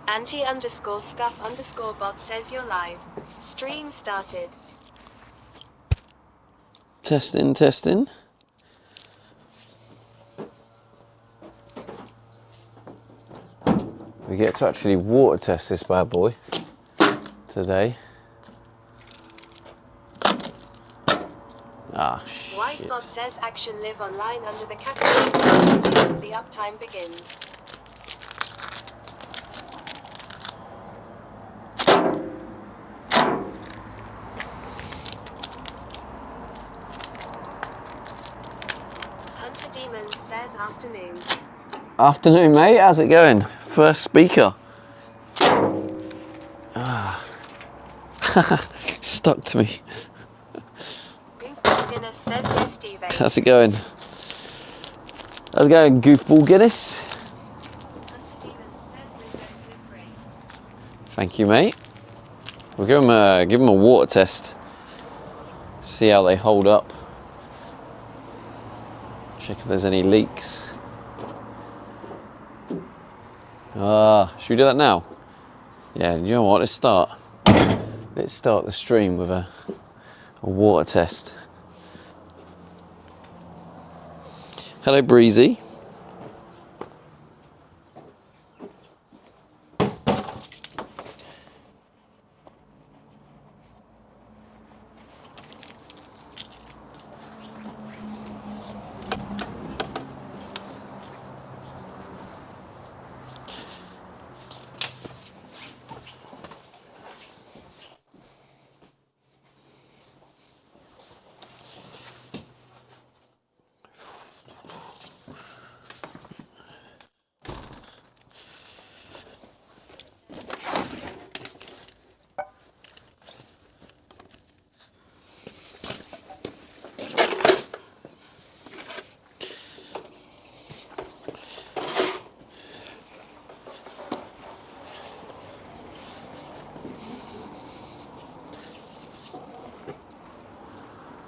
Anti_scuff_bot says you're live. Stream started. Testing, testing. We get to actually water test this bad boy today. Ah, shit. Wisebot says action live online under the category. The uptime begins. Hunter Demons says afternoon. Afternoon, mate. How's it going? First speaker. Ah. Stuck to me. Goofball Guinness says yes, Steve. How's it going? How's it going, Goofball Guinness? Hunter Demons says Windows look great. Thank you, mate. We'll give them a water test. See how they hold up. Check if there's any leaks. Should we do that now? Yeah, you know what? Let's start. Let's start the stream with a water test. Hello, Breezy.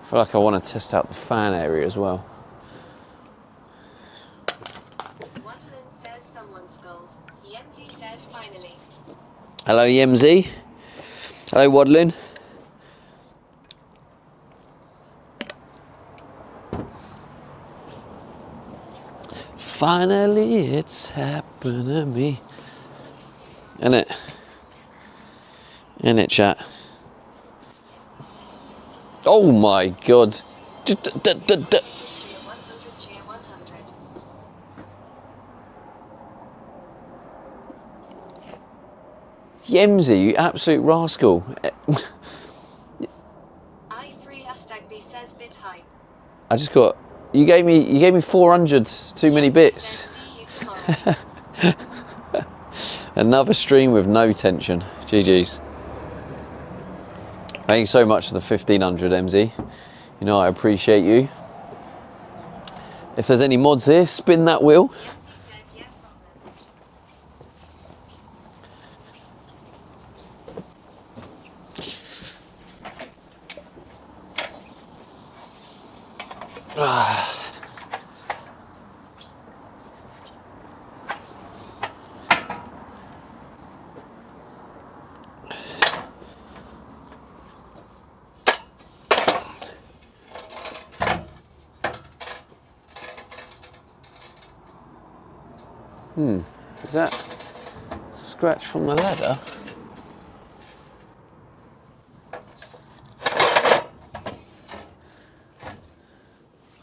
I feel like I want to test out the fan area as well. Wonderland says someone's gold. Yemzi says finally. Hello, Yemzi. Hello, Wadlin. Finally, it's happened to me. Innit? Innit, chat? Oh my God. Cheer 100, cheer 100. Yemzi, you absolute rascal. I3 Astagby says bit hype. I just got, you gave me 400 too many Yemzi bits. says see you tomorrow. Another stream with no tension. GG's. Thank you so much for the 1500, MZ. You know I appreciate you. If there's any mods here, spin that wheel. Yemzi says yeah Is that scratch from the ladder?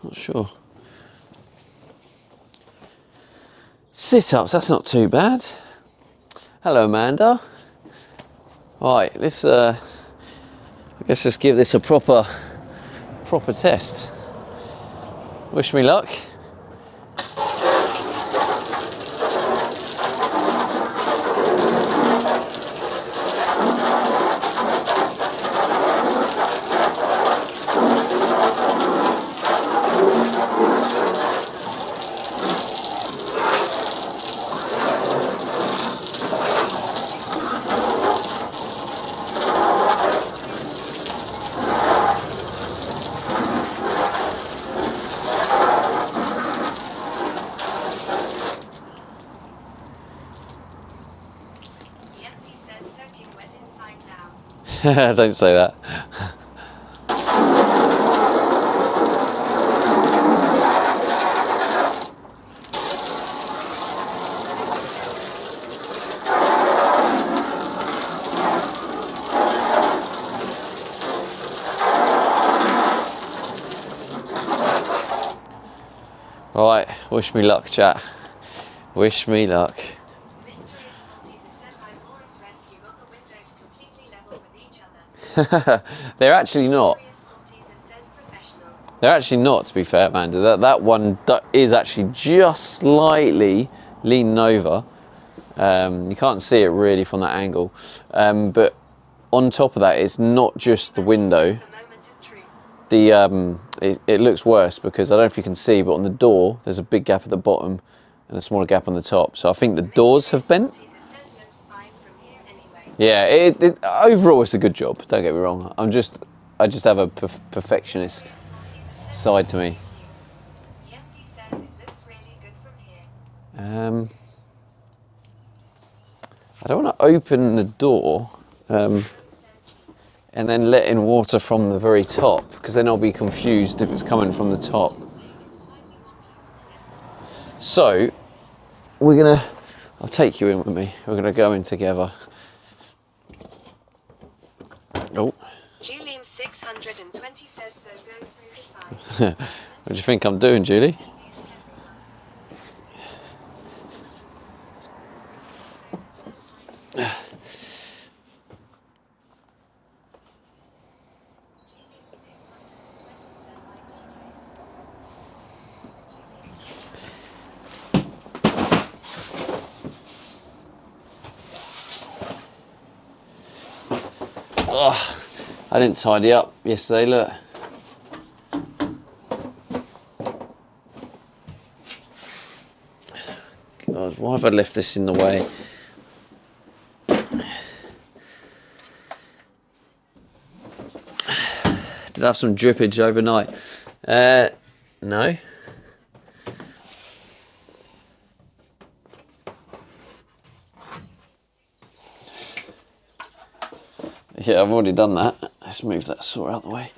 Not sure. Sit-ups, that's not too bad. Hello, Amanda. Right, let's I guess let's give this a proper test. Wish me luck. Don't say that. Right, wish me luck, chat. Wish me luck. Mysterious Scotties says I'm more impressed you got the windows completely level with each other. They're actually not. Mysterious Scotties says professional. They're actually not, to be fair, Amanda. That one is actually just slightly leaning over. You can't see it really from that angle. But on top of that, it's not just the window. The moment of truth. It looks worse because I don't know if you can see, but on the door, there's a big gap at the bottom and a smaller gap on the top. So I think the doors have bent. Scotties says looks fine from here anyway. Yeah, overall, it's a good job. Don't get me wrong. I just have a perfectionist side to me. Yenzi says it looks really good from here. I don't want to open the door and then let in water from the very top, because then I'll be confused if it's coming from the top. So I'll take you in with me. We're gonna go in together. Oh. Julian 620 says so go through the side. What do you think I'm doing, Julie? Oh, I didn't tidy up yesterday, look. God, why have I left this in the way? Did I have some drippage overnight? No. Yeah, I've already done that. Let's move that saw out of the way.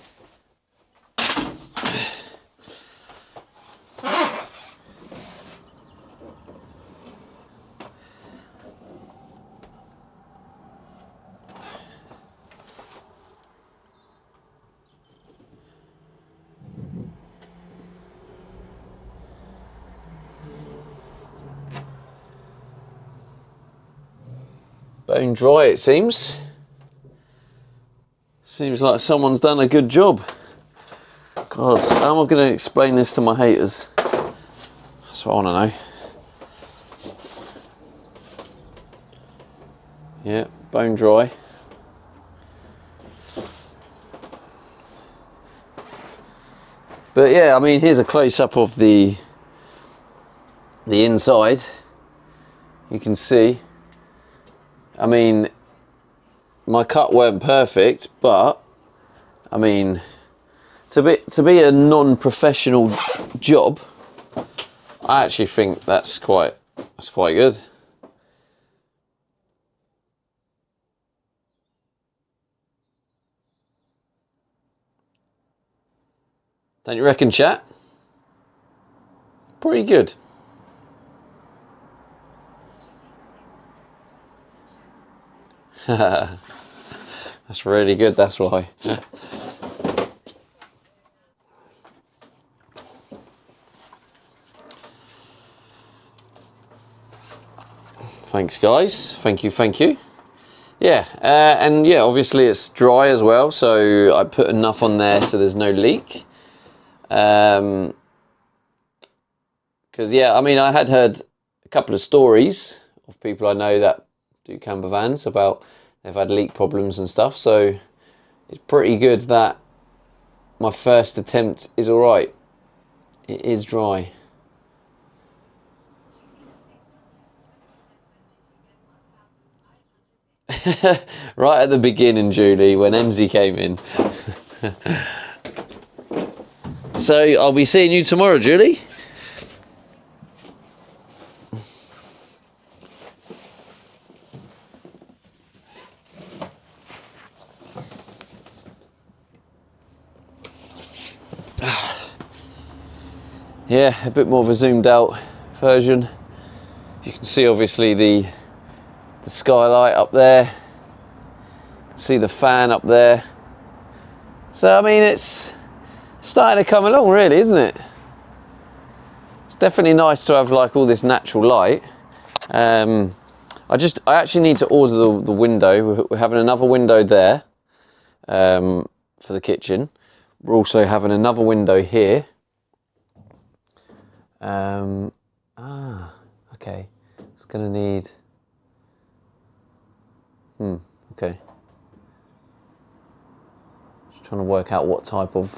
Bone dry, it seems. Seems like someone's done a good job. God, how am I going to explain this to my haters? That's what I want to know. Yeah, bone dry. But yeah, I mean, here's a close-up of the inside. You can see. I mean, my cut weren't perfect, but I mean, to be a non-professional job, I actually think that's quite good. Don't you reckon, chat? Pretty good. That's really good, that's why. Thanks, guys. Thank you. Yeah, and yeah, obviously it's dry as well, so I put enough on there so there's no leak. Because yeah, I mean, I had heard a couple of stories of people I know that do camper vans about they've had leak problems and stuff, so it's pretty good that my first attempt is all right. It is dry. Right at the beginning, Julie, when MZ came in. So I'll be seeing you tomorrow, Julie. yeah, a bit more of a zoomed out version. You can see obviously the skylight up there. You can see the fan up there. So I mean, it's starting to come along really, isn't it? It's definitely nice to have like all this natural light. I actually need to order the window. We're having another window there for the kitchen. We're also having another window here. Okay. It's gonna need. Okay. Just trying to work out what type of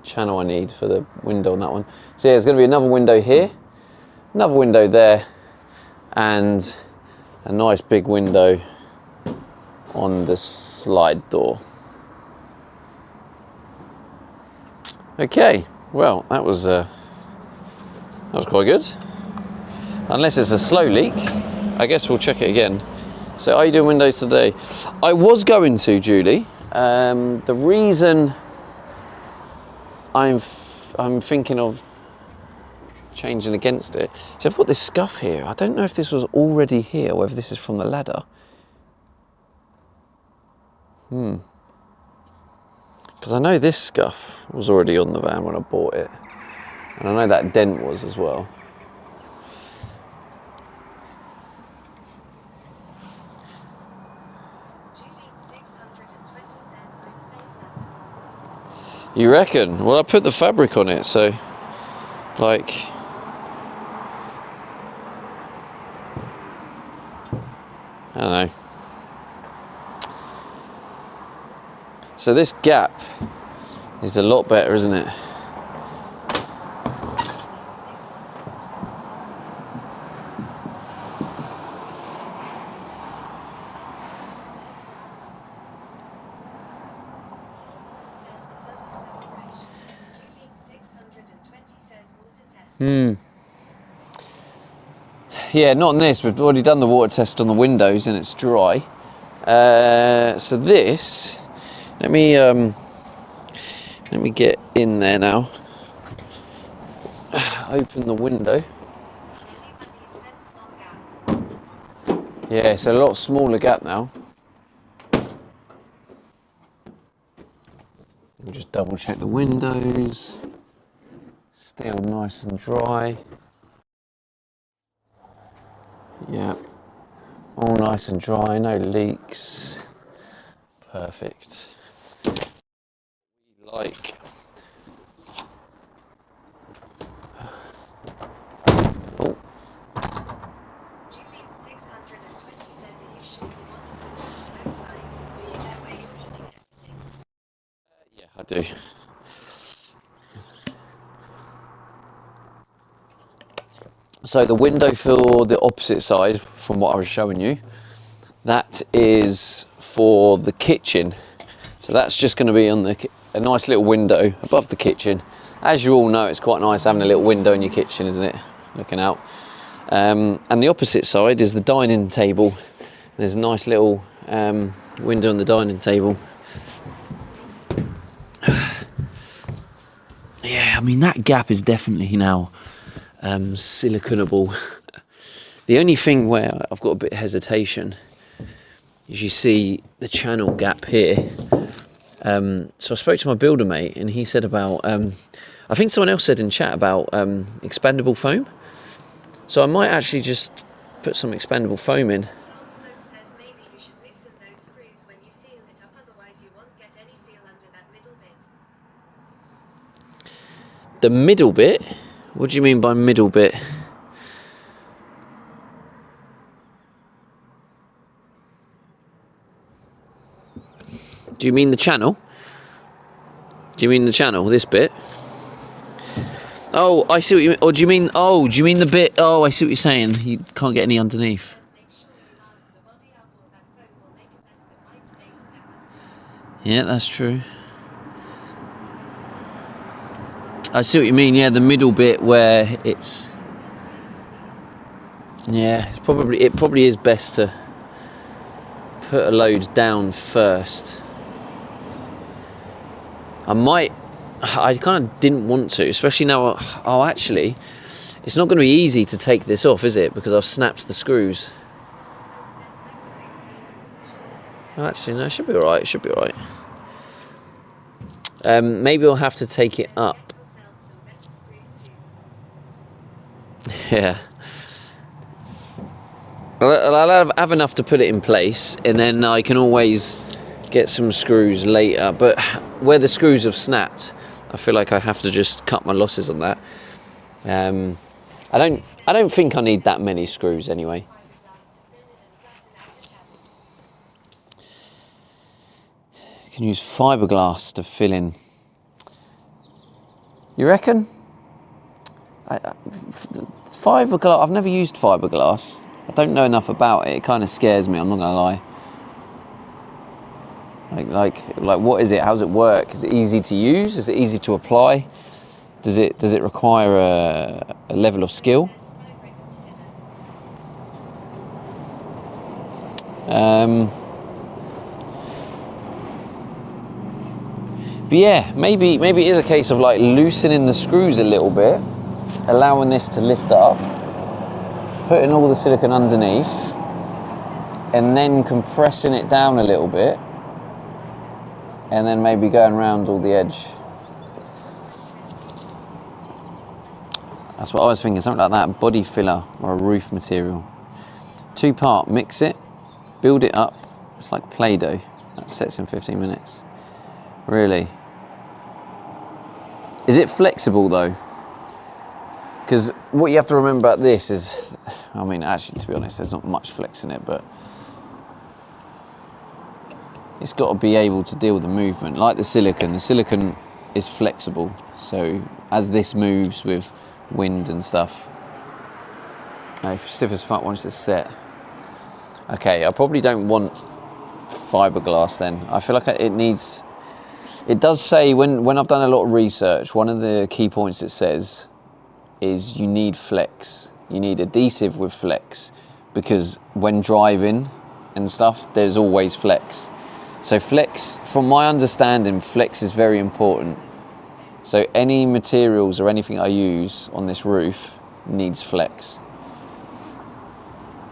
channel I need for the window on that one. So yeah, there's gonna be another window here, another window there, and a nice big window on the slide door. Okay, well that was quite good. Unless it's a slow leak, I guess we'll check it again. So are you doing windows today? I was going to, Julie. The reason I'm thinking of changing against it. So I've got this scuff here. I don't know if this was already here or whether this is from the ladder. Because I know this scuff was already on the van when I bought it. And I know that dent was as well. You reckon? Well, I put the fabric on it, so like I don't know. So this gap is a lot better, isn't it? Yeah, not on this. We've already done the water test on the windows and it's dry. So this, let me get in there now. Open the window. Yeah, it's a lot smaller gap now. We'll just double check the windows. Still nice and dry. Yeah, all nice and dry, no leaks. Perfect. Like. Oh. Yeah, I do. So the window for the opposite side, from what I was showing you, that is for the kitchen. So that's just going to be on a nice little window above the kitchen. As you all know, it's quite nice having a little window in your kitchen, isn't it? Looking out. And the opposite side is the dining table. There's a nice little window on the dining table. Yeah, I mean, that gap is definitely now siliconable. The only thing where I've got a bit of hesitation is you see the channel gap here. So I spoke to my builder mate and he said about, I think someone else said in chat about expandable foam. So I might actually just put some expandable foam in. Saltsmoke says maybe you should loosen those screws when you seal it up, otherwise you won't get any seal under that middle bit. The middle bit? What do you mean by middle bit? Do you mean the channel? Do you mean the channel, this bit? Oh, I see what you mean. Or do you mean, oh, do you mean the bit, oh, I see what you're saying. You can't get any underneath. Yeah, that's true. I see what you mean, yeah, the middle bit where it's... Yeah, it probably is best to put a load down first. I might I kind of didn't want to, especially now. Oh, actually, it's not going to be easy to take this off, is it? Because I've snapped the screws. Oh, actually, no, it should be alright. It should be alright. Maybe I'll have to take it up. Yeah. I'll have enough to put it in place, and then I can always get some screws later. But where the screws have snapped, I feel like I have to just cut my losses on that. I don't think I need that many screws anyway. You can use fiberglass to fill in. You reckon? Fiberglass. I've never used fiberglass. I don't know enough about it. It kind of scares me. I'm not gonna lie. Like, what is it? How does it work? Is it easy to use? Is it easy to apply? Does it require a level of skill? But yeah, maybe it is a case of like loosening the screws a little bit, allowing this to lift up, putting all the silicone underneath, and then compressing it down a little bit, and then maybe going around all the edge. That's what I was thinking, something like that, body filler or a roof material. 2-part, mix it, build it up. It's like Play-Doh. That sets in 15 minutes. Really? Is it flexible though? Because what you have to remember about this is, I mean, actually, to be honest, there's not much flex in it, but it's got to be able to deal with the movement. Like the silicone is flexible. So as this moves with wind and stuff, stiff as fuck once it's set. Okay, I probably don't want fiberglass then. I feel like it needs. It does say when I've done a lot of research, one of the key points it says is you need flex. You need adhesive with flex, because when driving and stuff, there's always flex. So flex, from my understanding, flex is very important. So any materials or anything I use on this roof needs flex.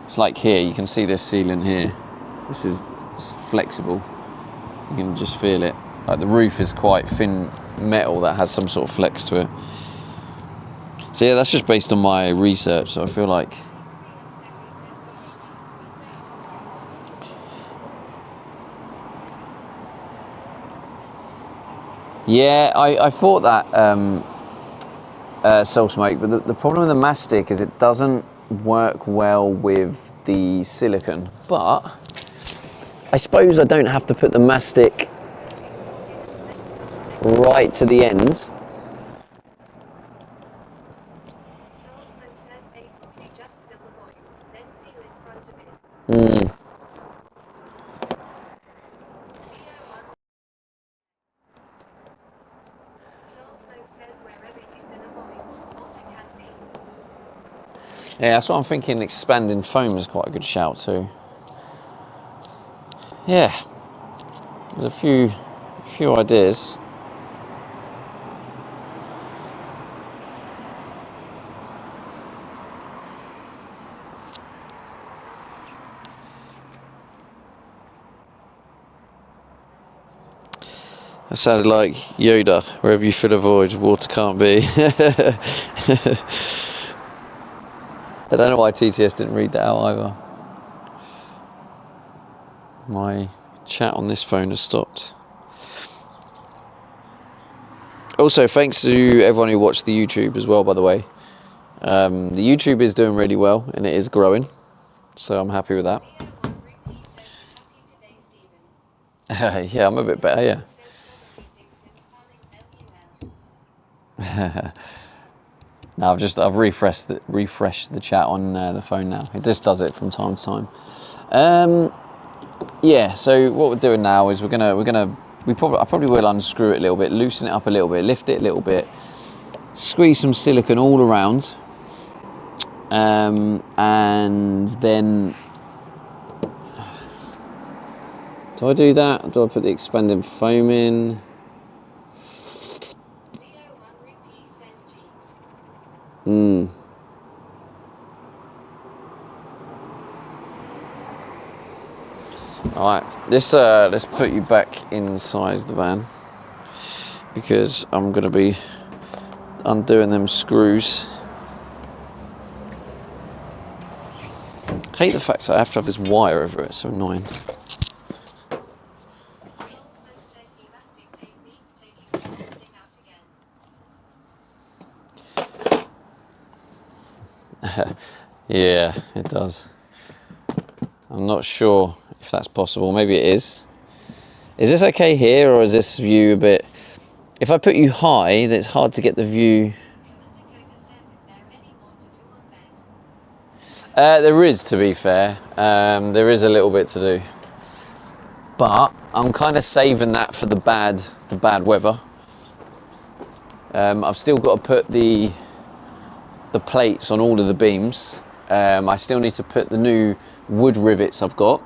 It's like here, you can see this ceiling here. It's flexible. You can just feel it. Like the roof is quite thin metal that has some sort of flex to it. So yeah, that's just based on my research. So I feel like yeah, I thought that Soul Smoke, but the problem with the mastic is it doesn't work well with the silicone. But I suppose I don't have to put the mastic right to the end. Yeah, that's what I'm thinking. Expanding foam is quite a good shout too. Yeah, there's a few ideas. That sounded like Yoda. Wherever you fill a void, water can't be. I don't know why TTS didn't read that out either. My chat on this phone has stopped. Also, thanks to everyone who watched the YouTube as well, by the way. The YouTube is doing really well and it is growing, so I'm happy with that. Yeah, I'm a bit better, yeah. No, I've refreshed the chat on the phone now. It just does it from time to time. Yeah. So what we're doing now is I probably will unscrew it a little bit, loosen it up a little bit, lift it a little bit, squeeze some silicone all around, and then do I do that? Do I put the expanding foam in? Alright, let's put you back inside the van because I'm going to be undoing them screws. I hate the fact that I have to have this wire over it, it's so annoying. Salzman says he must dictate means taking the whole thing out again. Yeah, it does. I'm not sure if that's possible. Maybe it is. Is this okay here, or is this view a bit... If I put you high, then it's hard to get the view. Commander Coda says, is there any more to do on bed? There is, to be fair. There is a little bit to do. But I'm kind of saving that for the bad weather. I've still got to put the plates on all of the beams. I still need to put the new wood rivets I've got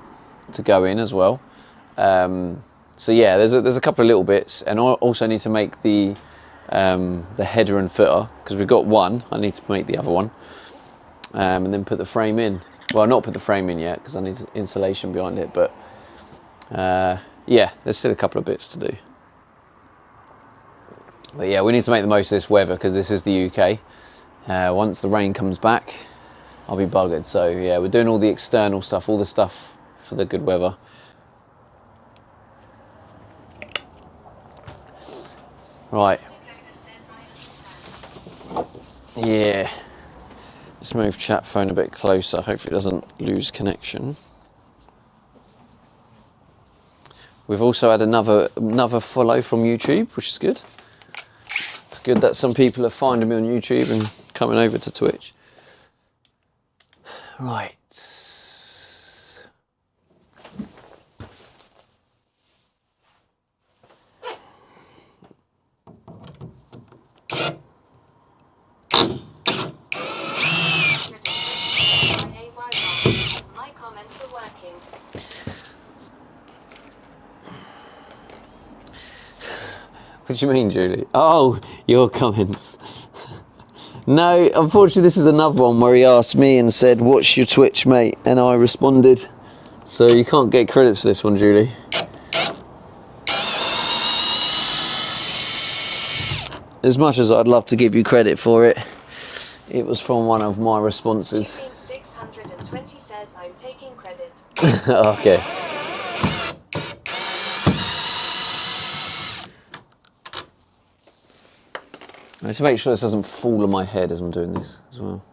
to go in as well. So yeah, there's a couple of little bits, and I also need to make the header and footer, because we've got one. I need to make the other one, and then put the frame in. Well, not put the frame in yet because I need insulation behind it, but yeah, there's still a couple of bits to do. But yeah, we need to make the most of this weather because this is the UK. Once the rain comes back, I'll be buggered. So yeah, we're doing all the external stuff, all the stuff for the good weather. Right. Yeah. Let's move chat phone a bit closer. Hopefully it doesn't lose connection. We've also had another follow from YouTube, which is good. It's good that some people are finding me on YouTube and coming over to Twitch. Right. My comments are working. What do you mean, Julie? Oh, your comments. No, unfortunately, this is another one where he asked me and said, "What's your Twitch, mate?" And I responded. So you can't get credits for this one, Julie. As much as I'd love to give you credit for it, it was from one of my responses. 620 says I'm taking credit. Okay. I need to make sure this doesn't fall on my head as I'm doing this as well.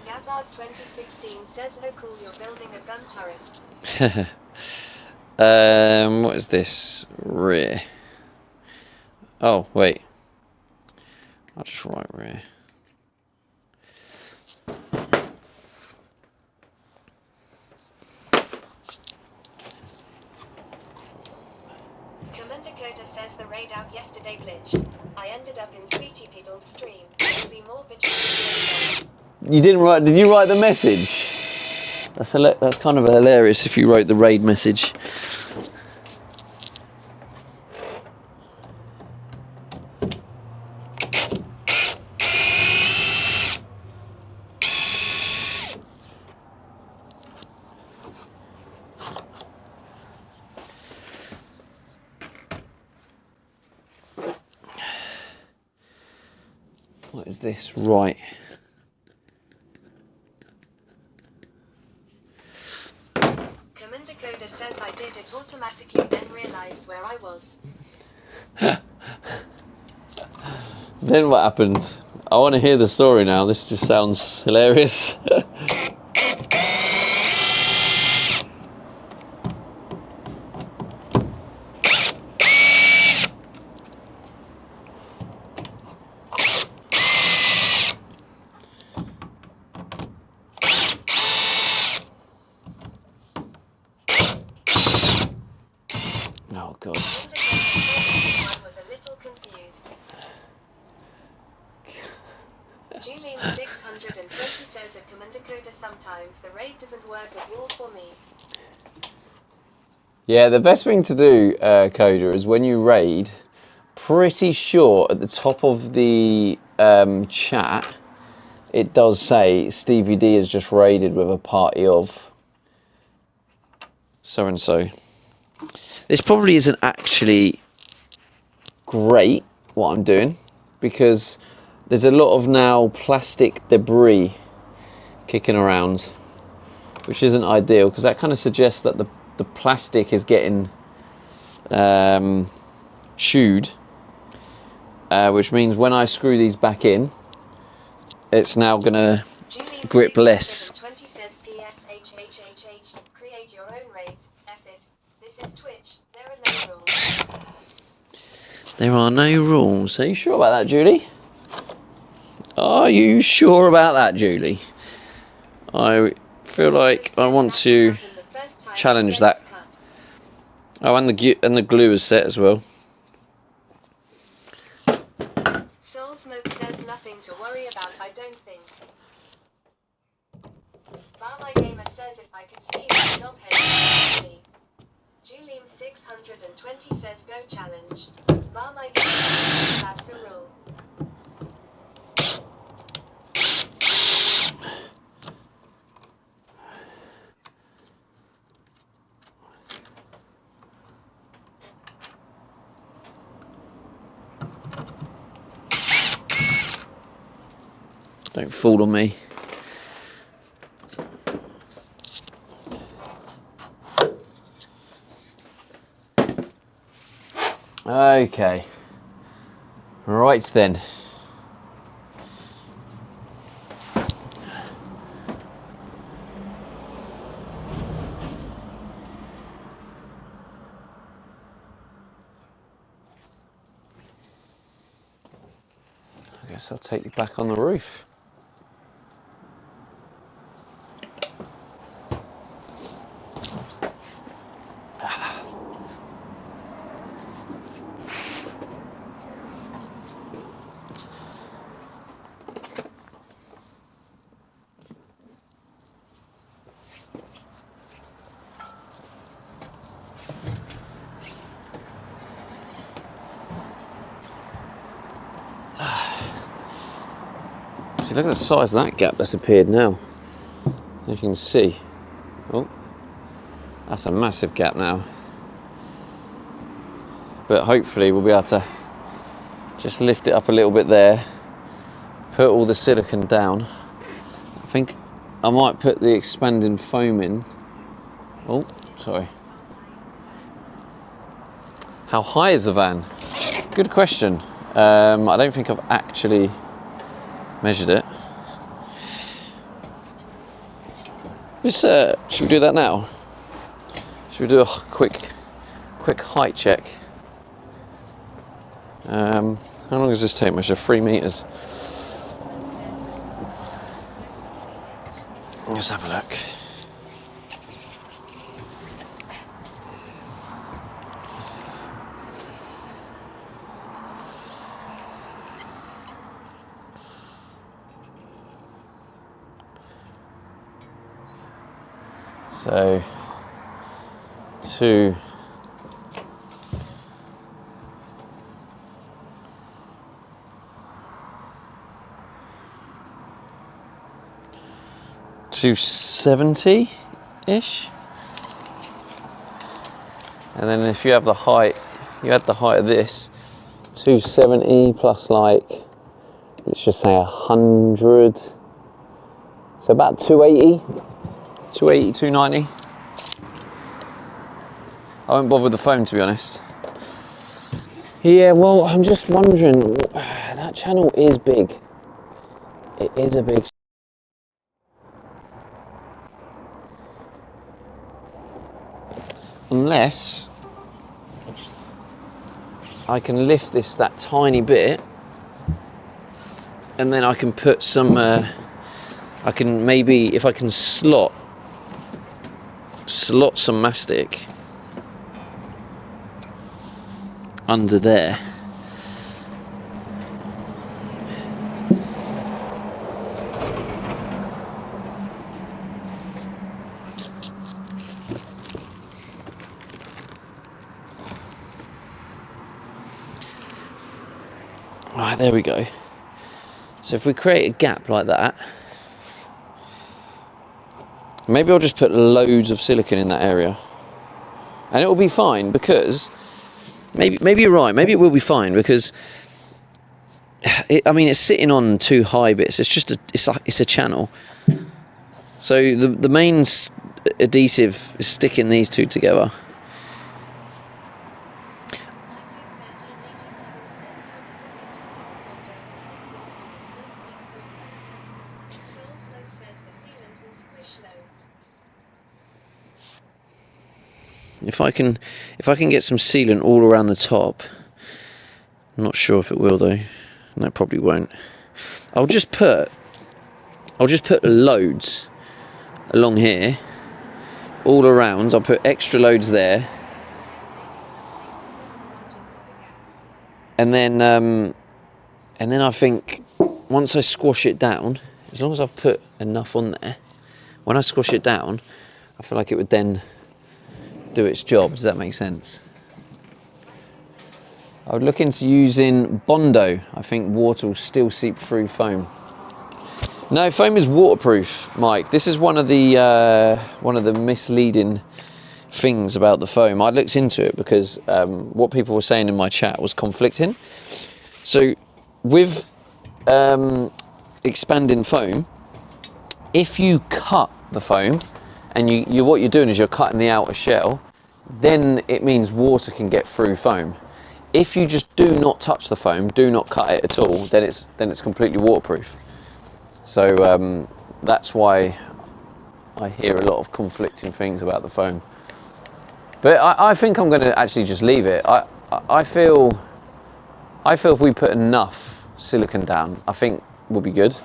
Gazard 2016 says, "Oh cool, you're building a gun turret." What is this? Rear. Oh, wait. I'll just write rear. Commander Coda says the raid out yesterday glitched. I ended up in Sweetie Peedle's stream. I'll be more vigilant. You didn't write. Did you write the message? That's kind of hilarious if you wrote the raid message. What is this? Right. Commander Coda says I did it automatically, then realized where I was. Then what happened? I want to hear the story now. This just sounds hilarious. Oh God. I was a little confused. Julian 620 says at Commander Coda sometimes the raid doesn't work at all for me. Yeah, the best thing to do, Coda, is when you raid, pretty sure at the top of the chat, it does say Stevie D is just raided with a party of so-and-so. This probably isn't actually great, what I'm doing, because there's a lot of now plastic debris kicking around, which isn't ideal, because that kind of suggests that the plastic is getting chewed, which means when I screw these back in, it's now going to grip less. 20 says PSHHHH. Create your own raids. F it. This is Twitch. There are no rules. There are no rules. Are you sure about that, Julie? Are you sure about that, Julie? I feel like I want to challenge that. Oh, and the glue is set as well. Soul Smoke says nothing to worry about, I don't think. Barmy Gamer says if I could see my knob head, Julian 620 says go challenge. Barmy Gamer says that's a rule. Don't fool on me. Okay. Right then. I guess I'll take you back on the roof. See, look at the size of that gap that's appeared now. You can see. Oh, that's a massive gap now. But hopefully we'll be able to just lift it up a little bit there, put all the silicone down. I think I might put the expanding foam in. Oh, sorry. How high is the van? Good question. I don't think I've actually measured it. Should we do that now? Should we do a quick height check? How long does this take? Measure 3 meters. Let's have a look. So, 2 270-ish, and then if you have the height, you add the height of this, 270 plus like, let's just say 100, so about 280, 290. I won't bother with the phone, to be honest. Yeah, well, I'm just wondering, that channel is big. It is a big. Unless I can lift this that tiny bit, and then I can put some, I can maybe, if I can slot some mastic under there. Right, there we go. So if we create a gap like that, maybe I'll just put loads of silicone in that area, and it will be fine, because maybe you're right. Maybe it will be fine, because I mean, it's sitting on two high bits. It's just it's a channel. So the main adhesive is sticking these two together. If I can get some sealant all around the top, I'm not sure if it will though. No, it probably won't. I'll just put loads along here, all around. I'll put extra loads there, and then I think once I squash it down, as long as I've put enough on there, when I squash it down, I feel like it would then do its job. Does that make sense? I would look into using Bondo. I think water will still seep through foam. No, foam is waterproof, Mike. This is one of the misleading things about the foam. I looked into it because what people were saying in my chat was conflicting. So with expanding foam, if you cut the foam, and you what you're doing is you're cutting the outer shell, then it means water can get through foam. If you just do not touch the foam, do not cut it at all, then it's completely waterproof. So that's why I hear a lot of conflicting things about the foam. But I think I'm going to actually just leave it. I feel if we put enough silicone down, I think we'll be good.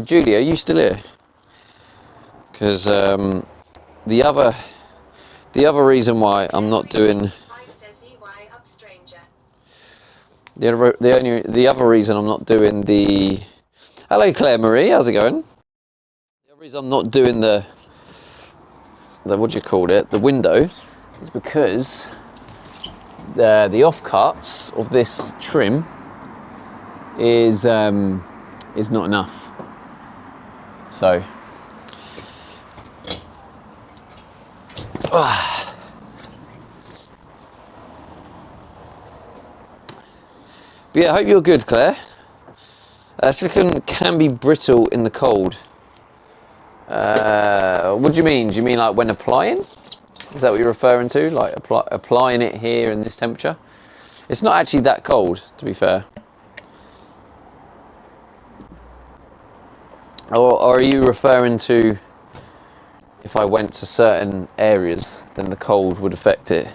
Julie, are you still here? Because the other reason why I'm not doing the other reason I'm not doing the hello Claire Marie, how's it going? The other reason I'm not doing the what do you call it, the window, is because the offcuts of this trim is not enough. So but yeah, I hope you're good, Claire. Silicone can be brittle in the cold. What do you mean? Do you mean like when applying? Is that what you're referring to? Like applying it here in this temperature? It's not actually that cold, to be fair. Or are you referring to if I went to certain areas, then the cold would affect it?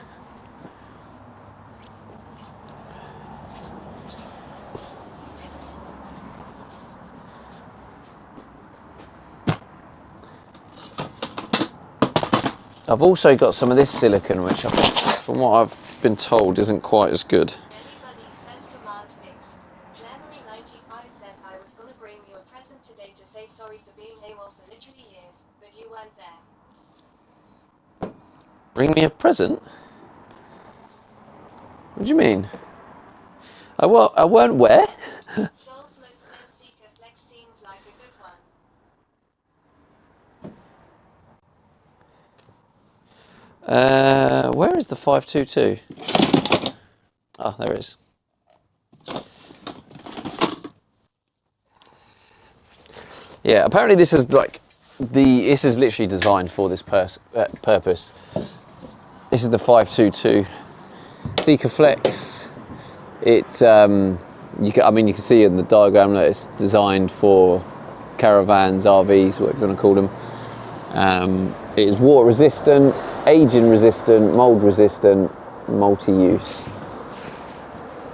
I've also got some of this silicone, which from what I've been told isn't quite as good. Anybody says command fixed. Claire 95 says I was gonna bring you a present today to say sorry for being AWOL for literally years, but you weren't there. Bring me a present? What do you mean? I weren't where? Soulsmoke says Seeker Flex seems like a good one. Where is the 522? Oh, there it is. Yeah, apparently this is like this is literally designed for this purpose. This is the 522 Seeker Flex. It you can see in the diagram that it's designed for caravans, RVs, whatever you want to call them. It is water resistant, aging resistant, mold resistant, multi-use.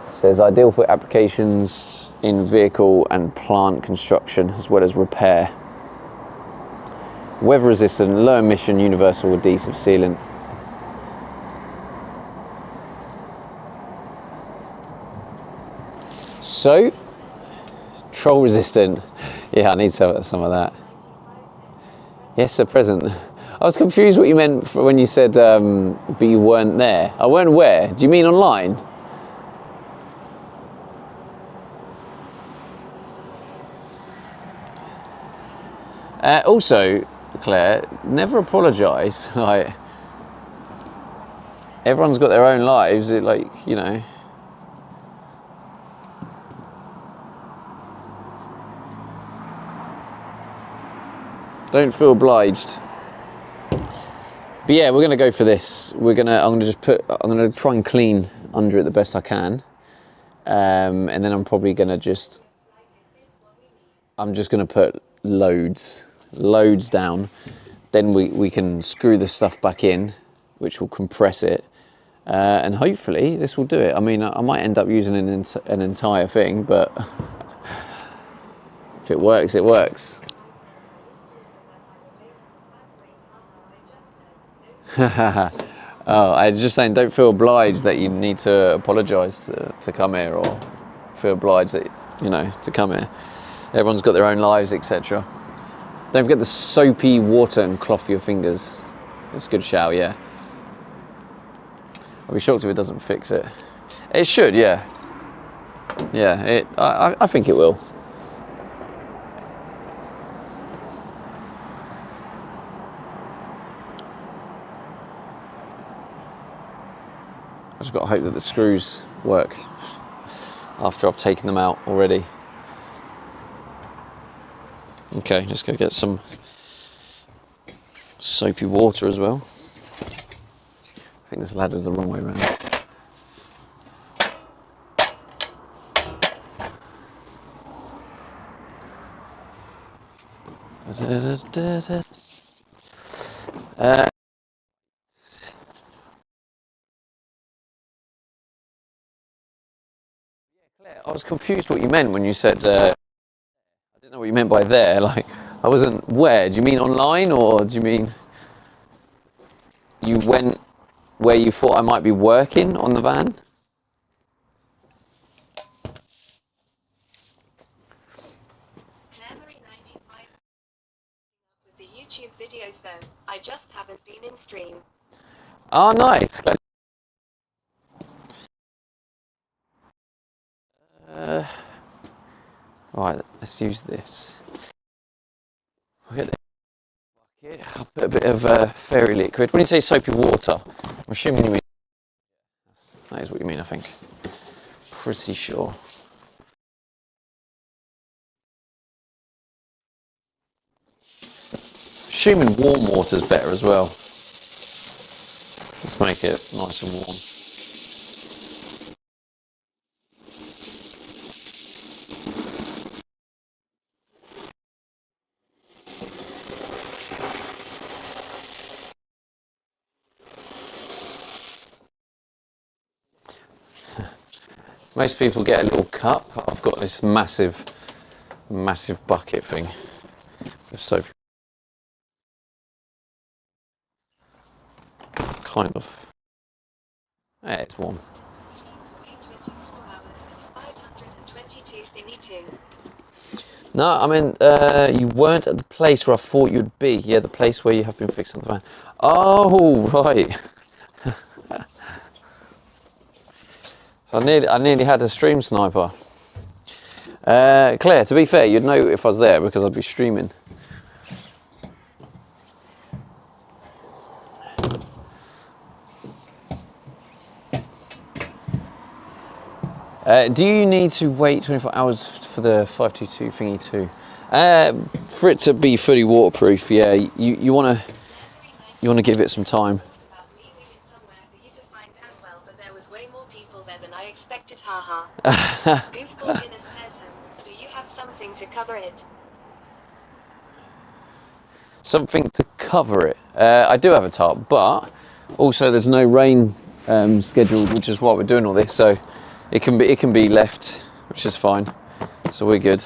It says ideal for applications in vehicle and plant construction as well as repair. Weather resistant, low emission, universal adhesive sealant. So, troll resistant. Yeah, I need some of that. Yes, a present. I was confused what you meant for when you said, but you weren't there. I weren't where? Do you mean online? Also, Claire, never apologise. Like, everyone's got their own lives. Like, you know. Don't feel obliged. But yeah, we're gonna go for this. I'm gonna try and clean under it the best I can. And then I'm probably gonna I'm just gonna put loads down. Then we can screw the stuff back in, which will compress it. And hopefully this will do it. I mean, I might end up using an entire thing, but if it works, it works. Oh, I was just saying, don't feel obliged that you need to apologise to come here, or feel obliged that, you know, to come here. Everyone's got their own lives, etc. Don't forget the soapy water and cloth your fingers. It's a good shower, yeah. I'll be shocked if it doesn't fix it. It should, yeah. Yeah, I think it will. I just got to hope that the screws work after I've taken them out already. Okay, let's go get some soapy water as well. I think this ladder's the wrong way around. Claire, I was confused what you meant when you said, I didn't know what you meant by there. Like, I wasn't where. Do you mean online, or do you mean you went where you thought I might be working on the van? With the YouTube videos though, I just haven't been in stream. Oh, nice. Right, let's use this. I'll get the bucket. I'll put a bit of fairy liquid. When you say soapy water, I'm assuming you mean... That is what you mean, I think. Pretty sure. Assuming warm water's better as well. Let's make it nice and warm. Most people get a little cup. I've got this massive bucket thing of soap. Kind of. Yeah, it's warm. No, I mean, you weren't at the place where I thought you'd be. Yeah, the place where you have been fixing the van. Oh, right. So I nearly had a stream sniper. Claire, to be fair, you'd know if I was there because I'd be streaming. Do you need to wait 24 hours for the 522 thingy too? For it to be fully waterproof, yeah, you wanna give it some time. But there was way more people there than I expected, haha. Goofball Guinness says, do you have something to cover it? Something to cover it. I do have a tarp, but also there's no rain scheduled, which is why we're doing all this. So it can be left, which is fine. So we're good.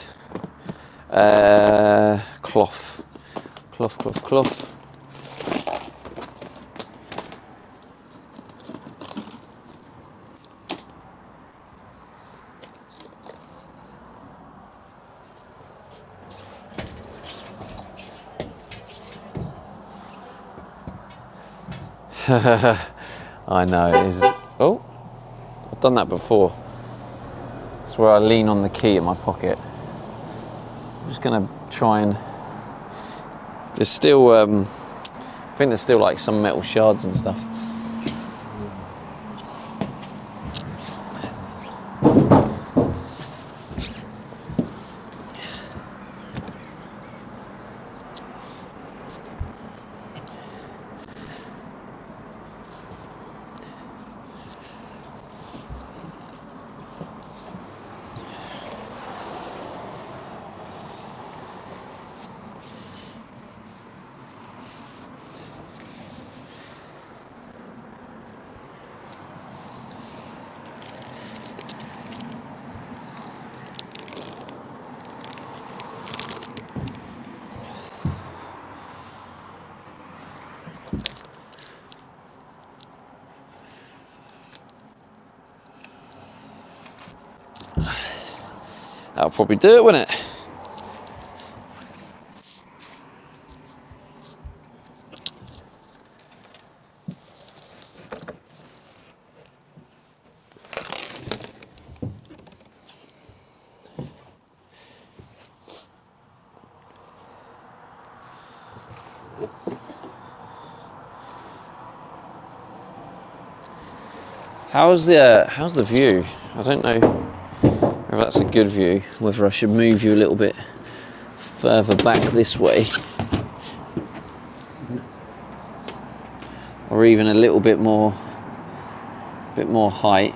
Cloth. I know. Oh, I've done that before. It's where I lean on the key in my pocket. I'm just gonna try and. There's still, I think there's still like some metal shards and stuff. That'll probably do it, wouldn't it? How's the view? I don't know if that's a good view, whether I should move you a little bit further back this way, or even a little bit more height.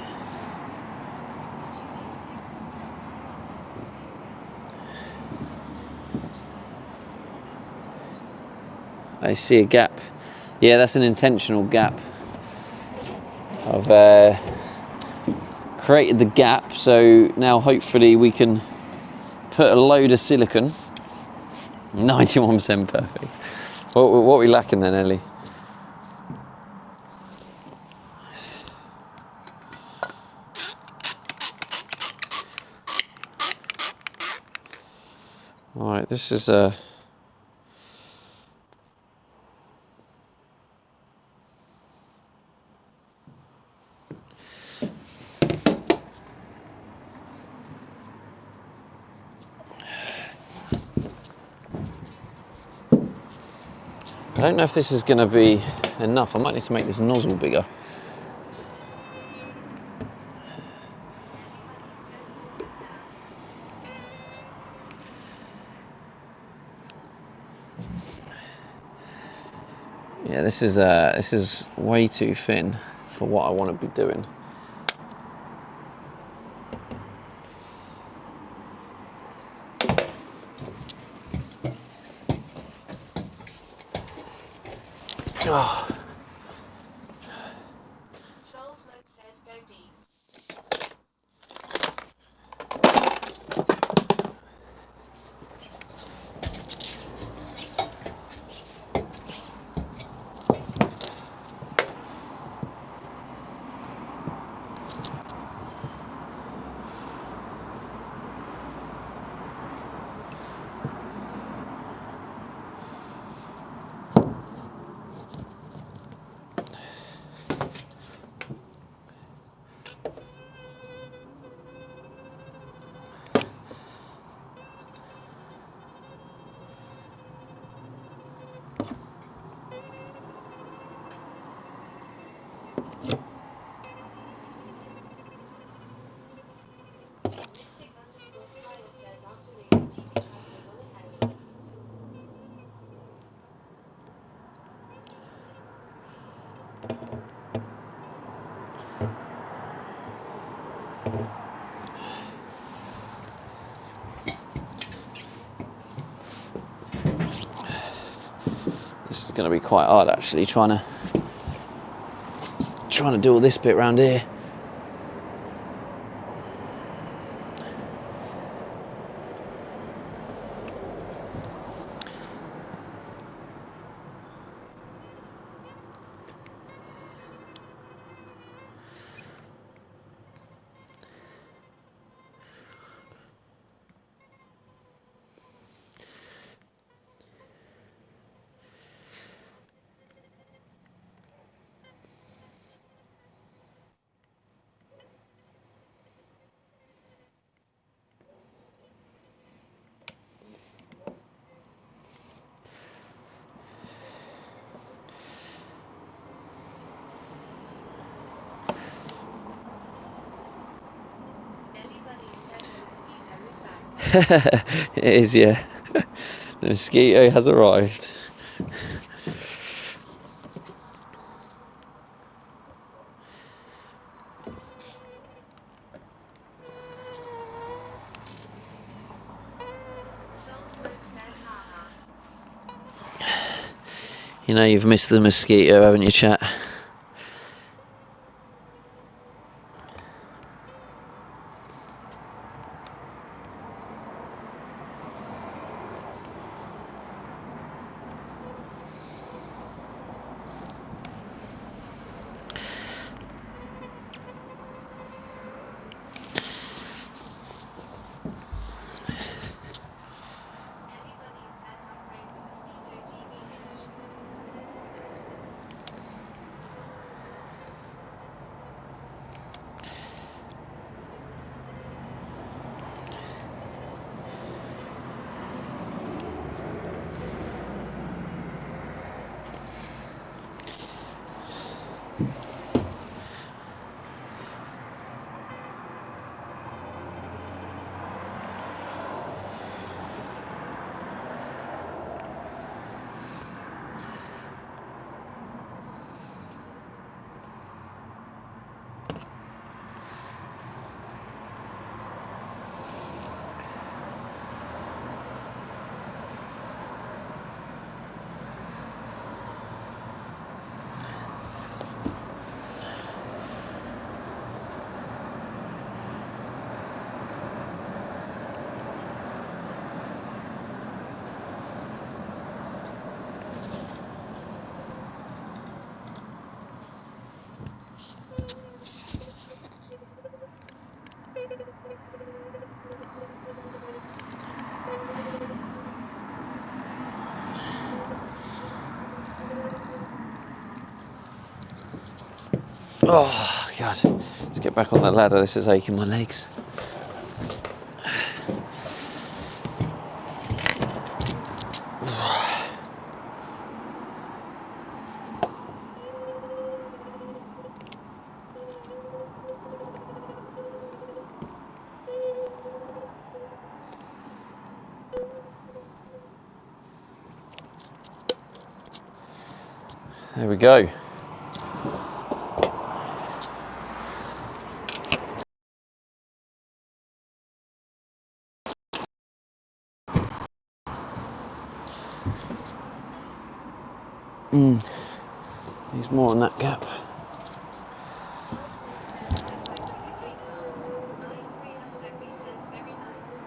I see a gap. Yeah, that's an intentional gap. I've created the gap, so now hopefully we can put a load of silicone. 91% perfect. What are we lacking then, Ellie? Alright, this is I don't know if this is going to be enough. I might need to make this nozzle bigger. Yeah, this is way too thin for what I want to be doing. Oh. Soul Smoke says go deep. Mystic_Smile says afternoons deep deposit on an angle. This is going to be quite hard actually, trying to do all this bit around here. Ellie Bunny says the mosquito is back. It is, yeah. The mosquito has arrived. Soulsmoke says haha. You know you've missed the mosquito, haven't you, chat? Ellie Bunny says upgrade the mosquito TV image. Oh, God. Let's get back on that ladder. This is aching my legs. There we go. Needs more on that gap. Soulsmoke says likewise you a great car. I3 Astobi says very nice.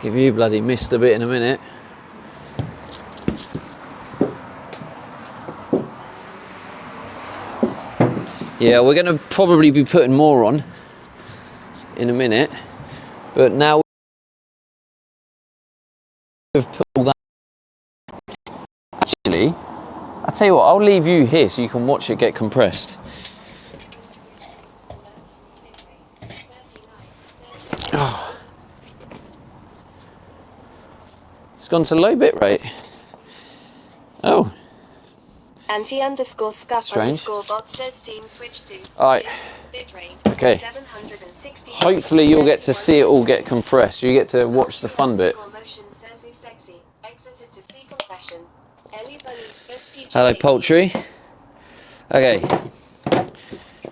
Give you bloody missed a bit in a minute. Yeah, we're going to probably be putting more on in a minute, but now we've put all that. Actually, I'll tell you what, I'll leave you here so you can watch it get compressed. Oh. It's gone to low bit rate. Oh. Anti_scuff Strange. bot says scene switch to Alright. bitrate Okay. 760. Hopefully you'll get to see it all get compressed. You get to watch the fun bit. Motion says who's sexy. Exited to see compression. Ellie Bunny says future Hello, lady. poultry. Okay.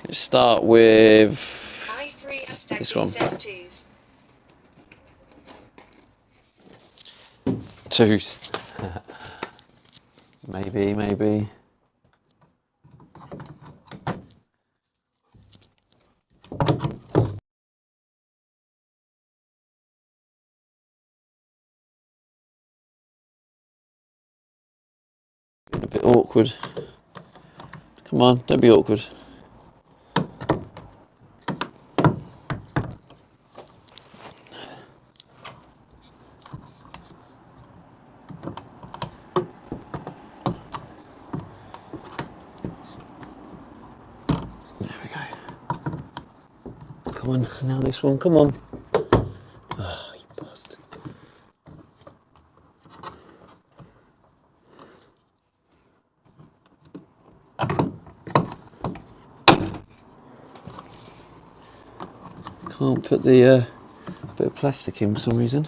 Let's start with I3 Astobi this one. says twos. Twos. Maybe. Been a bit awkward. Come on, don't be awkward. There we go. Come on, now this one, come on. Oh, you bastard. Can't put the bit of plastic in for some reason.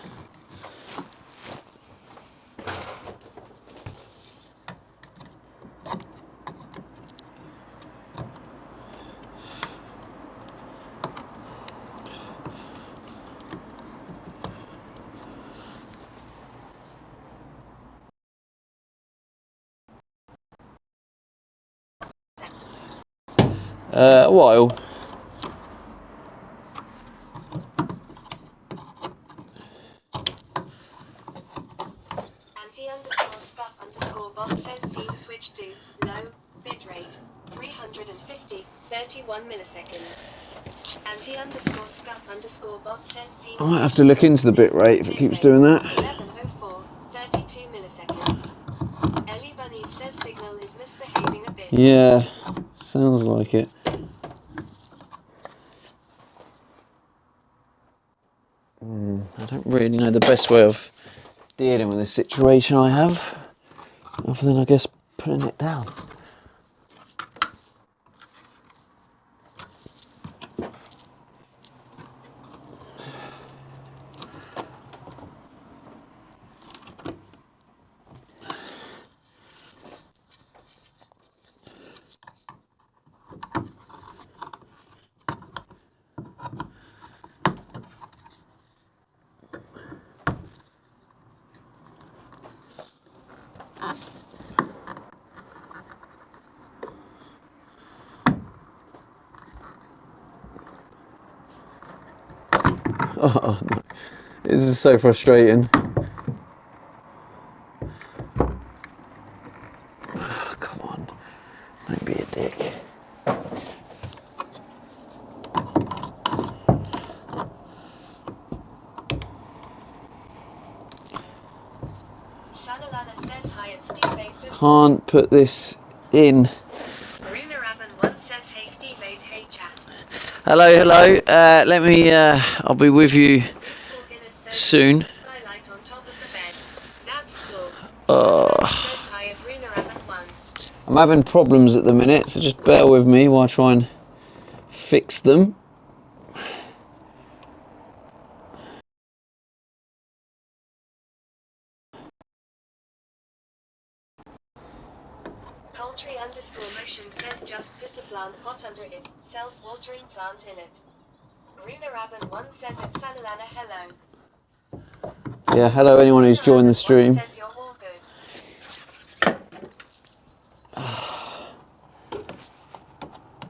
A while. Anti_scuff_bot says scene switch to low bitrate 350 31 milliseconds. Anti_scuff_bot says scene. I might have to look into the bit rate if it keeps doing that. 1104 32 milliseconds. Ellie Bunny says signal is misbehaving a bit. Yeah, sounds like it. I don't really know the best way of dealing with this situation I have, other than I guess putting it down. Oh no, this is so frustrating. Oh, come on, don't be a dick. Sanalana says hi and Steve 8. Can't put this in. Marina Raven 1 says hey Steve 8, hey chat. Hello. Let me. I'll be with you soon. Skylight on top of the bed. That's cool. Oh. Says hi at Marina Raven 1. I'm having problems at the minute, so just bear with me while I try and fix them. Poultry_motion says just put a plant pot under it. Self-watering plant in it. Marina Raven 1 says it's Sanalana hello. Yeah, hello anyone who's joined the stream. Says you're all good.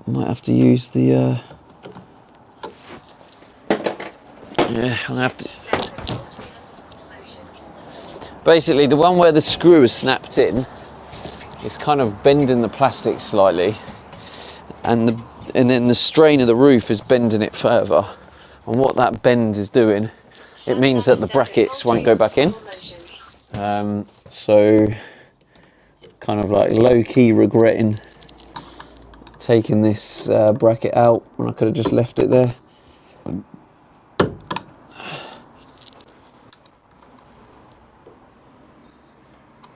Might have to use the yeah, I'm gonna have to. Basically, the one where the screw is snapped in, it's kind of bending the plastic slightly, and then the strain of the roof is bending it further. And what that bend is doing, it means that the brackets won't go back in. So, kind of like low-key regretting taking this bracket out when I could have just left it there.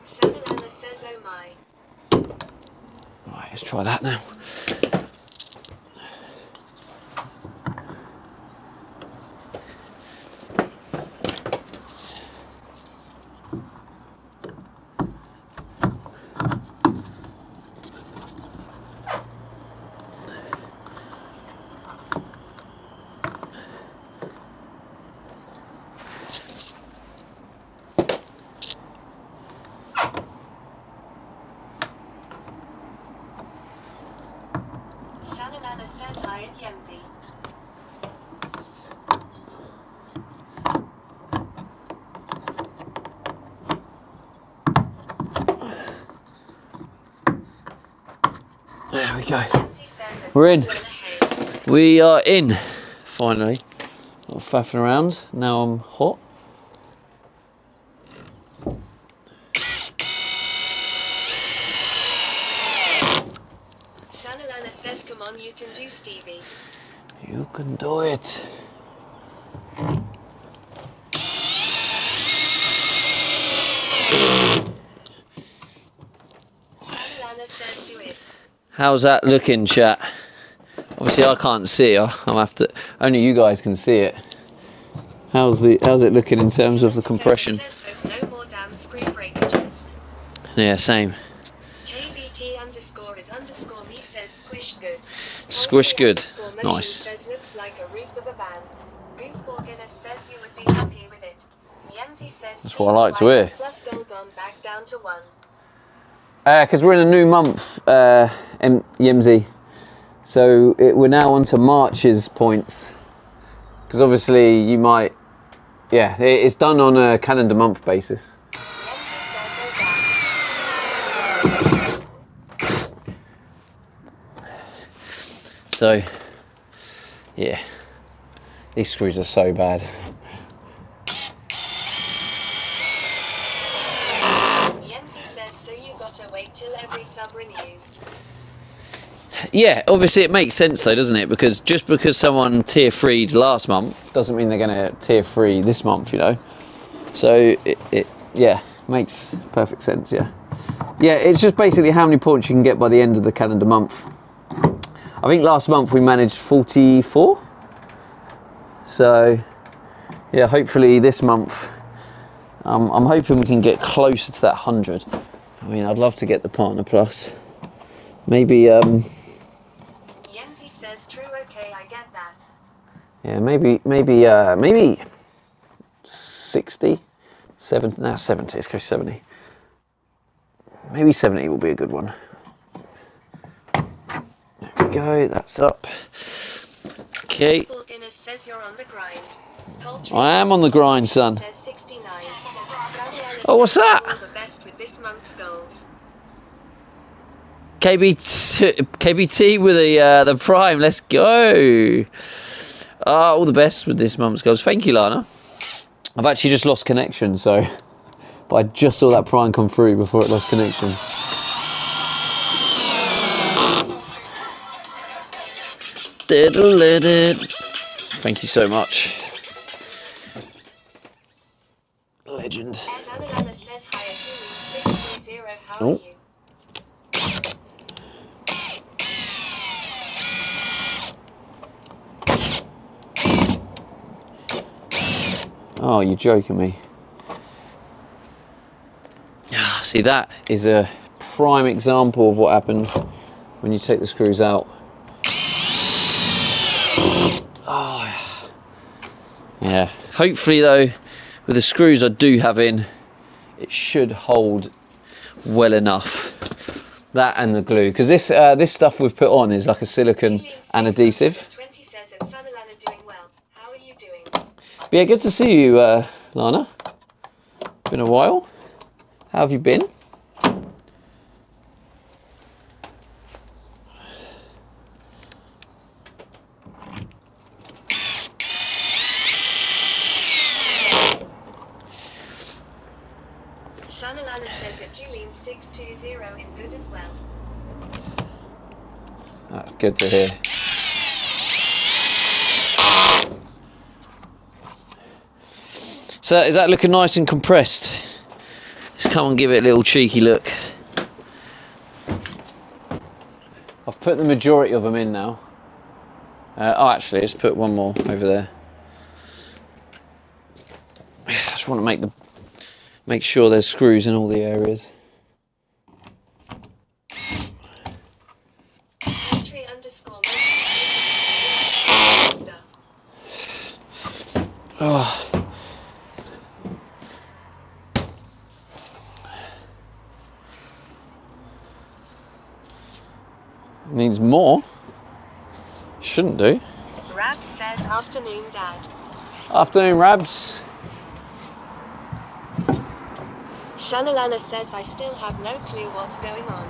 Sanalana says oh my. Right, let's try that now. Sanalana says hi at Yenzi. There we go. We're in. We are in, finally. Not faffing around. Now I'm hot. Sanalana says come on you can do Stevie. You can do it. Sanalana says do it. How's that looking, chat? Obviously I can't see it. I'll have to. Only you guys can see it. How's it looking in terms of the compression? No more damn screw breakages. Yeah, same. KBT_is_me says squish good. Squish good. Nice. Says looks like a roof of a van. Goofball Guinness says you would be happy with it. Yemzi says that's what I like to hear. Plus gold gone back down to 1. Because we're in a new month, Yemzi. So we're now on to March's points. Because obviously you might, yeah, it's done on a calendar month basis. So, yeah, these screws are so bad. Yemzi says so you gotta wait till every sub renews. Yeah, obviously it makes sense though, doesn't it? Because just because someone tier 3'd last month doesn't mean they're going to tier 3 this month, you know. So it yeah, makes perfect sense. Yeah, it's just basically how many points you can get by the end of the calendar month. I think last month we managed 44. So yeah, hopefully this month I'm hoping we can get closer to that 100. I mean, I'd love to get the Partner Plus. Maybe Yemzi says true, okay, I get that. yeah, maybe 60, 70, no, 70, let's go 70. Maybe 70 will be a good one. There we go, that's up. Okay. Guinness says you're on the grind. I am on the grind, son. Says 69. Oh, what's that? All the best with this month's goals. KBT with the Prime, let's go. All the best with this month's goals. Thank you, Lana. I've actually just lost connection, so, but I just saw that Prime come through before it lost connection. Thank you so much. Legend. Sanalana says hi, 630, how are Oh. you? Oh, you're joking me. See, that is a prime example of what happens when you take the screws out. Oh, yeah. Hopefully, though, with the screws I do have in, it should hold well enough. That and the glue, because this stuff we've put on is like a silicone and adhesive. 20 says and Sanalana doing well. How are you doing? But yeah, good to see you, Lana. Been a while. How have you been? Sanalana says that Julene 620 in good as well. That's good to hear. So is that looking nice and compressed? Let's come and give it a little cheeky look. I've put the majority of them in now. Oh, actually, let's put one more over there. I just want to make sure there's screws in all the areas. Oh. Needs more. Shouldn't do. Rabs says afternoon, Dad. Afternoon, Rabs. Sanalana says I still have no clue what's going on.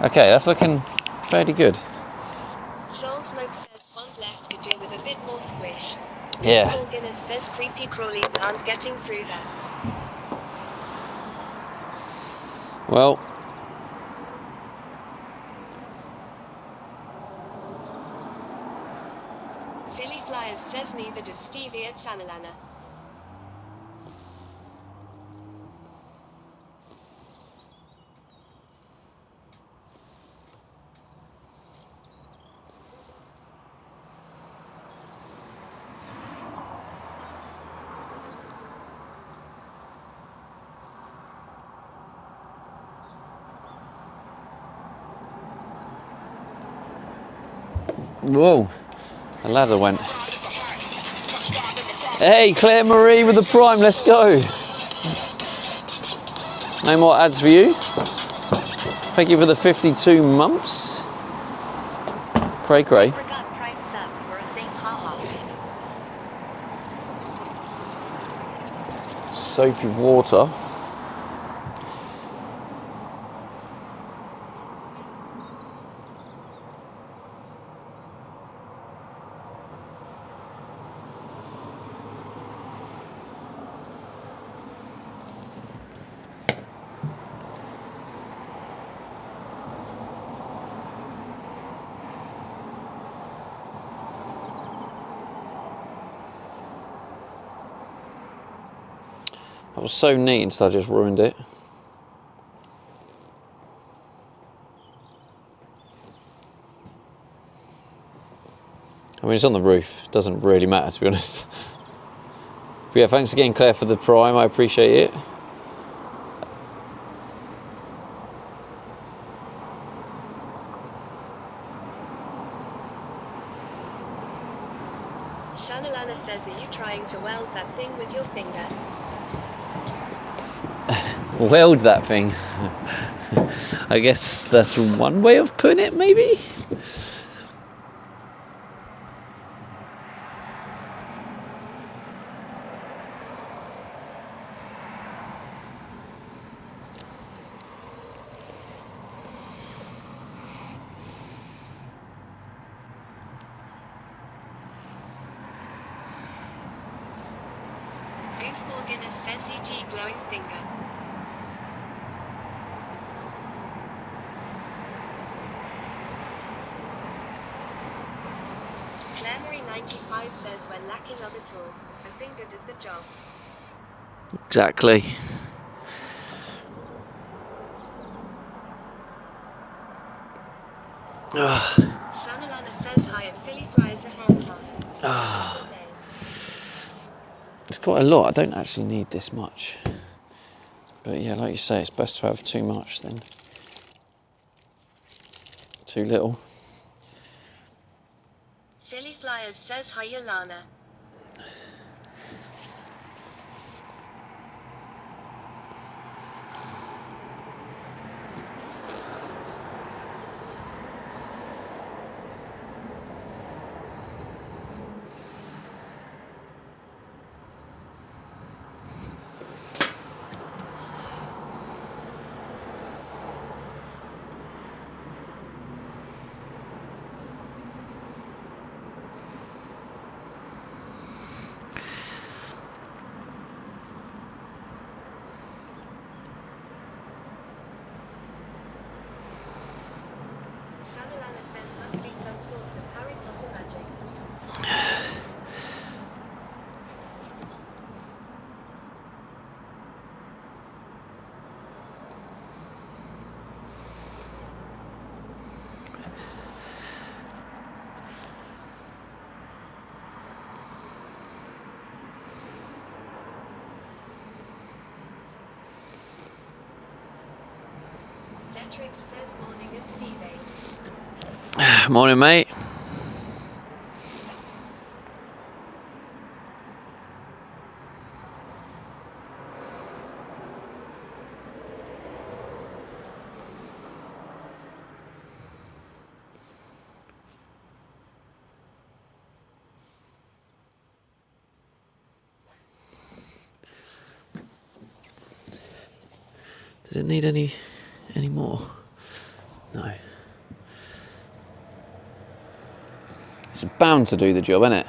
Okay, that's looking fairly good. Soul Smoke says one left could do with a bit more squish. Yeah. Paul Guinness says creepy crawlies aren't getting through that. Well, Philly Flyers says neither does Stevie at Sanalana. Whoa, the ladder went. Hey, Claire Marie with the prime, let's go. No more ads for you. Thank you for the 52 months. Cray cray. Forgot Prime subs were a thing, haha. Soapy water. That was so neat until I just ruined it. I mean, it's on the roof. It doesn't really matter, to be honest. But yeah, thanks again, Claire, for the prime. I appreciate it. Sanalana says, are you trying to weld that thing with your finger? Weld that thing. I guess that's one way of putting it, maybe? Goofball Guinness says ET glowing finger. Clamory 95 says when lacking other tools, a finger does the job. Exactly. Sanalana says hi and Philly Flyers a hand time. It's quite a lot. I don't actually need this much. But yeah, like you say, it's best to have too much than too little. Philly Flyers says hi Yolana. Sanalana says must be some sort of Harry Potter magic. Detrix says morning and Stevie. Morning, mate. Does it need any more? No. It's bound to do the job, isn't it?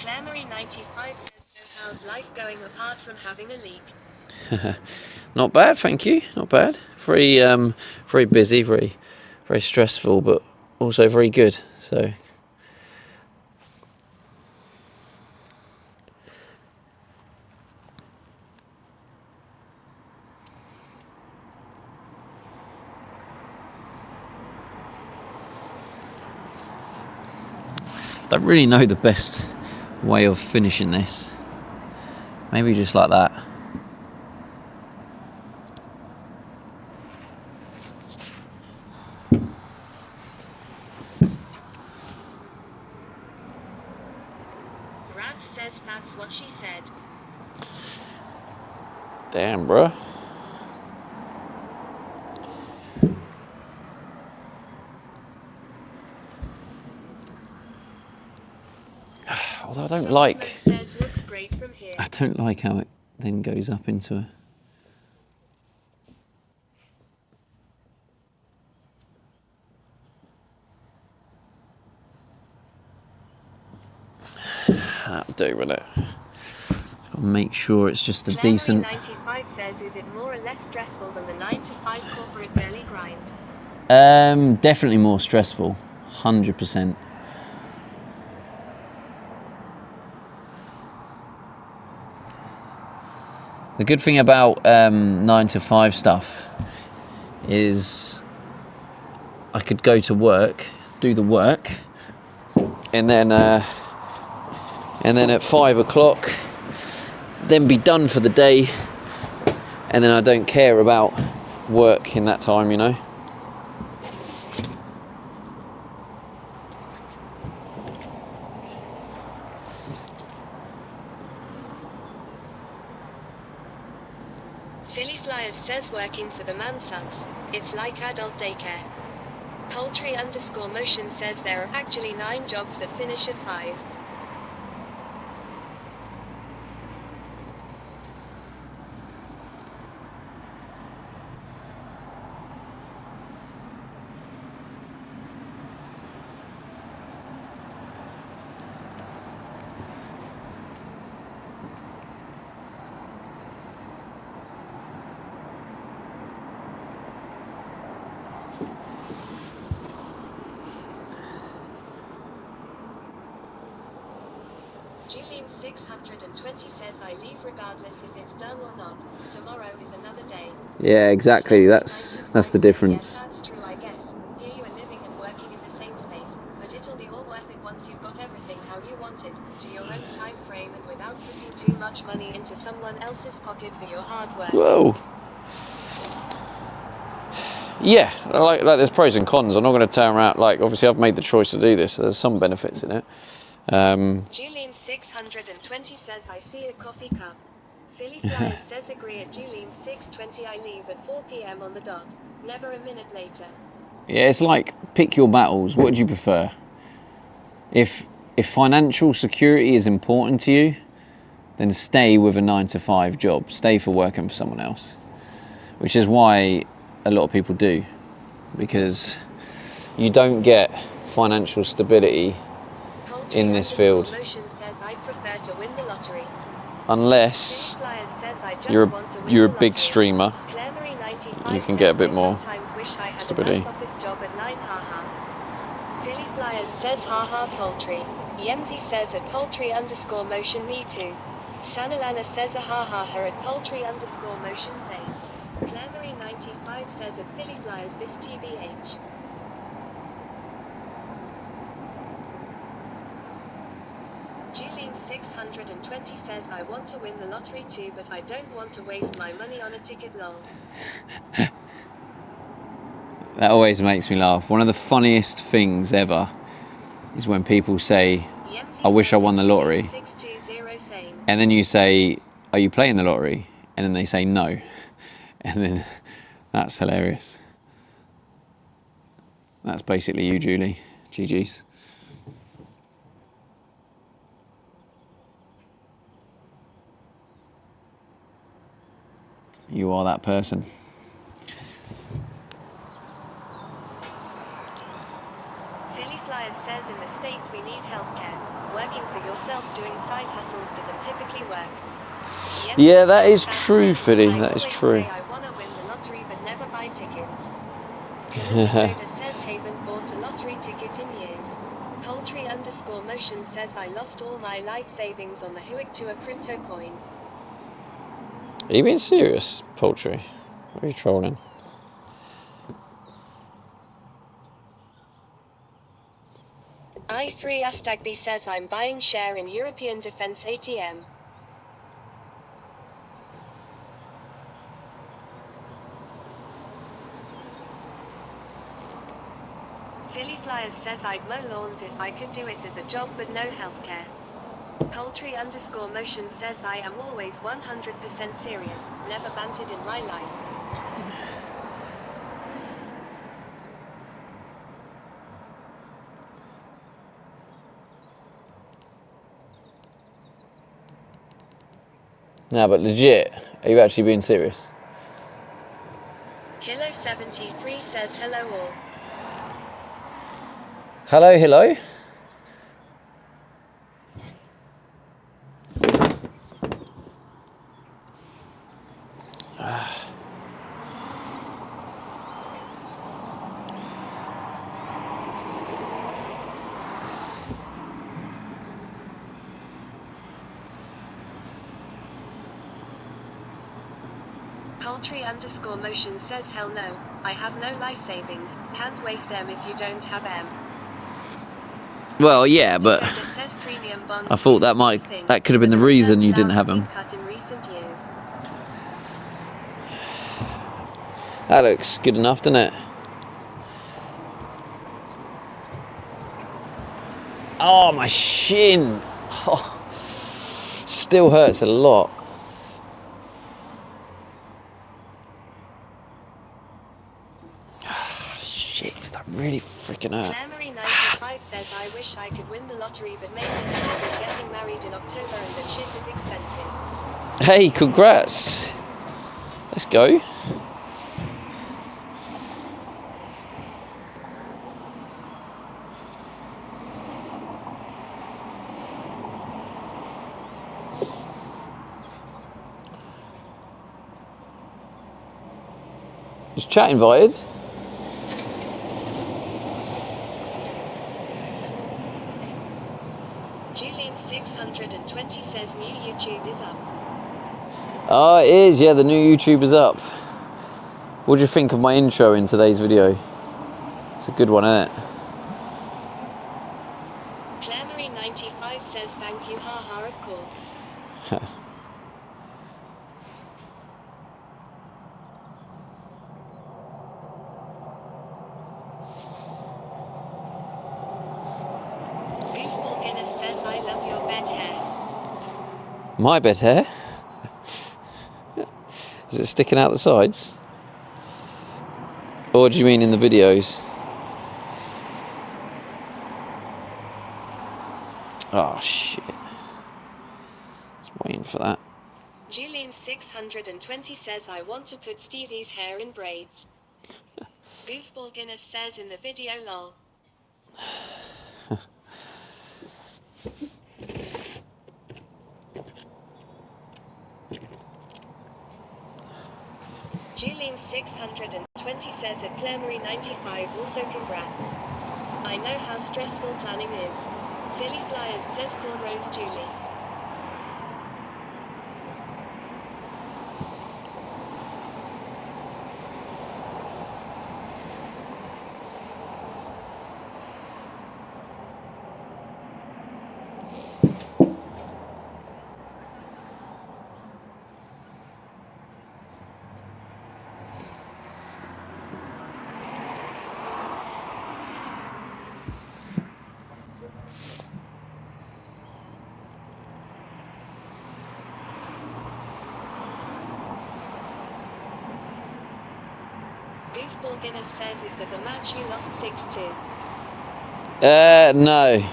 Claire 95 says, so how's life going apart from having a leak? Not bad, thank you. Not bad. Very, very busy, very, very stressful, but also very good. So. Don't really know the best way of finishing this. Maybe just like that. Rat says that's what she said. Damn, bruh. Although I don't like. Says looks great from here. I don't like how it then goes up into a. That'll do, will it? Gotta make sure it's just a Claire decent. 95 says, is it more or less stressful than the 9 to 5 corporate belly grind? Definitely more stressful. 100%. The good thing about 9 to 5 stuff is I could go to work, do the work, and then at 5 o'clock, then be done for the day, and then I don't care about work in that time, you know. Philly Flyers says working for the man sucks. It's like adult daycare. Poultry_motion says there are actually 9 jobs that finish at 5. Julian 620 says I leave regardless if it's done or not. Tomorrow is another day. Yeah, exactly. That's the difference. Yes, that's true, I guess. Here you are living and working in the same space, but it'll be all worth it once you've got everything how you want it, to your own time frame and without putting too much money into someone else's pocket for your hard work. Whoa. Yeah, like there's pros and cons. I'm not going to turn around, like, obviously I've made the choice to do this, so there's some benefits in it. Julian 620 says I see a coffee cup. Philly Flyers says agree at Julian 620 I leave at 4 p.m. on the dot. Never a minute later. Yeah, it's like, pick your battles. What would you prefer? If financial security is important to you, then stay with a 9 to 5 job. Stay for working for someone else. Which is why a lot of people do. Because you don't get financial stability in this field Says I prefer to win the lottery. unless you're a big streamer. You can get a bit more stability. Philly Flyers says haha poultry. Yemzi says at poultry_motion me too. Sanalana says a haha her at poultry_motion same. Claire 95 says at Philly Flyers this TBH. Julian 620 says I want to win the lottery too, but I don't want to waste my money on a ticket long. That always makes me laugh. One of the funniest things ever is when people say, I wish I won the lottery. And then you say, are you playing the lottery? And then they say no. And then that's hilarious. That's basically you, Julie. GG's. You are that person. Philly Flyers says in the States we need healthcare. working for yourself doing side hustles doesn't typically work. Yeah, that is true, Philly. That is true. I wanna win the lottery but never buy tickets. Dakota says haven't bought a lottery ticket in years. Poultry_motion says I lost all my life savings on the Huic to a crypto coin. Are you being serious, Poultry? Or are you trolling? I3 Astagby says I'm buying share in European Defence ATM. Philly Flyers says I'd mow lawns if I could do it as a job but no healthcare. Poultry_motion says I am always 100% serious, never bantered in my life. No, but legit, are you actually being serious? Hilo73 says hello all. Hello, hello. Poultry_motion says hell no, I have no life savings, can't waste M if you don't have M. Well, yeah, but Dakota says premium bonds I thought that is a thing, that could have been but the reason returns you now didn't have them. been cut in recent years. That looks good enough, doesn't it? Oh, my shin. Oh, still hurts a lot. Shit, that really freaking hurt. Clamory95 says I wish I could win the lottery but maybe because I'm getting married in October and that shit is expensive. Hey, congrats. Let's go. Is chat invited? Julene620 says new YouTube is up. Oh, it is. Yeah, the new YouTube is up. What do you think of my intro in today's video? It's a good one, isn't it? Clamory95 says thank you, haha, of course. Goofball Guinness says I love your bed hair. My bed hair? Is it sticking out the sides? Or do you mean in the videos? Oh shit. Just waiting for that. Julene620 says I want to put Stevie's hair in braids. Goofball Guinness says in the video lol. Julene620 says at Clamory95 also congrats. I know how stressful planning is. Philly Flyers says Cornrows Julie. Goofball Guinness says is that the match you lost 6-2. No.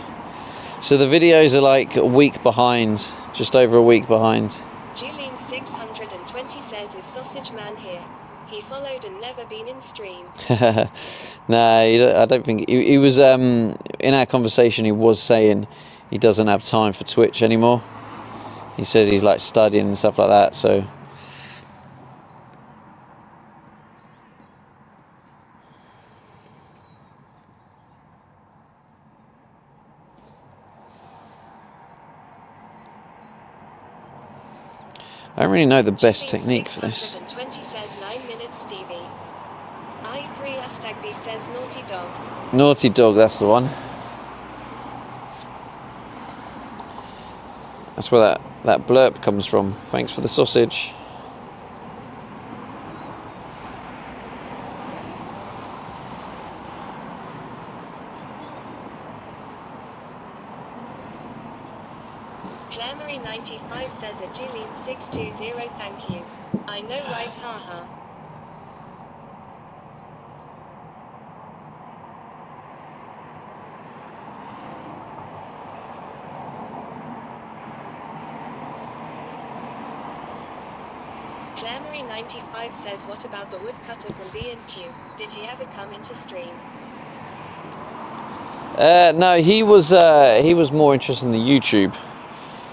So the videos are like a week behind, just over a week behind. Julene620 says is Sausage Man here. He followed and never been in stream. No, I don't think he was. In our conversation, he was saying he doesn't have time for Twitch anymore. He says he's like studying and stuff like that, so. I don't really know the best technique for this. 620 says 9 minutes, Stevie. I3 Astagby says naughty dog. Naughty dog, that's the one. That's where that blurb comes from. Thanks for the sausage. Claire 95 says a Jillian 620, thank you. I know, right, haha. Claire 95 says, what about the woodcutter from B&Q? Did he ever come into stream? No, he was more interested in the YouTube.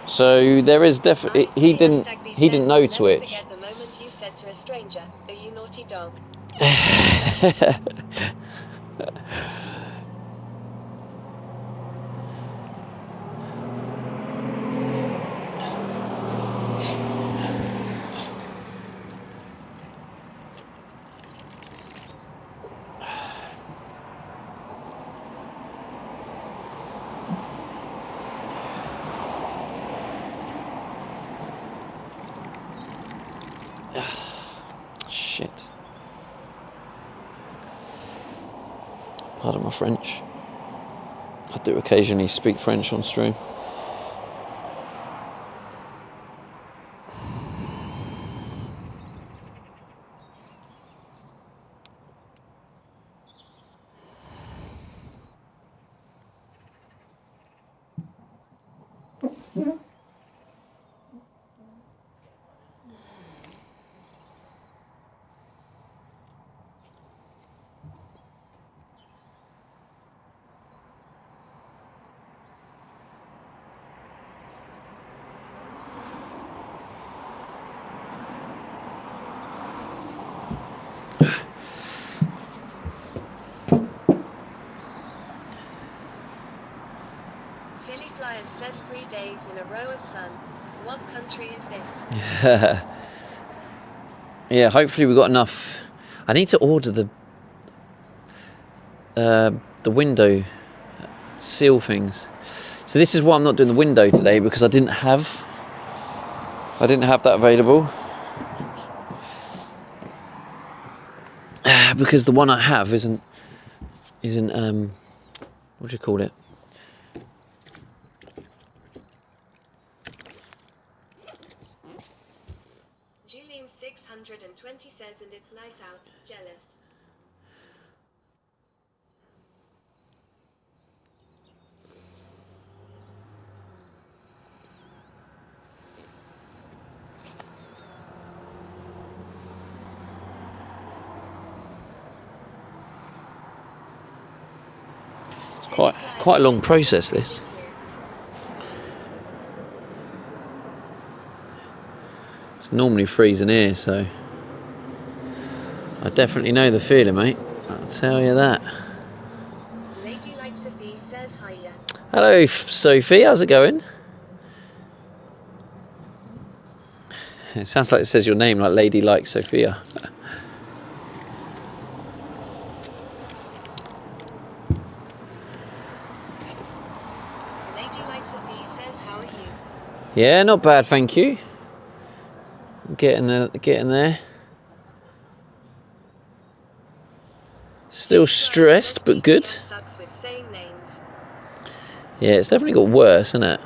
So there is definitely he didn't know Twitch. Forget the moment you said to a stranger, "Are you naughty dog?" Shit. Pardon my French. I do occasionally speak French on stream. Philly Flyers says 3 days in a row of sun. What country is this? Yeah, hopefully we've got enough. I need to order the window seal things. So this is why I'm not doing the window today, because I didn't have that available. Because the one I have isn't what do you call it? Julian 620 says, and it's nice out. Jealous. It's quite a long process, this. It's normally freezing here, so I definitely know the feeling, mate. I'll tell you that. Lady Like Sophie says hiya. Hello, Sophie. How's it going? It sounds like it says your name, like Lady Like Sophia. Lady Like Sophie says, how are you? Yeah, not bad, thank you. Getting there. Still stressed, but good. Sucks with saying names. Yeah, it's definitely got worse, isn't it?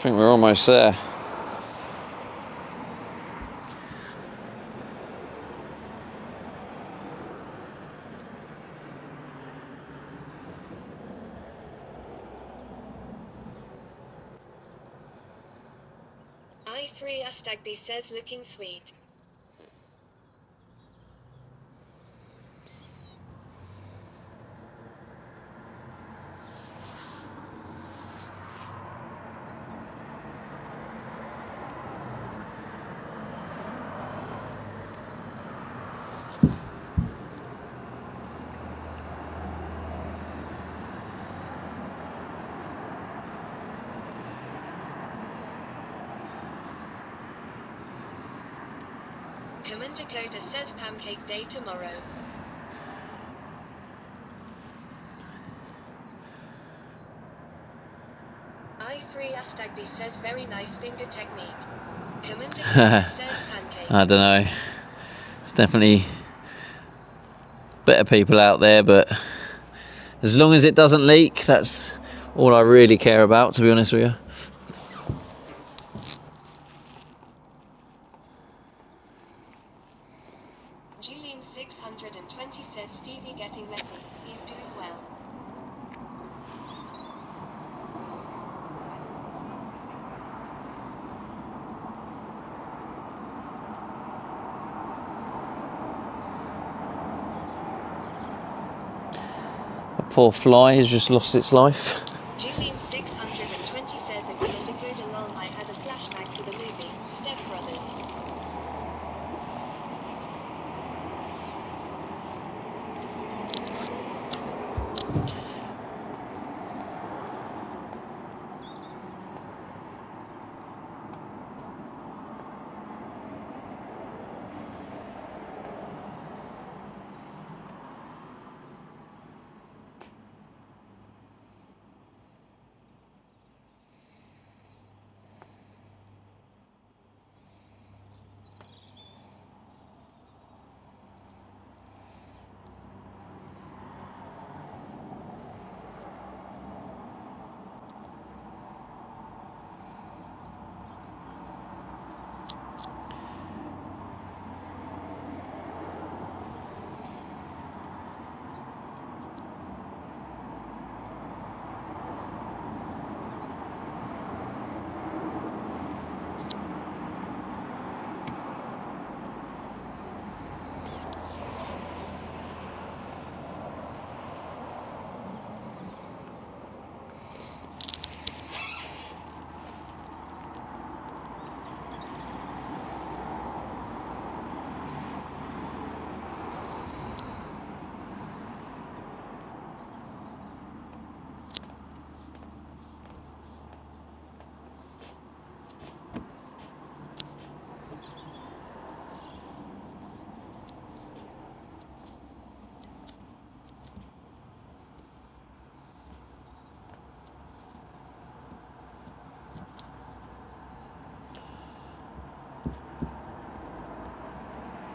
think we're almost there. I3 Astagby says looking sweet. Commander Coda says pancake day tomorrow. I3 Astagby says very nice finger technique. Commander Coda says pancake. I don't know. It's definitely better people out there, but as long as it doesn't leak, that's all I really care about, to be honest with you. Julian 620 says Stevie getting messy. He's doing well. A poor fly has just lost its life. Julian 620 says in Commander Coda lol, I had a flashback to the movie, Step Brothers.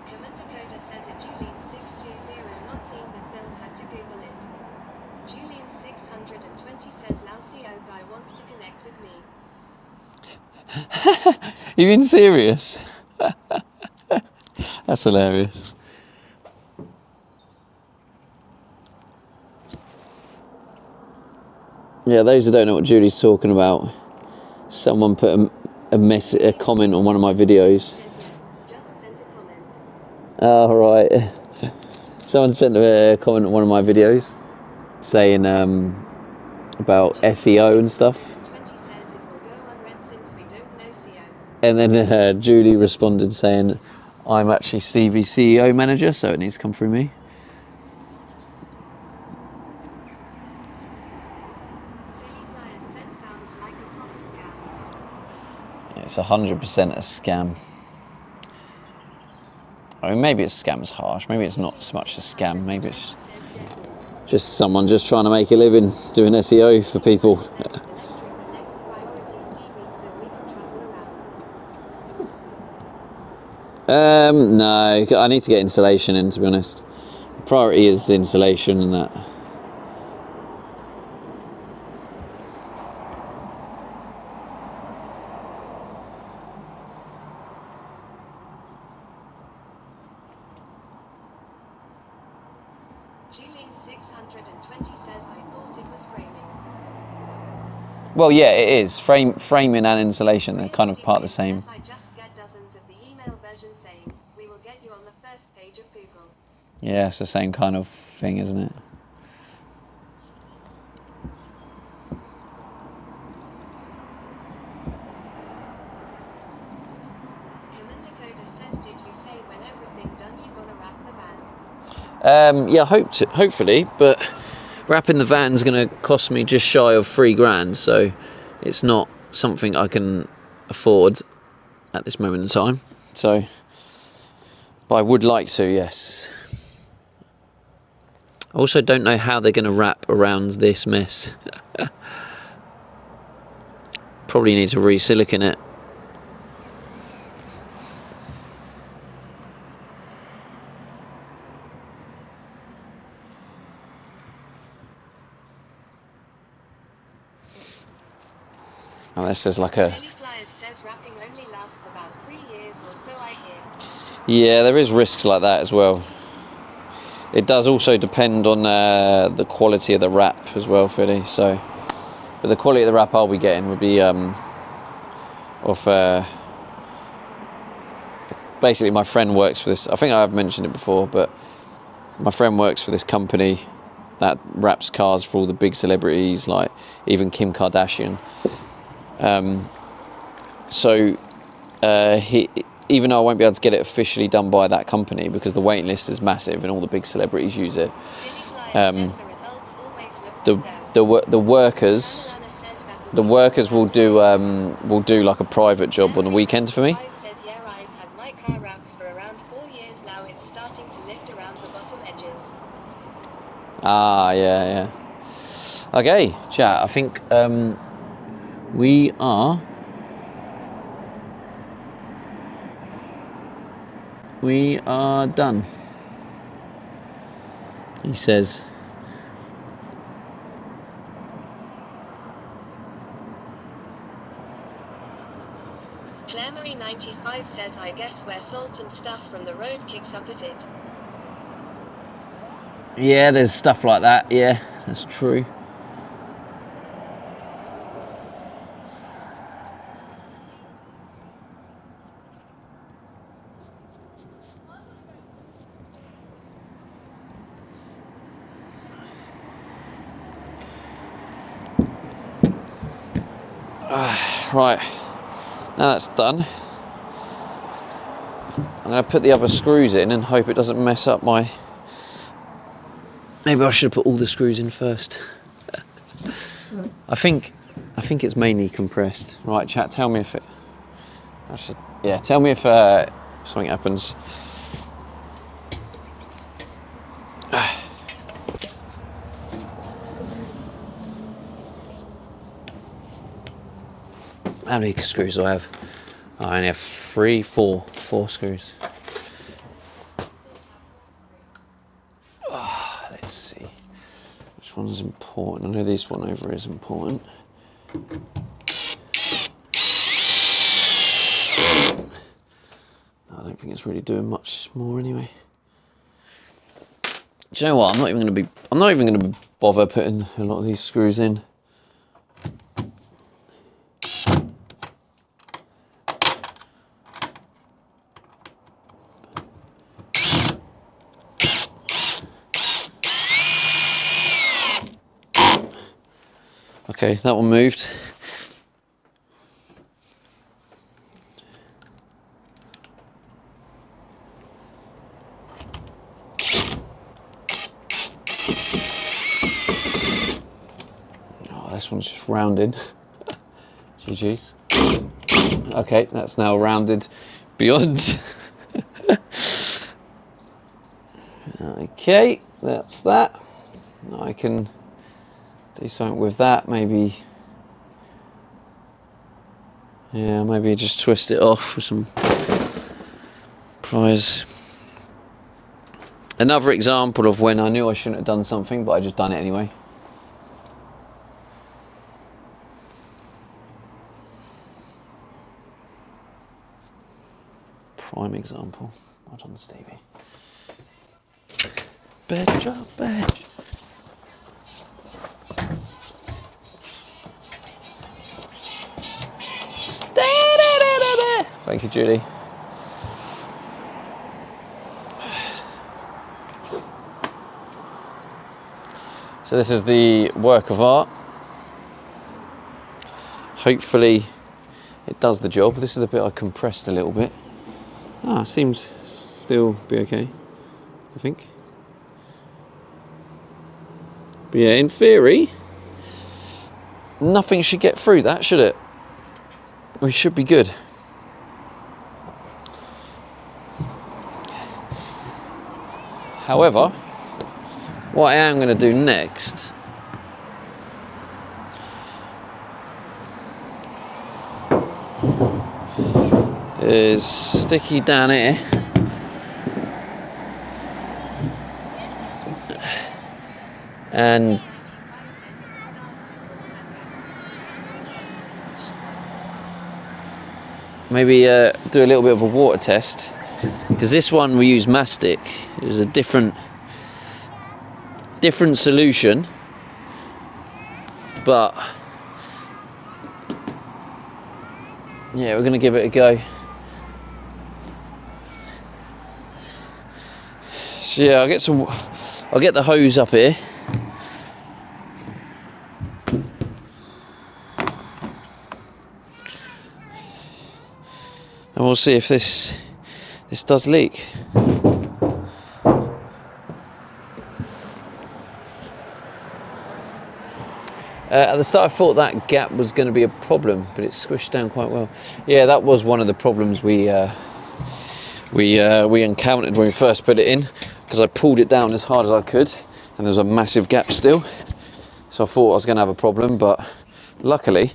Commander Coda says in Julian 620 not seeing the film, had to Google it. Julian 620 says Lao guy wants to connect with me. You being serious? That's hilarious. Yeah, those who don't know what Julie's talking about, someone put a comment on one of my videos. Just sent a comment. Oh, right. Someone sent a comment on one of my videos saying about SEO and stuff. 20 says it will go unread since we don't know SEO. And then Julie responded saying, I'm actually Stevie's CEO manager, so it needs to come through me. Philly Flyers says sounds like a proper scam. It's 100% a scam. I mean, maybe it's scam's harsh. Maybe it's not so much a scam. Maybe it's just someone just trying to make a living doing SEO for people. No, I need to get insulation in, to be honest. The priority is insulation and that. Julian 620 says I thought it was framing. Well, yeah, it is. Framing and insulation, they're kind of part of the same. I just get dozens of the email version saying, we will get you on the first page of Google. Yeah, it's the same kind of thing, isn't it? Commander Coda says, did you say when everything done you're gonna wrap the van? Yeah, hopefully, but wrapping the van's going to cost me just shy of £3,000, so it's not something I can afford at this moment in time. So, but I would like to, yes. I also don't know how they're going to wrap around this mess. Probably need to re-silicon it. Unless there's like a... Daily Flyers says wrapping only lasts about 3 years or so I hear. Yeah, there is risks like that as well. It does also depend on the quality of the wrap as well, Philly. So, but the quality of the wrap I'll be getting would be basically, my friend works for this. I think I've mentioned it before, but my friend works for this company that wraps cars for all the big celebrities, like even Kim Kardashian. He, even though I won't be able to get it officially done by that company because the waiting list is massive and all the big celebrities use it. Daily Flyers says the results always look good though. The workers will do like a private job on the weekends for me. Says, yeah, I've had my car wraps for around 4 years now. It's starting to lift around the bottom edges. Ah, yeah. Okay, chat. I think we are done. He says. Claire Marie 95 says, I guess where salt and stuff from the road kicks up at it. Yeah, there's stuff like that. Yeah, that's true. Right, now that's done. I'm going to put the other screws in and hope it doesn't mess up my... Maybe I should put all the screws in first. I think it's mainly compressed. Right, chat, tell me if it... tell me if something happens. How many screws do I have? I only have four screws. Let's see. Which one's important? I know this one over is important. I don't think it's really doing much more anyway. Do you know what? I'm not even going to bother putting a lot of these screws in. Okay, that one moved. Oh, this one's just rounded. GG's. Okay, that's now rounded beyond. Okay, that's that. Now I can do something with that, maybe. Yeah, maybe just twist it off with some pliers. Another example of when I knew I shouldn't have done something, but I just done it anyway. Prime example. Well done, Stevie. bed, drop bed. Thank you, Judy. So this is the work of art. Hopefully it does the job. This is the bit I compressed a little bit. Seems still be okay, I think. But yeah, in theory, nothing should get through that, should it? We should be good. However, what I am going to do next is sticky down here and maybe do a little bit of a water test, because this one we use mastic. It's a different solution, but yeah, we're gonna give it a go. So yeah, I'll get the hose up here. And we'll see if this does leak. At the start I thought that gap was going to be a problem, but it's squished down quite well. Yeah, that was one of the problems we encountered when we first put it in, because I pulled it down as hard as I could and there was a massive gap still. So I thought I was going to have a problem, but luckily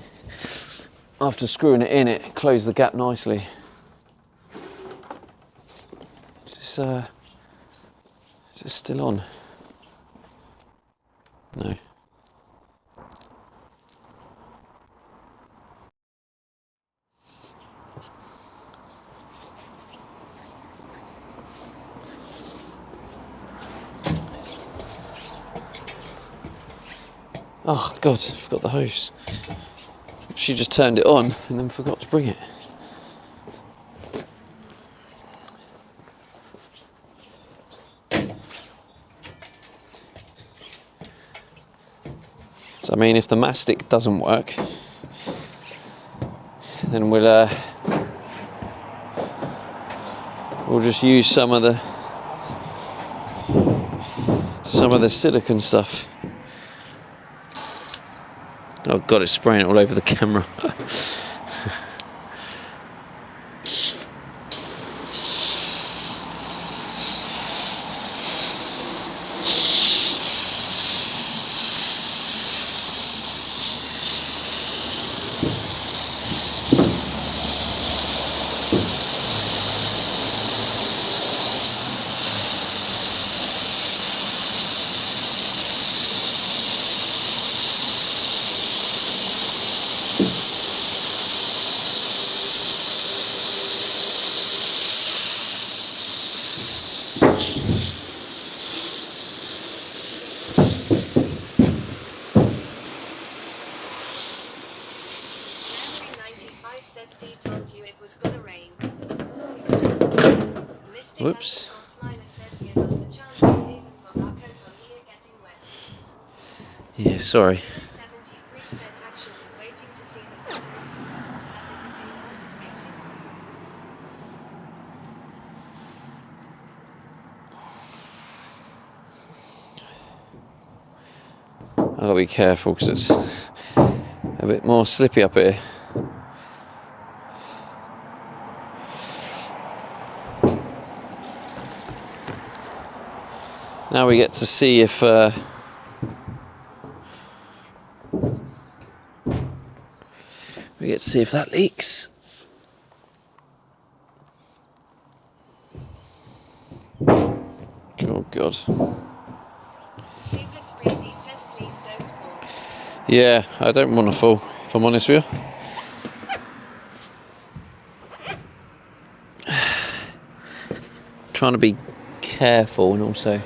after screwing it in, it closed the gap nicely. Is this still on? No. Oh God, I forgot the hose. She just turned it on and then forgot to bring it. So I mean, if the mastic doesn't work, then we'll just use some of the silicone stuff. Oh God, it's spraying it all over the camera. Whoops. Yeah, sorry. I've got to be careful because it's a bit more slippy up here. Now we get to see if that leaks. Oh God. Yeah, I don't want to fall, if I'm honest with you. Trying to be careful and also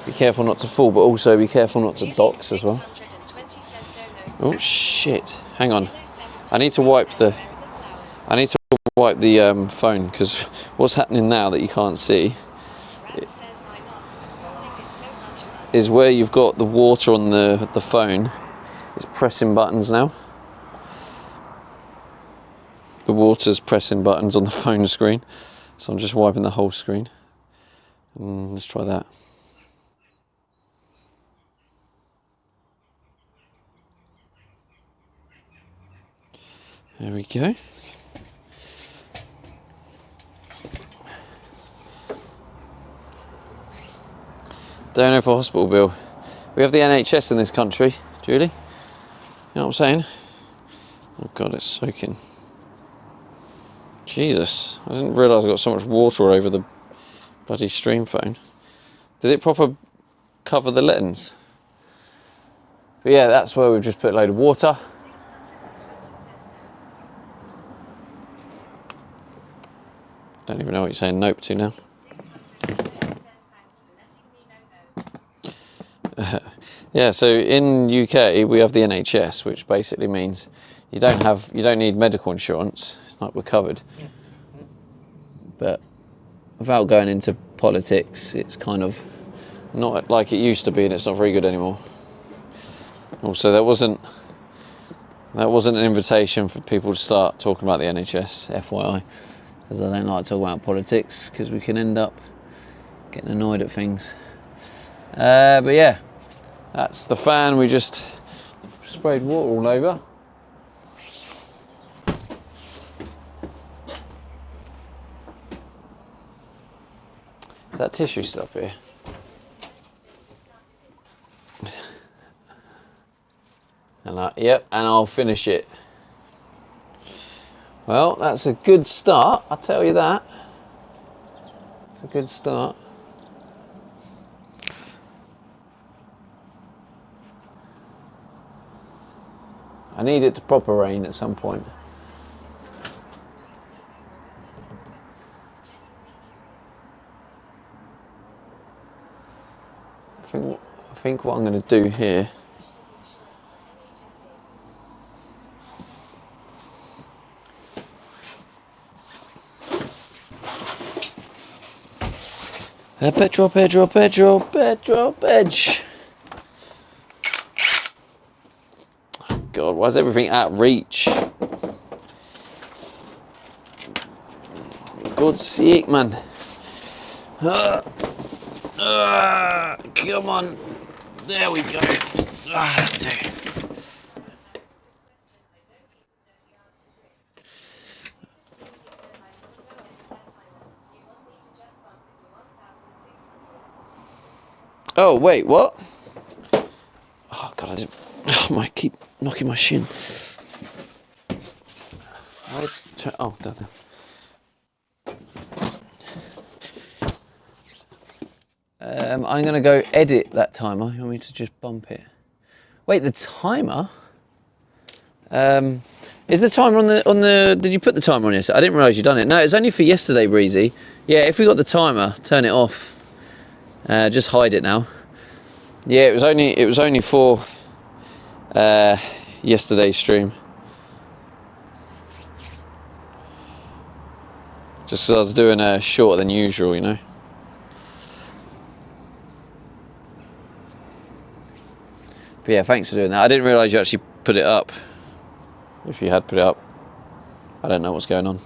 Be careful not to fall, but also be careful not to docks as well. 620 says Dono. Oh shit! Hang on. Hello, 70 I need to wipe the. Where are the flowers? I need to wipe the phone, because what's happening now that you can't see Rat says why not? Falling is so much fun. is where you've got the water on the phone. It's pressing buttons now. The water's pressing buttons on the phone screen, so I'm just wiping the whole screen. Let's try that. There we go. Don't know for hospital bill. We have the NHS in this country, Julie. You know what I'm saying? Oh God, it's soaking. Jesus, I didn't realise I got so much water all over the bloody stream phone. Did it proper cover the lens? But yeah, that's where we've just put a load of water. Don't even know what you're saying nope to now. Yeah, so in UK we have the NHS, which basically means you don't need medical insurance. It's like we're covered. But without going into politics, it's kind of not like it used to be, and it's not very good anymore. Also, that wasn't an invitation for people to start talking about the NHS, FYI, because I don't like talking about politics, because we can end up getting annoyed at things. But yeah, that's the fan. We just sprayed water all over. Is that tissue still up here? And yep, and I'll finish it. Well, that's a good start, I'll tell you that. It's a good start. I need it to proper rain at some point. I think what I'm going to do here . Drop edge. Oh God, why is everything out of reach? For God's sake, man. Come on. There we go. That'll do. Oh, wait, what? Oh, God, I didn't. Oh, I keep knocking my shin. Oh, down there. I'm going to go edit that timer. You want me to just bump it? Wait, the timer? Is the timer on the... Did you put the timer on yesterday? I didn't realise you'd done it. No, it's only for yesterday, Breezy. Yeah, if we got the timer, turn it off. Just hide it now. Yeah, it was only for yesterday's stream. Just because I was doing shorter than usual, you know. But yeah, thanks for doing that. I didn't realise you actually put it up. If you had put it up, I don't know what's going on.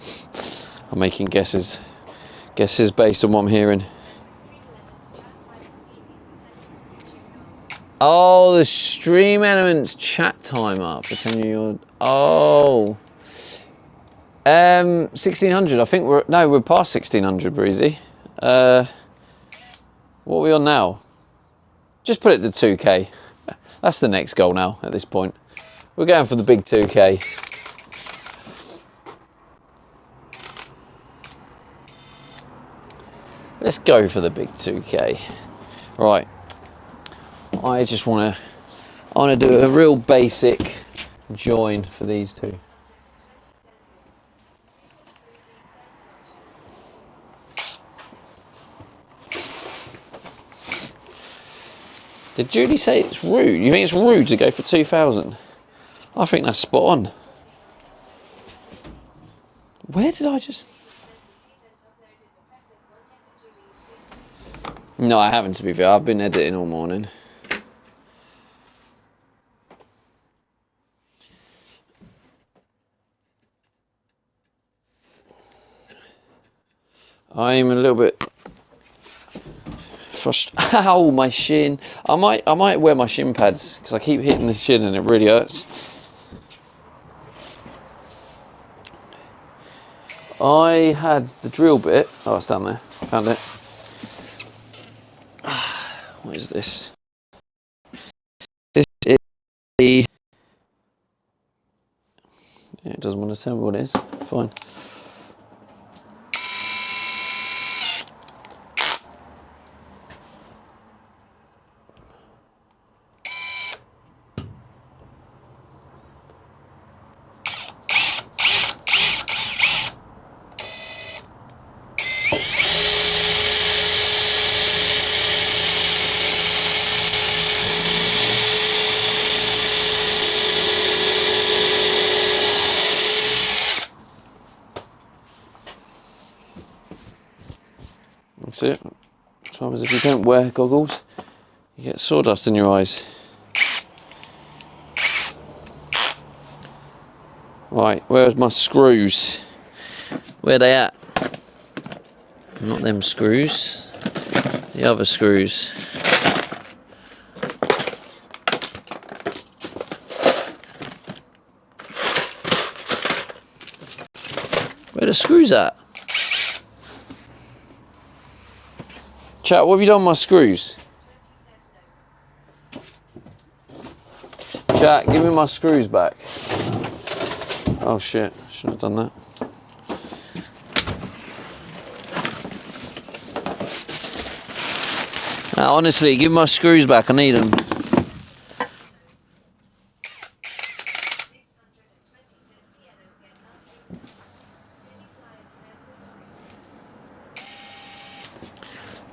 I'm making guesses based on what I'm hearing. Oh, the Stream Elements chat timer for 10 year. Oh, 1600. I think we're past 1600, Breezy. What are we on now? Just put it to 2K. That's the next goal now at this point. We're going for the big 2K. Let's go for the big 2K. Right. I just want to do a real basic join for these two. Did Julie say it's rude? You think it's rude to go for 2,000? I think that's spot on. Where did I just... No, I haven't, to be fair. I've been editing all morning. I'm a little bit frustrated. Ow, my shin. I might wear my shin pads because I keep hitting the shin and it really hurts. I had the drill bit. Oh, it's down there. Found it. What is this? This is the... Yeah, it doesn't want to tell me what it is. Fine. That's it. Sometimes if you don't wear goggles, you get sawdust in your eyes. Right, where's my screws? Where they at? Not them screws. The other screws. Where the screws at? Chat, what have you done with my screws? Chat, give me my screws back. Oh shit, shouldn't have done that. Now, honestly, give me my screws back, I need them.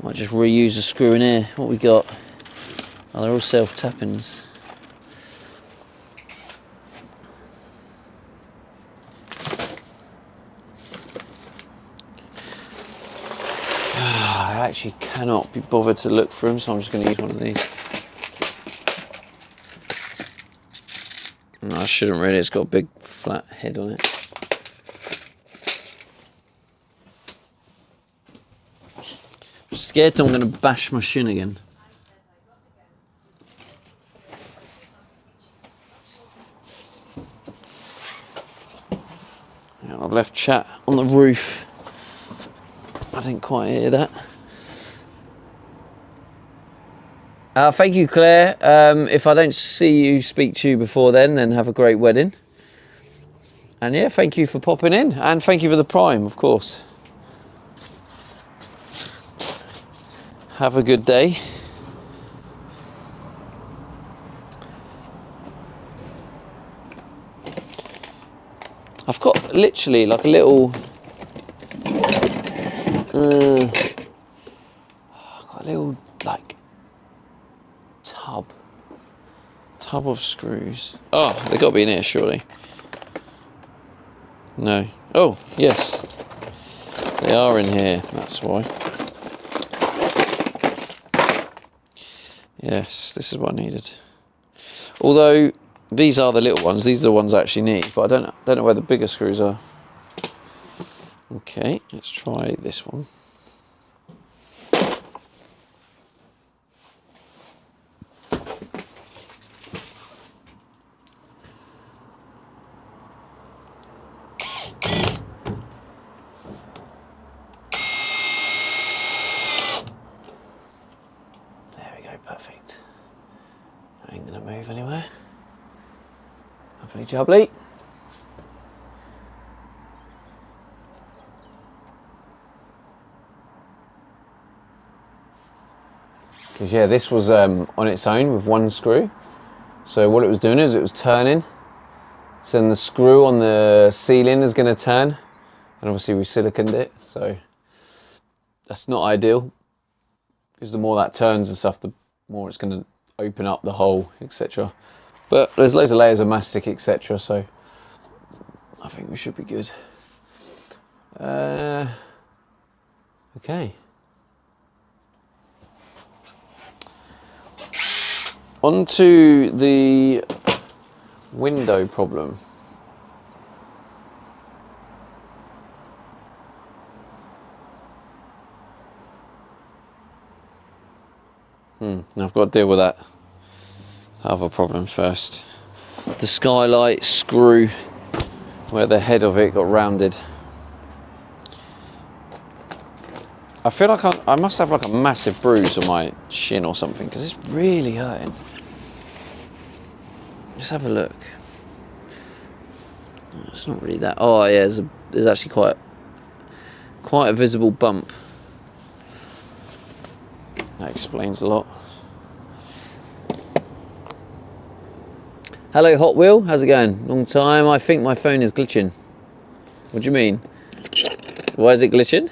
Might just reuse a screw in here. What we got? Oh, they're all self-tappings. I actually cannot be bothered to look for them, so I'm just going to use one of these. No, I shouldn't really. It's got a big flat head on it. I'm scared I'm going to bash my shin again. Yeah, I've left chat on the roof. I didn't quite hear that. Thank you, Claire. If I don't speak to you before then have a great wedding. And yeah, thank you for popping in. And thank you for the Prime, of course. Have a good day. I've got literally like a little... I've got a little, like, tub of screws. Oh, they've got to be in here, surely. No. Oh, yes. They are in here, that's why. Yes, this is what I needed. Although, these are the little ones. These are the ones I actually need, but I don't know where the bigger screws are. Okay, let's try this one. Perfect. I ain't gonna move anywhere. Lovely jubbly. Because yeah, this was on its own with one screw. So what it was doing is it was turning. So then the screw on the ceiling is going to turn. And obviously we siliconed it, so that's not ideal. Because the more that turns and stuff, the more it's going to open up the hole, etc. But there's loads of layers of mastic, etc. So I think we should be good. Okay. On to the window problem. I've got to deal with that other problem first. The skylight screw, where the head of it got rounded. I feel like I must have like a massive bruise on my shin or something, because it's really hurting. Just have a look. It's not really that. Oh yeah, there's actually quite a visible bump. That explains a lot. Hello Hot Wheel, how's it going? Long time. I think my phone is glitching. What do you mean? Why is it glitching?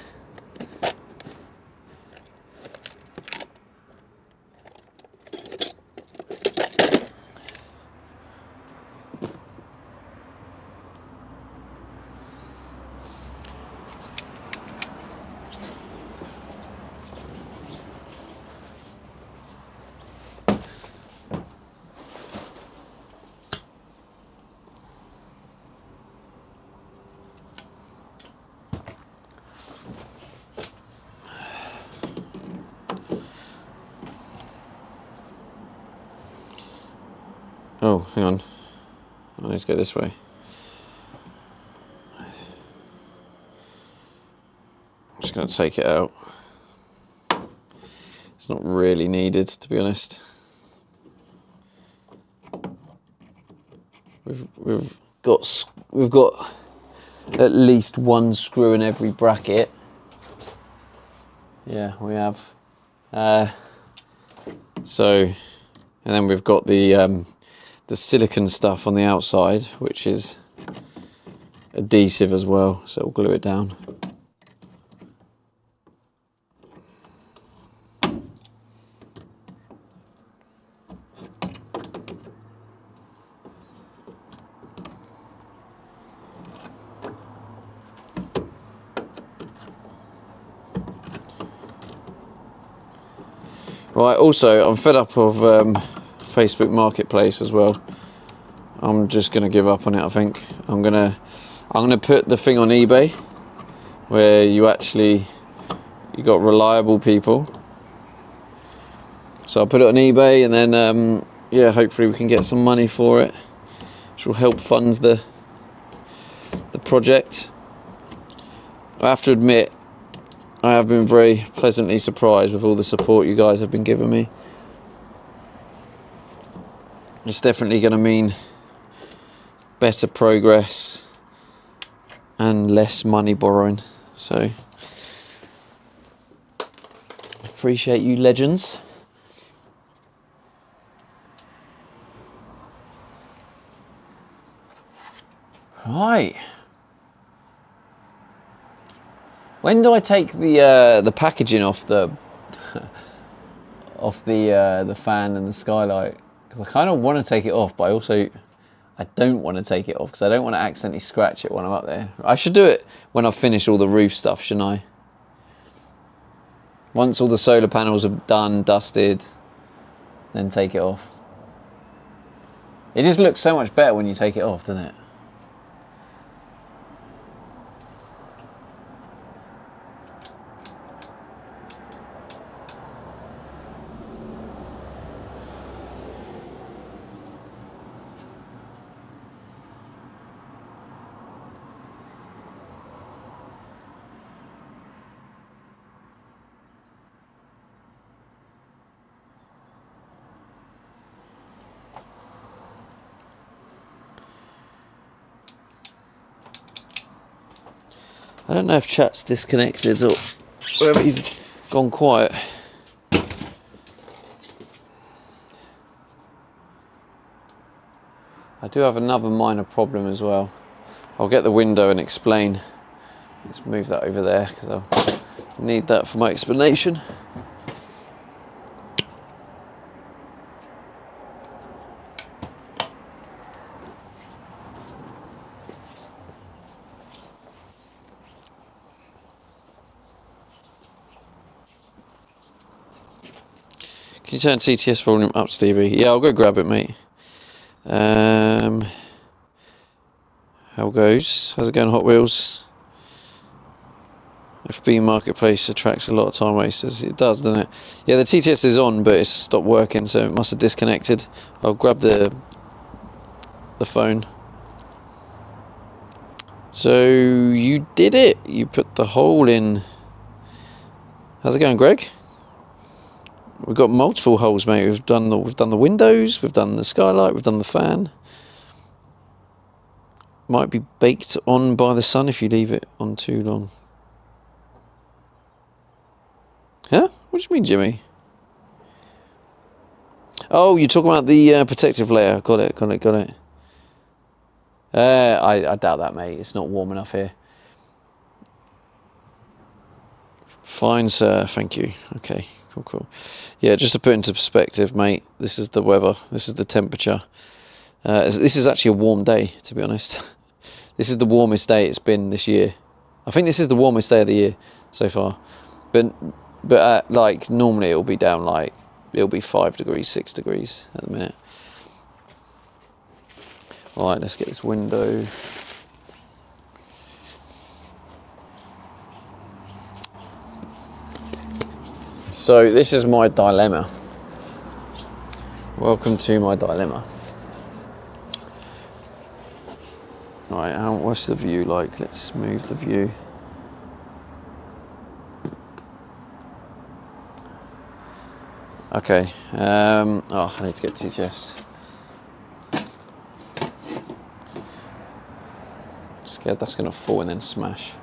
Oh, hang on. I need to go this way. I'm just going to take it out. It's not really needed, to be honest. We've got at least one screw in every bracket. Yeah, we have. So, and then we've got the silicone stuff on the outside, which is adhesive as well, so we'll glue it down. Right, also, I'm fed up of Facebook Marketplace as well. I'm just going to give up on it, I think. I'm gonna put the thing on eBay, where you got reliable people. So I'll put it on eBay, and then, yeah, hopefully we can get some money for it, which will help fund the project. I have to admit, I have been very pleasantly surprised with all the support you guys have been giving me. It's definitely going to mean better progress and less money borrowing. So, appreciate you legends. Right. When do I take the packaging off the the fan and the skylight? Because I kind of want to take it off, but I don't want to take it off because I don't want to accidentally scratch it when I'm up there. I should do it when I've finished all the roof stuff, shouldn't I? Once all the solar panels are done, dusted, then take it off. It just looks so much better when you take it off, doesn't it? I don't know if chat's disconnected or whether you've gone quiet. I do have another minor problem as well. I'll get the window and explain. Let's move that over there because I'll need that for my explanation. Can you turn TTS volume up, Stevie? Yeah, I'll go grab it, mate. How goes? How's it going, Hot Wheels? FB Marketplace attracts a lot of time wasters. It does, doesn't it? Yeah, the TTS is on, but it's stopped working, so it must have disconnected. I'll grab the phone. So you did it. You put the hole in. How's it going, Greg? We've got multiple holes, mate. We've done the windows. We've done the skylight. We've done the fan. Might be baked on by the sun if you leave it on too long. Huh? What do you mean, Jimmy? Oh, you're talking about the protective layer. Got it. I doubt that, mate. It's not warm enough here. Fine, sir. Thank you. Okay, cool. Yeah, just to put into perspective, mate, this is the weather. This is the temperature. This is actually a warm day, to be honest. This is the warmest day it's been this year. I think this is the warmest day of the year so far. But like normally it'll be down like it'll be 5 degrees, 6 degrees at the minute. All right, let's get this window. So this is my dilemma. Welcome to my dilemma. All right, what's the view like? Let's move the view. Okay. I need to get TTS. Scared that's gonna fall and then smash.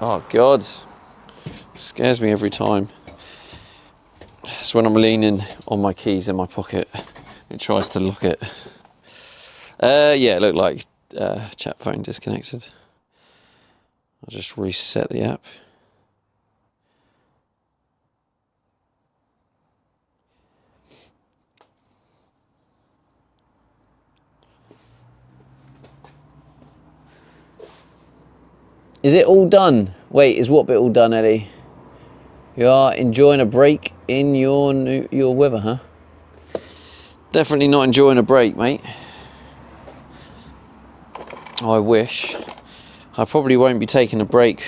Oh God, scares me every time. It's when I'm leaning on my keys in my pocket. It tries to lock it. Yeah, it looked like chat phone disconnected. I'll just reset the app. Is it all done? Wait, is what bit all done, Eddie? You are enjoying a break in your weather, huh? Definitely not enjoying a break, mate. I wish. I probably won't be taking a break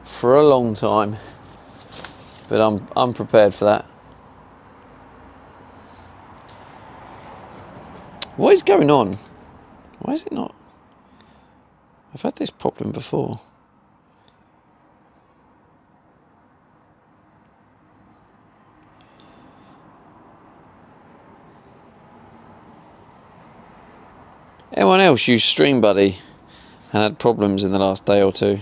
for a long time, but I'm prepared for that. What is going on? Why is it not? I've had this problem before. Anyone else use StreamBuddy and had problems in the last day or two?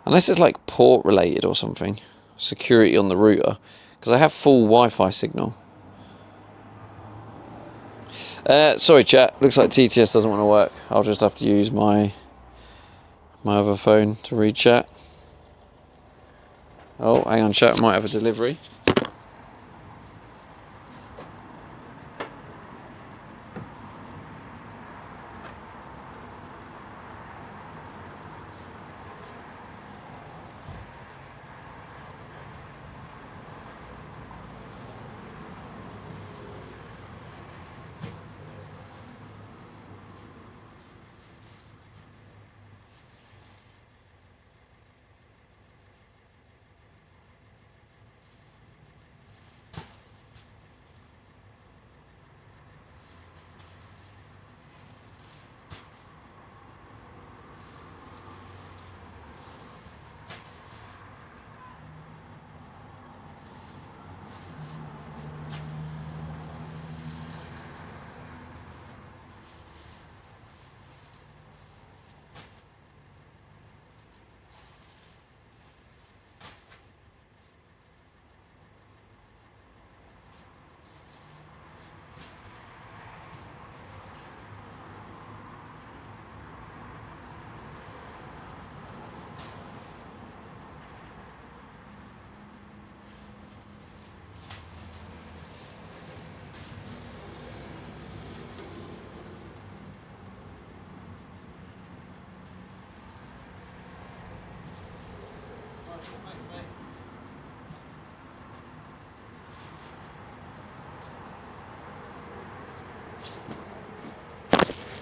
Unless it's like port related or something. Security on the router. Because I have full Wi-Fi signal. Sorry chat, looks like TTS doesn't want to work. I'll just have to use my other phone to read chat. Oh, hang on chat, might have a delivery.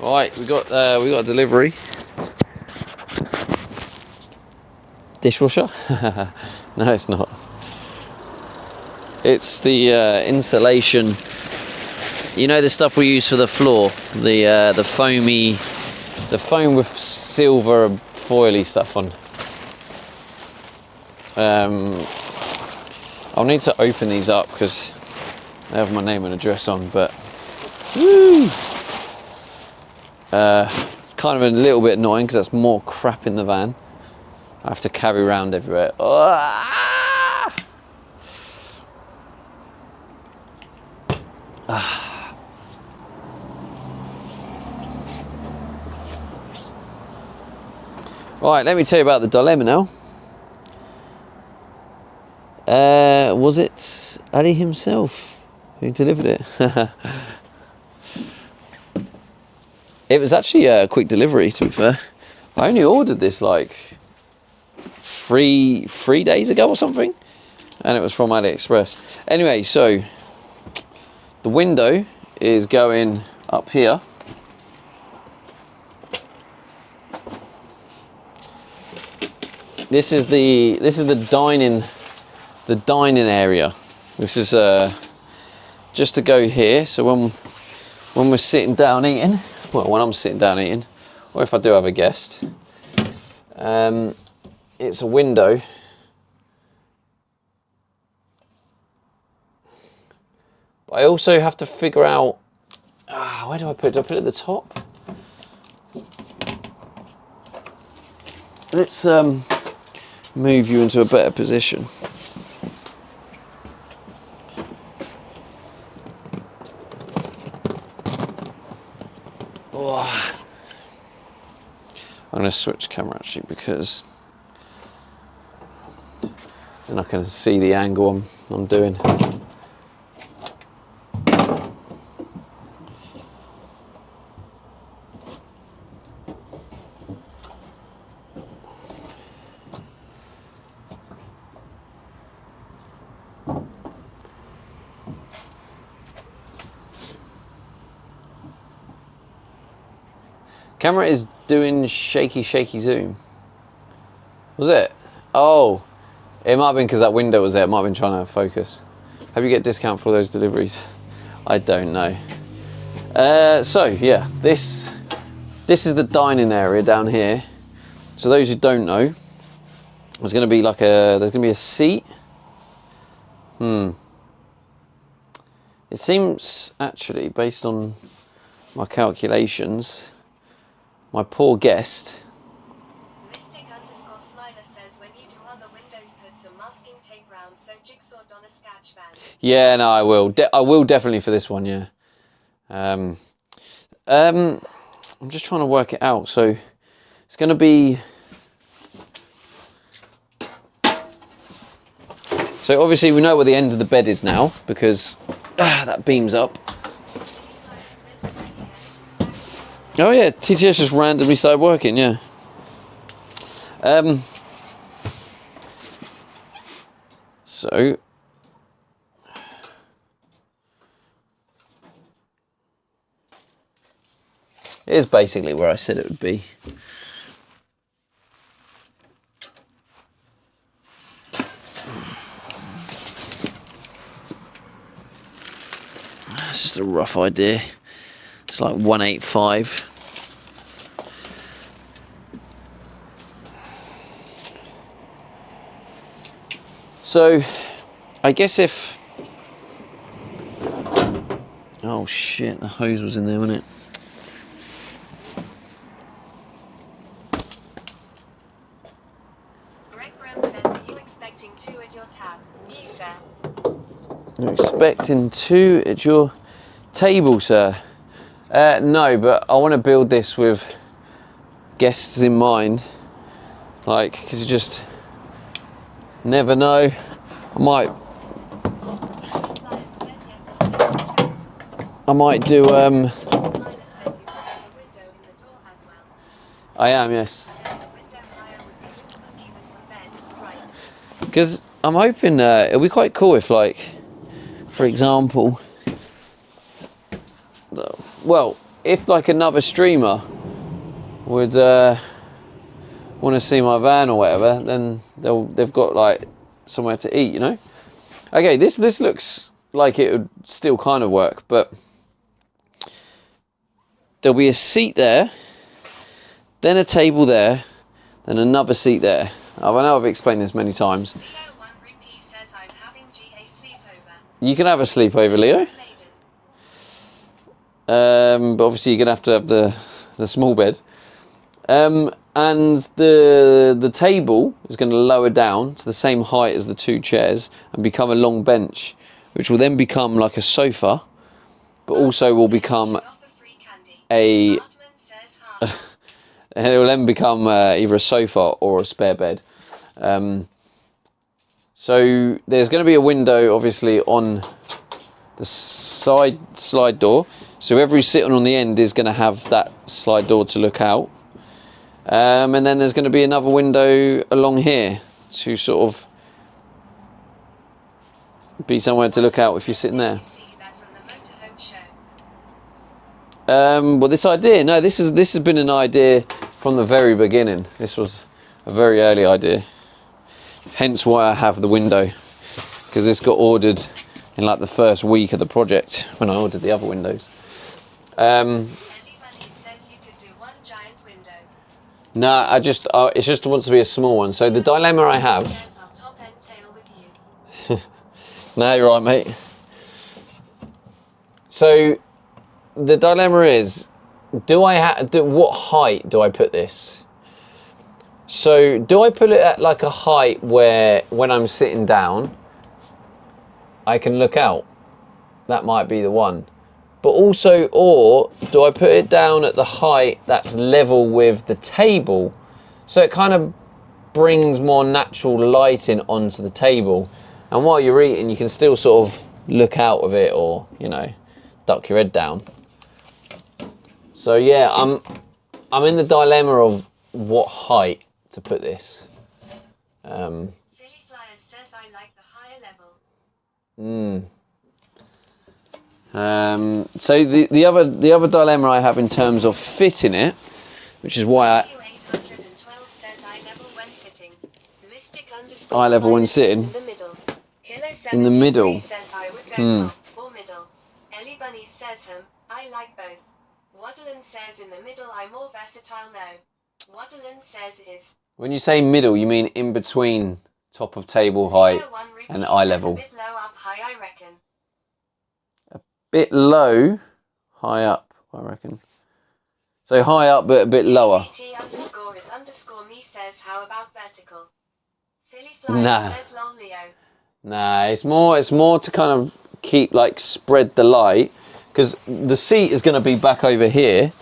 Right, we got a delivery. Dishwasher? No, it's not. It's the insulation. You know the stuff we use for the floor, the foam with silver foily stuff on. I'll need to open these up because they have my name and address on, but woo! It's kind of a little bit annoying because that's more crap in the van. I have to carry around everywhere. Ah! Ah. Right, let me tell you about the dilemma now. Was it Ali himself who delivered it? It was actually a quick delivery, to be fair. I only ordered this like three days ago or something, and it was from AliExpress. Anyway, so the window is going up here. This is the dining area. This is just to go here. So when we're sitting down eating, well, when I'm sitting down eating, or if I do have a guest, it's a window. But I also have to figure out, where do I put it? Do I put it at the top? Let's move you into a better position. Oh. I'm going to switch camera actually because then I can see the angle I'm doing. Camera is doing shaky zoom. Was it? Oh, it might have been because that window was there. It might have been trying to focus. Hope you get discount for all those deliveries. I don't know. So yeah, this is the dining area down here. So those who don't know, there's going to be a seat. It seems actually, based on my calculations, my poor guest. Mystic_Smiler says when you do other windows, put some masking tape round so Jigsaw Donna sketch van. Yeah, no, I will. I will definitely for this one. Yeah. I'm just trying to work it out. So it's going to be. So obviously we know where the end of the bed is now because that beams up. Oh yeah, TTS just randomly started working, yeah. So here's basically where I said it would be. It's just a rough idea. It's like 185. So, I guess if... Oh shit, the hose was in there, wasn't it? Greg Brown says, are you expecting 2 at your tab? Yes, sir. You're expecting 2 at your table, sir? No, but I want to build this with guests in mind. Like, because you just never know. I might do I am, yes. Because I'm hoping it'll be quite cool if, like, for example, well, if like another streamer would want to see my van or whatever, then they've got like somewhere to eat, you know. Okay, this looks like it would still kind of work, but there'll be a seat there, then a table there, then another seat there. I know I've explained this many times. Leo 1 Rupee says I'm having GA sleepover. You can have a sleepover, Leo. But obviously you're gonna have to have the small bed. And the table is going to lower down to the same height as the two chairs and become a long bench, which will then become like a sofa, but also will become a and it will then become either a sofa or a spare bed. So there's going to be a window obviously on the side slide door, so whoever is sitting on the end is going to have that slide door to look out. And then there's going to be another window along here to sort of be somewhere to look out if you're sitting there. Well, this idea, no, this has been an idea from the very beginning. This was a very early idea, hence why I have the window, because this got ordered in like the first week of the project when I ordered the other windows. No, it's just wants to be a small one. So the dilemma I have. No, you're right, mate. So the dilemma is, what height do I put this? So do I put it at like a height where when I'm sitting down, I can look out? That might be the one. But also, or do I put it down at the height that's level with the table? So it kind of brings more natural lighting onto the table. And while you're eating, you can still sort of look out of it or, you know, duck your head down. So yeah, I'm in the dilemma of what height to put this. Philly Flyers says I like the higher level. So the other dilemma I have in terms of fitting it, which is why I 812 says eye level when sitting. Eye level when sitting. In the middle. In the middle. Says I would go top or middle. Ellie Bunny says I like both. Waddleland says in the middle I'm more versatile now. Waddleland says is. When you say middle, you mean in between top of table height and eye level. A bit low up high, I reckon. Bit low, high up, I reckon. So high up, but a bit lower. _me says, how about vertical? Philly Flyers says lol Leo. Nah, it's more to kind of keep, like, spread the light, because the seat is going to be back over here.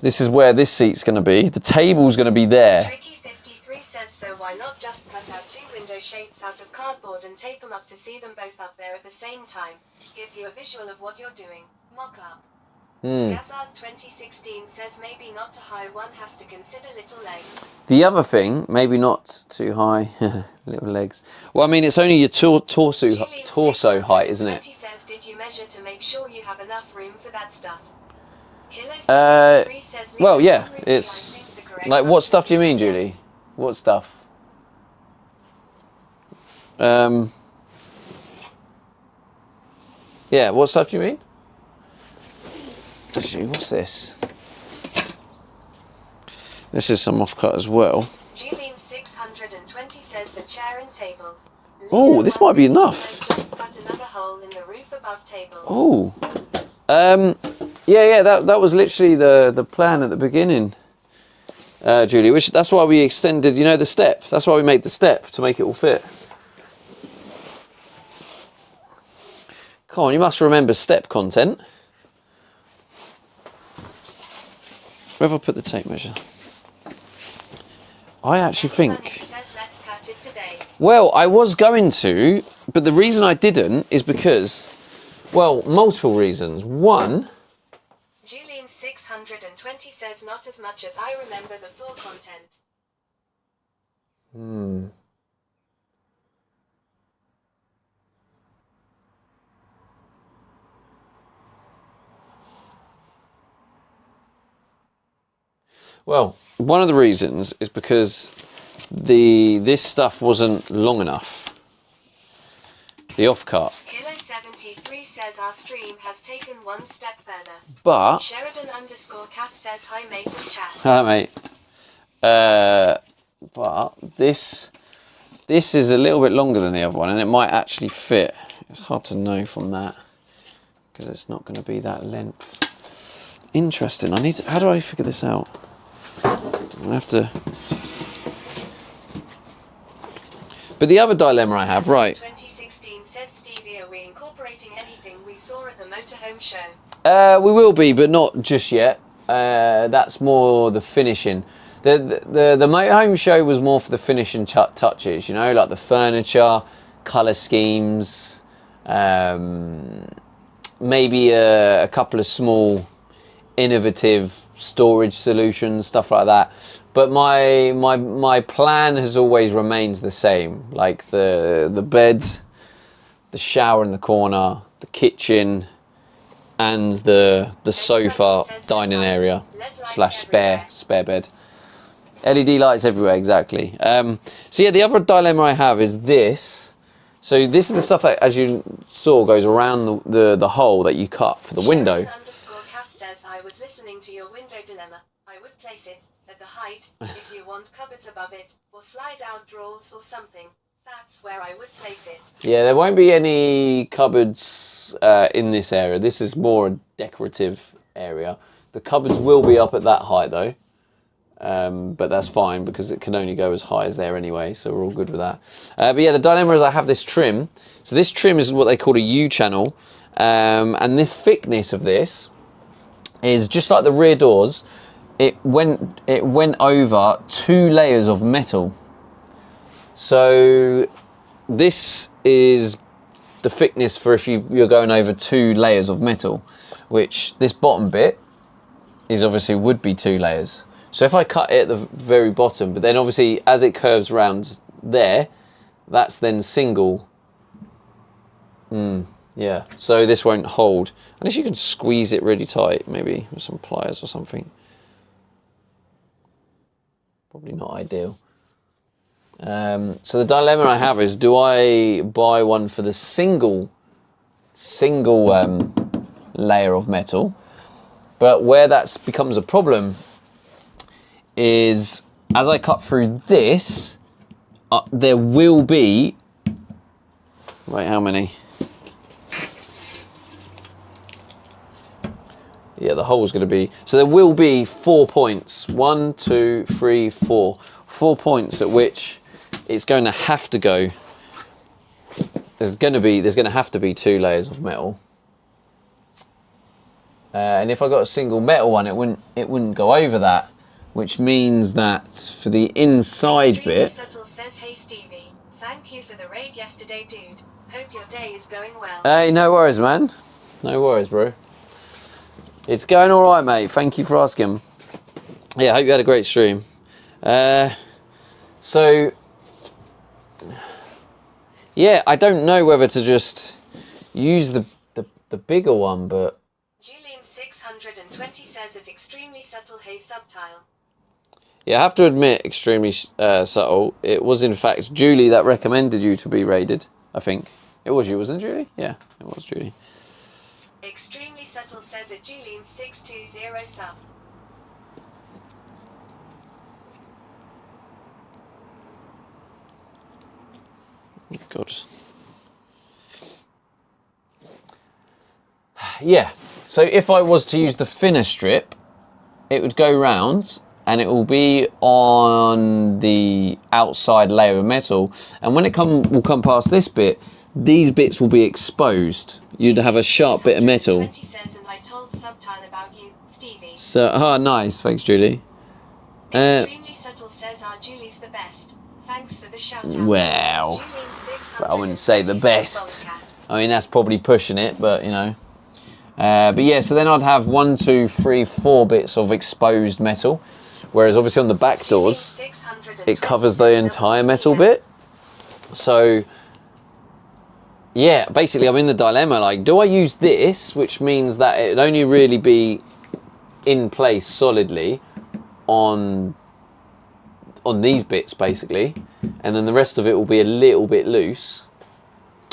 This is where this seat's going to be. The table's going to be there. Tricky 53 says, so why not just cut out two window shapes out of cardboard and tape them up to see them both up there at the same time? Gives you a visual of what you're doing. Mock up. Gazard 2016 says maybe not too high, one has to consider little legs. The other thing, maybe not too high, little legs. Well, I mean, it's only your torso height, isn't it? Says, did you measure to make sure you have enough room for that stuff? Well, yeah, it's like, what stuff do you mean, Julie? What stuff? Yeah, what stuff do you mean? Actually, what's this? This is some offcut as well. Julian 620 says the chair and table. Oh, this might be enough. Just cut another hole in the roof above table. Oh, yeah. That was literally the plan at the beginning, Julie. Which that's why we extended, you know, the step. That's why we made the step to make it all fit. Come on, you must remember step content. Where have I put the tape measure? I actually think. Well, I was going to, but the reason I didn't is because, well, multiple reasons. One. Julian 620 says not as much as I remember the full content. Well, one of the reasons is because this stuff wasn't long enough. The offcut. Kilo 73 says our stream has taken one step further. But Sheridan_Cass says hi mate in chat. hi mate. But this is a little bit longer than the other one, and it might actually fit. It's hard to know from that because it's not going to be that length. Interesting. How do I figure this out? I have to. But the other dilemma I have, right? 2016 says Stevie, are we incorporating anything we saw at the motorhome show? We will be, but not just yet. That's more the finishing. The motorhome show was more for the finishing touches, you know, like the furniture, colour schemes, maybe a couple of small innovative storage solutions, stuff like that. But my plan has always remained the same, like the bed, the shower in the corner, the kitchen, and the sofa dining area / spare bed. LED lights everywhere, exactly. So yeah, the other dilemma I have is this. So this is the stuff that, as you saw, goes around the hole that you cut for the window. Sheridan_Cass says I was listening to your window dilemma. I would place it at the height if you want cupboards above it, or slide out drawers or something. That's where I would place it. Yeah, there won't be any cupboards in this area. This is more a decorative area. The cupboards will be up at that height though. But that's fine because it can only go as high as there anyway, so we're all good with that. But yeah, the dilemma is I have this trim. So this trim is what they call a U-channel, and the thickness of this is just like the rear doors. It went over 2 layers of metal. So this is the thickness for if you're going over 2 layers of metal, which this bottom bit is obviously would be 2 layers. So if I cut it at the very bottom, but then obviously as it curves around there, that's then single. Yeah, so this won't hold. Unless you can squeeze it really tight, maybe with some pliers or something. Probably not ideal. So the dilemma I have is, do I buy one for the single layer of metal? But where that becomes a problem is as I cut through this, there will be, right, how many? Yeah, the hole's going to be, so there will be 4 points. 1, 2, 3, 4. 4 points at which it's going to have to go. There's going to have to be 2 layers of metal. And if I got a single metal one, it wouldn't go over that, which means that for the inside bit. Subtle says, hey Stevie, thank you for the raid yesterday, dude. Hope your day is going well. Hey, no worries, man. No worries, bro. It's going all right, mate. Thank you for asking. Yeah, I hope you had a great stream. So, yeah, I don't know whether to just use the bigger one, but Julian 620 says it extremely subtle, hey subtile. yeah, I have to admit, extremely subtle. It was in fact Julie that recommended you to be raided. I think it was you, wasn't it, Julie? Yeah, it was Julie. Extremely subtle says it, Julian 620 sub. God. Yeah, so if I was to use the thinner strip, it would go round and it will be on the outside layer of metal, and when it will come past this bit, these bits will be exposed. You'd have a sharp bit of metal. Says, and I told subtile about you, Stevie. So, nice, thanks Julie. Extremely subtle says our Julie's the best. Thanks for the shout out. Well, I wouldn't say the best. I mean, that's probably pushing it, but you know. But yeah, so then I'd have 1, 2, 3, 4 bits of exposed metal, whereas obviously on the back doors, it covers the entire metal bit. So yeah, basically I'm in the dilemma, like, do I use this, which means that it'd only really be in place solidly on these bits basically, and then the rest of it will be a little bit loose.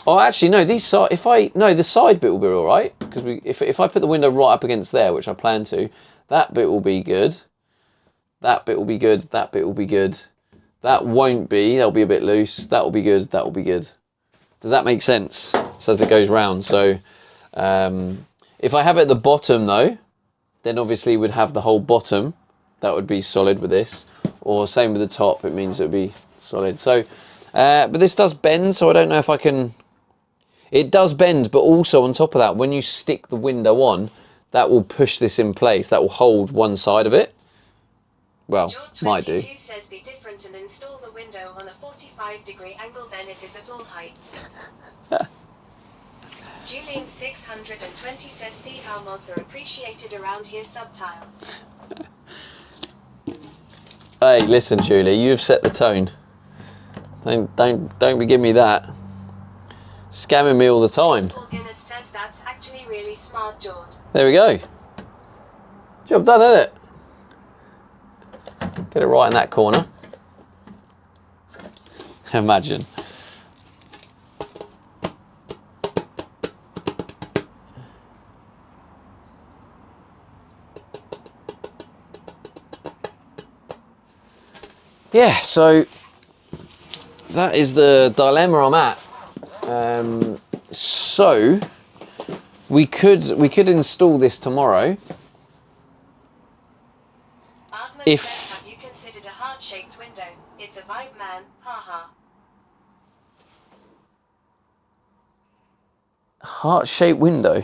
Oh, actually no, the side bit will be all right, because if I put the window right up against there, which I plan to, that bit will be good. That bit will be good. That bit will be good. That won't be. That'll be a bit loose. That will be good. That will be good. Does that make sense? So as it goes round. So if I have it at the bottom though, then obviously we'd have the whole bottom. That would be solid with this. Or same with the top. It means it would be solid. So, but this does bend. So I don't know if I can. It does bend, but also on top of that, when you stick the window on, that will push this in place. That will hold one side of it. Well, might do. George22 says be different and install the window on a 45-degree angle, then it is at all heights. Julian620 says see how mods are appreciated around here, subtile. Hey, listen, Julie, you've set the tone. Don't give me that. Scamming me all the time. Paul Guinness says that's actually really smart, George. There we go. Job done, isn't it? Get it right in that corner. Imagine. Yeah, so that is the dilemma I'm at. So we could install this tomorrow. Artman If- says, have you considered a heart-shaped window? It's a vibe, man. Haha. Heart-shaped window.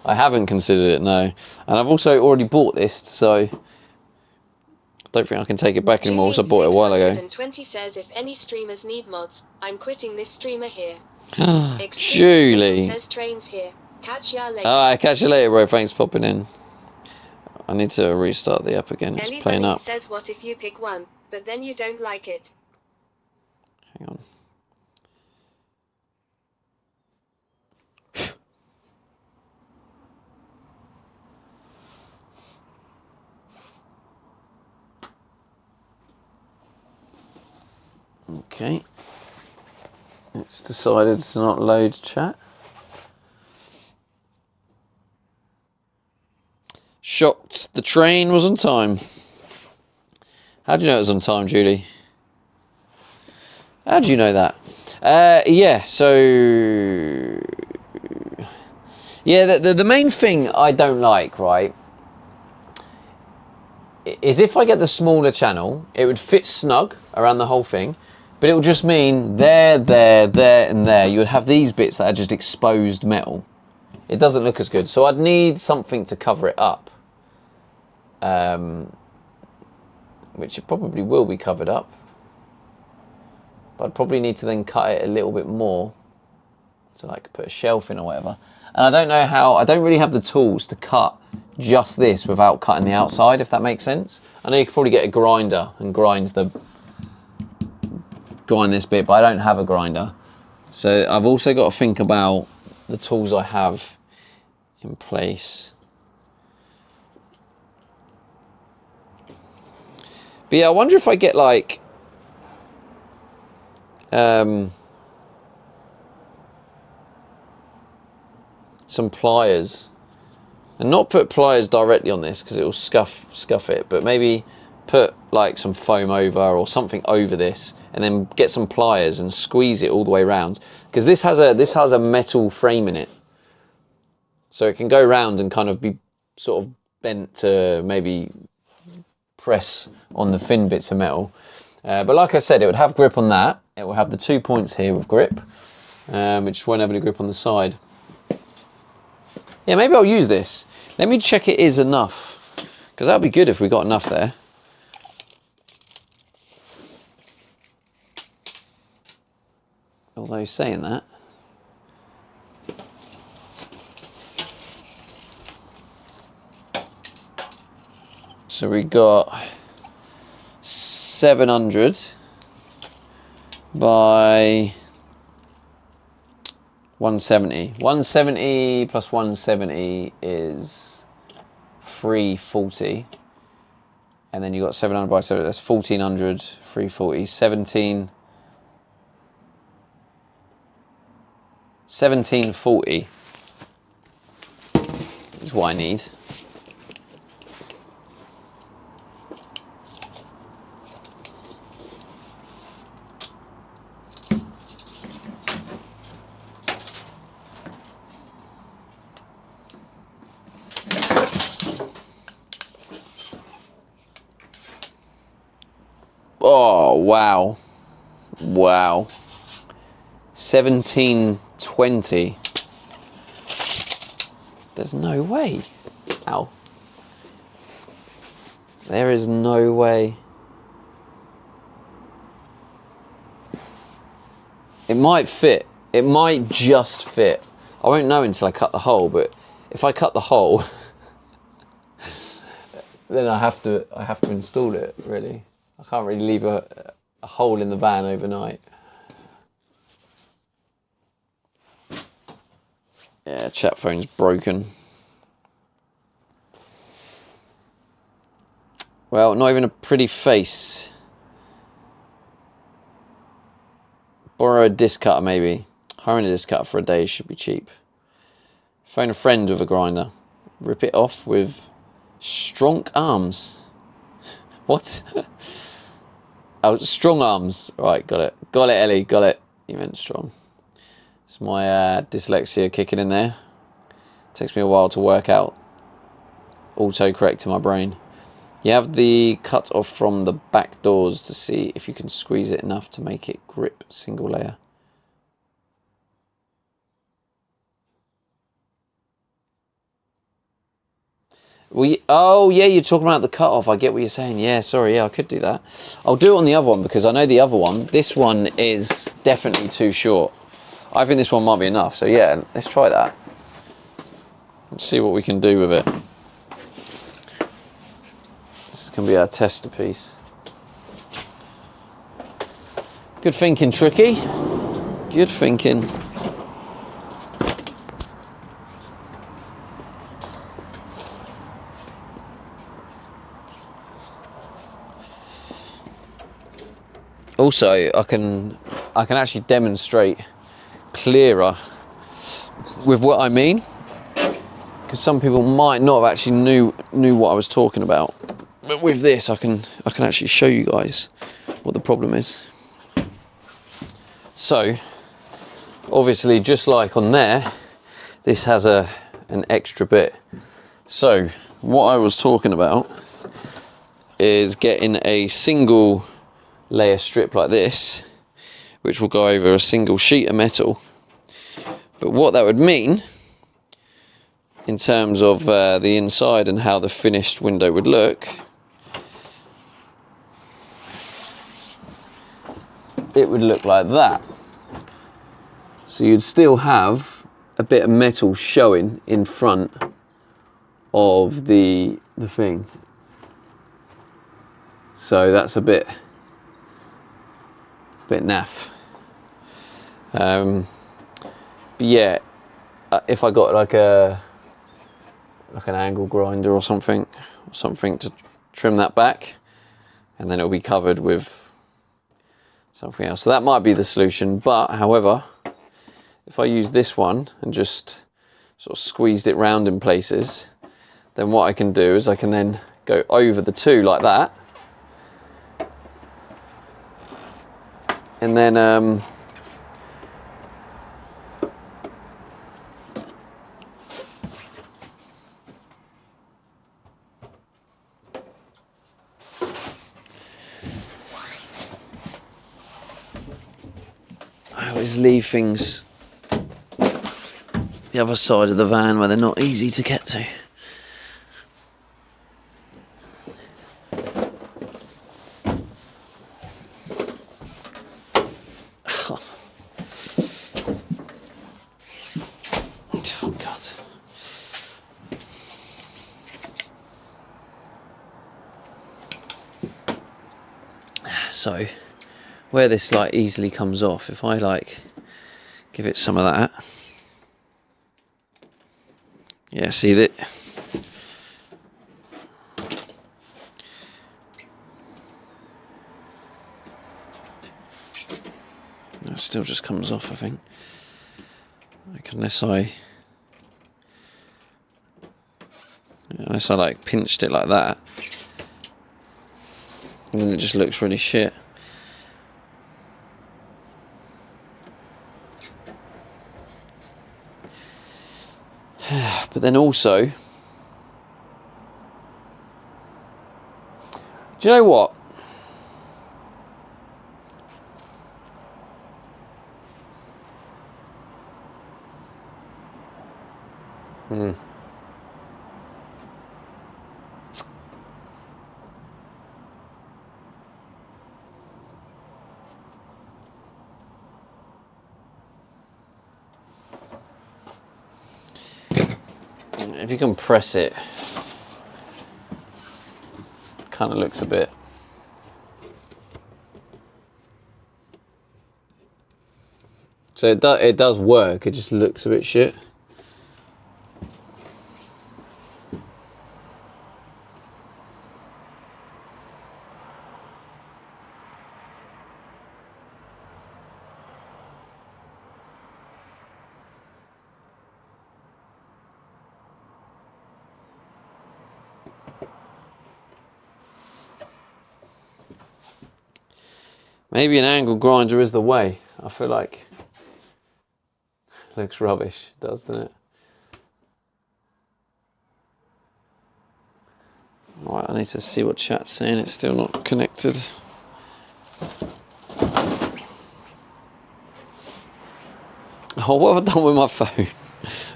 I haven't considered it, no. And I've also already bought this, so I don't think I can take it back anymore, because I bought it a while ago. Julian620 says if any streamers need mods, I'm quitting this streamer here. Julie. Says trains here. Catch ya later. Alright, catch you later, bro. Thanks for popping in. I need to restart the app again. It's Ellie playing Bunny up. says what if you pick one, but then you don't like it? Hang on. Okay. It's decided to not load chat. Shocked the train was on time. How do you know it was on time, Julie? How do you know that? Yeah, so... Yeah, the main thing I don't like, right, is if I get the smaller channel, it would fit snug around the whole thing, but it would just mean there, and there. You would have these bits that are just exposed metal. It doesn't look as good, so I'd need something to cover it up. Which it probably will be covered up. But I'd probably need to then cut it a little bit more to like put a shelf in or whatever. And I don't know how, I don't really have the tools to cut just this without cutting the outside, if that makes sense. I know you could probably get a grinder and grind this bit, but I don't have a grinder. So I've also got to think about the tools I have in place. But yeah, I wonder if I get like some pliers, and not put pliers directly on this because it will scuff it, but maybe put like some foam over or something over this, and then get some pliers and squeeze it all the way around, because this has a metal frame in it, so it can go round and kind of be sort of bent to maybe press on the thin bits of metal. But like I said, it would have grip on that. It will have the 2 points here with grip. It just won't have any grip on the side. Yeah, maybe I'll use this. Let me check it is enough, because that would be good if we got enough there. Although saying that, so we got 700 by 170. 170 plus 170 is 340. and then you got 700 by 7. That's 1400, 340, 1740 is what I need. Oh, wow. Wow. 1720. There's no way. Ow. There is no way. It might fit. It might just fit. I won't know until I cut the hole, but if I cut the hole, then I have to install it, really. I can't really leave a hole in the van overnight. Yeah, chat phone's broken. Well, not even a pretty face. Borrow a disc cutter, maybe. Hiring a disc cutter for a day should be cheap. Phone a friend with a grinder. Rip it off with strong arms. What? Oh, strong arms. Right, got it. Got it, Ellie. Got it. You meant strong. It's my dyslexia kicking in there. Takes me a while to work out autocorrect in my brain. You have the cut off from the back doors to see if you can squeeze it enough to make it grip single layer. Oh yeah, you're talking about the cut off. I get what you're saying. Yeah, sorry, yeah, I could do that. I'll do it on the other one because I know the other one, this one is definitely too short. I think this one might be enough. So yeah, let's try that. Let's see what we can do with it. This can be our tester piece. Good thinking, Tricky. Good thinking. Also, I can actually demonstrate clearer with what I mean, because some people might not have actually knew what I was talking about. But with this, I can actually show you guys what the problem is. So, obviously, just like on there, this has an extra bit. So, what I was talking about is getting a single layer strip like this, which will go over a single sheet of metal. But what that would mean in terms of the inside and how the finished window would look, it would look like that. So you'd still have a bit of metal showing in front of the thing. So that's a bit naff. But yeah, if I got like an angle grinder or something to trim that back, and then it'll be covered with something else. So that might be the solution. But however, if I use this one and just sort of squeezed it round in places, then what I can do is I can then go over the two like that. And then I always leave things the other side of the van where they're not easy to get to. Oh God. So where this like easily comes off, if I like give it some of that, yeah, see that It still just comes off, I think. Like, unless I like pinched it like that, and then it just looks really shit. But then also, do you know what? If you can press it, kind of looks a bit. So it does work. It just looks a bit shit. Maybe an angle grinder is the way. I feel like it looks rubbish. It does, doesn't it? Right, I need to see what chat's saying. It's still not connected. Oh, what have I done with my phone?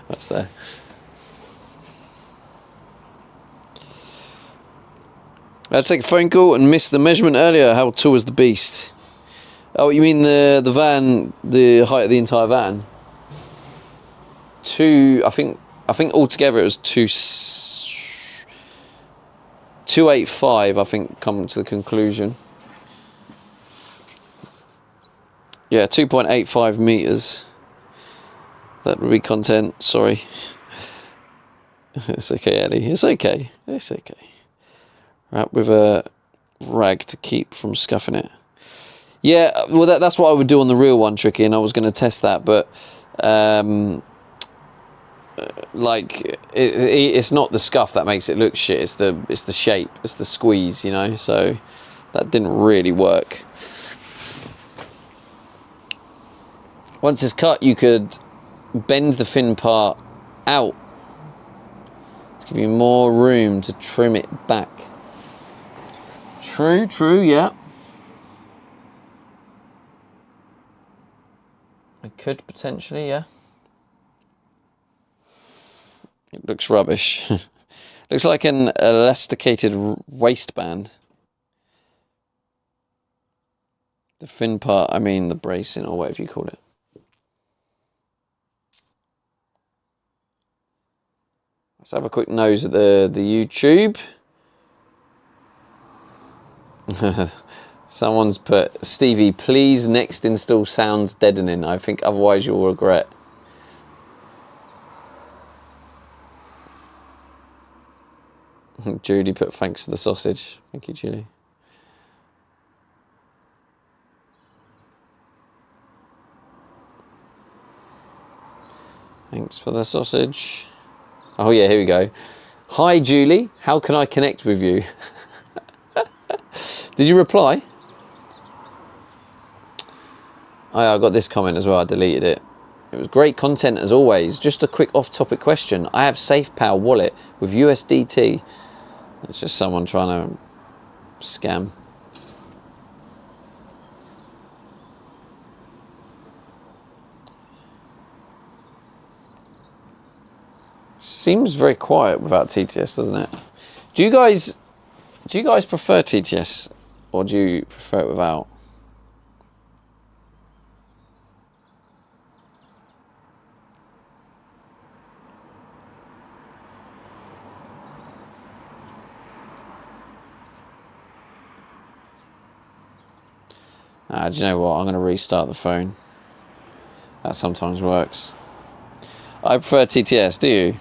What's there? I had to take a phone call and missed the measurement earlier. How tall is the beast? Oh, you mean the van, the height of the entire van? I think altogether it was 285, I think, come to the conclusion. Yeah, 2.85 meters. That would be content, sorry. It's okay, Ellie, it's okay, it's okay. Wrap with a rag to keep from scuffing it. Yeah, well, that's what I would do on the real one, Tricky, and I was going to test that, but like it's not the scuff that makes it look shit. It's the shape, it's the squeeze, you know. So that didn't really work. Once it's cut, you could bend the fin part out to give you more room to trim it back. True, yeah. I could potentially, yeah. It looks rubbish. Looks like an elasticated waistband. The fin part, I mean the bracing or whatever you call it. Let's have a quick nose at the YouTube. Someone's put, Stevie, please next install sounds deadening. I think otherwise you'll regret. Judy put, thanks for the sausage. Thank you, Julie. Thanks for the sausage. Oh yeah, here we go. Hi Julie, how can I connect with you? Did you reply? I got this comment as well, I deleted it. It was great content as always. Just a quick off-topic question. I have SafePal wallet with USDT. It's just someone trying to scam. Seems very quiet without TTS, doesn't it? Do you guys prefer TTS or do you prefer it without? Do you know what? I'm going to restart the phone. That sometimes works. I prefer TTS, do you?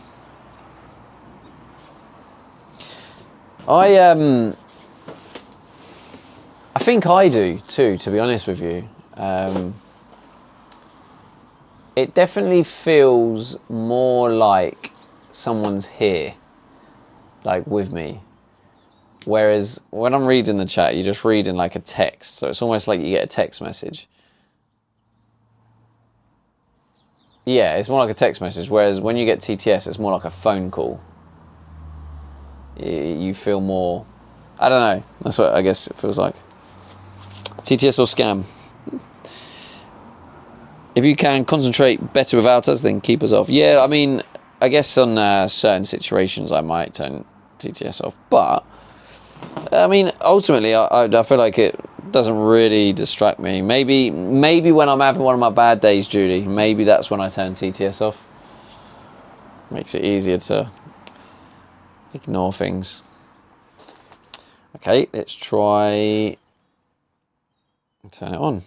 I think I do too, to be honest with you. it definitely feels more like someone's here, like with me. Whereas when I'm reading the chat, you're just reading like a text. So it's almost like you get a text message. Yeah, it's more like a text message. Whereas when you get TTS, it's more like a phone call. You feel more, I don't know. That's what I guess it feels like. TTS or scam. If you can concentrate better without us, then keep us off. Yeah, I mean, I guess on certain situations I might turn TTS off. But, I mean, ultimately, I feel like it doesn't really distract me. Maybe when I'm having one of my bad days, Judy, maybe that's when I turn TTS off. Makes it easier to ignore things. Okay, let's try turn it on.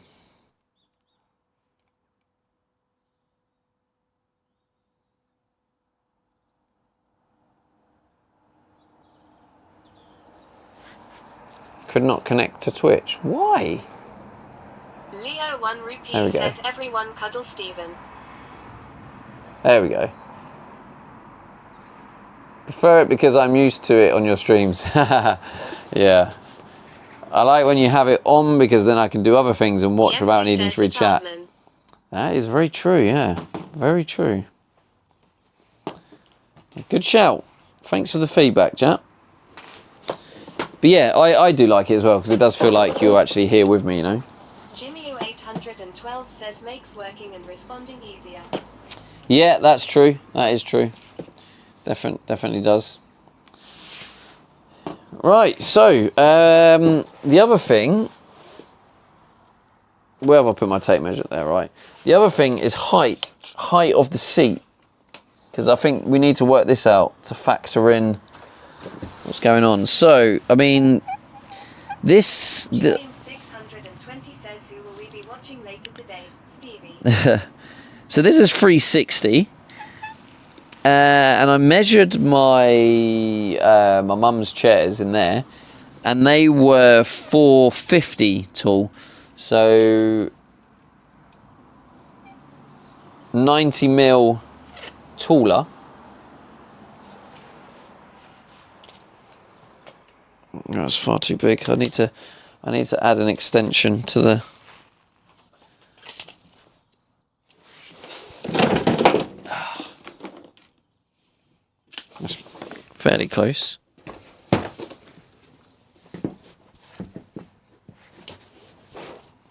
Could not connect to Twitch. Why? Leo 1 rupee There we go. says everyone cuddle Steven. There we go. Prefer it because I'm used to it on your streams. Yeah. I like when you have it on because then I can do other things and watch without needing to read chat. That is very true, yeah. Very true. Good shout. Thanks for the feedback, chat. But yeah, I do like it as well because it does feel like you're actually here with me, you know. Jimmy 812 says makes working and responding easier. Yeah, that's true. That is true. Definitely does. Right, so the other thing, where have I put my tape measure there? Right. The other thing is height of the seat, because I think we need to work this out to factor in what's going on. So, I mean, this. Julian 620 says who will we be watching later today? Stevie. So this is 360. And I measured my my mum's chairs in there, and they were 450 tall, so 90 mil taller. That's far too big. I need to add an extension to the. That's fairly close.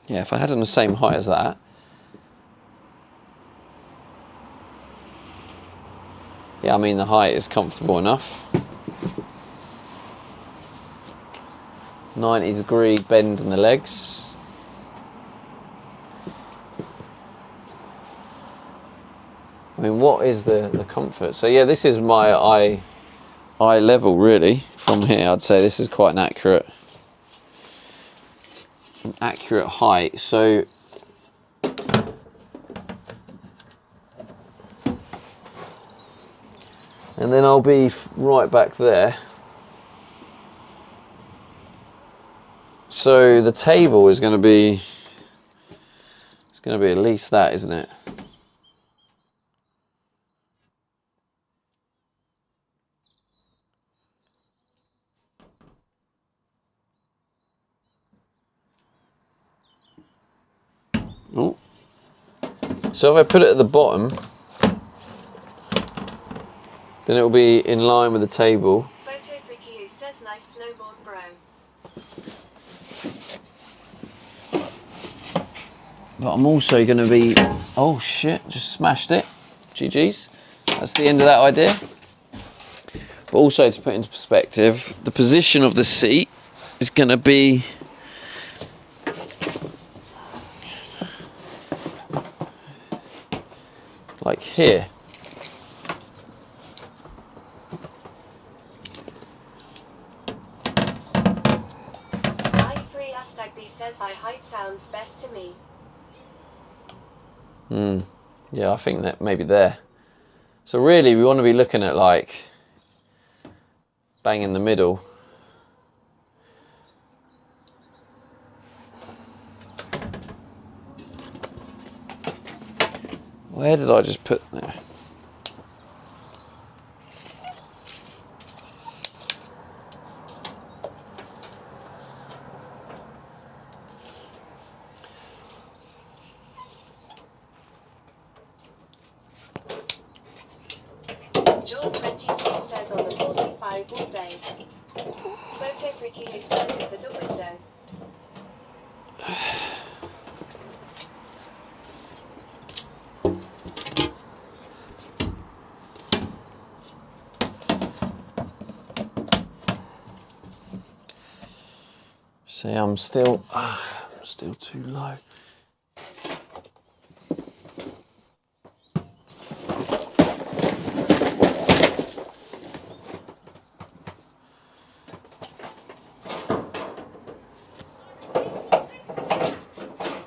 Yeah, if I had it on the same height as that. Yeah, I mean the height is comfortable enough. 90-degree bend in the legs. I mean, what is the comfort? So yeah, this is my eye level really. From here, I'd say this is quite an accurate height. So and then I'll be right back there. So the table is going to be, it's going to be at least that, isn't it? Oh. So if I put it at the bottom, then it will be in line with the table. Photo Freaky who says nice snowboard bro. But I'm also going to be... Oh shit, just smashed it. GG's. That's the end of that idea. But also to put into perspective, the position of the seat is going to be... like here. I3 Astagby says high height sounds best to me. Yeah, I think that maybe there. So really, we want to be looking at like bang in the middle. Where did I just put there? John 22 says on the 45 all day. Photo Freaky who says is the door window. See, I'm still too low.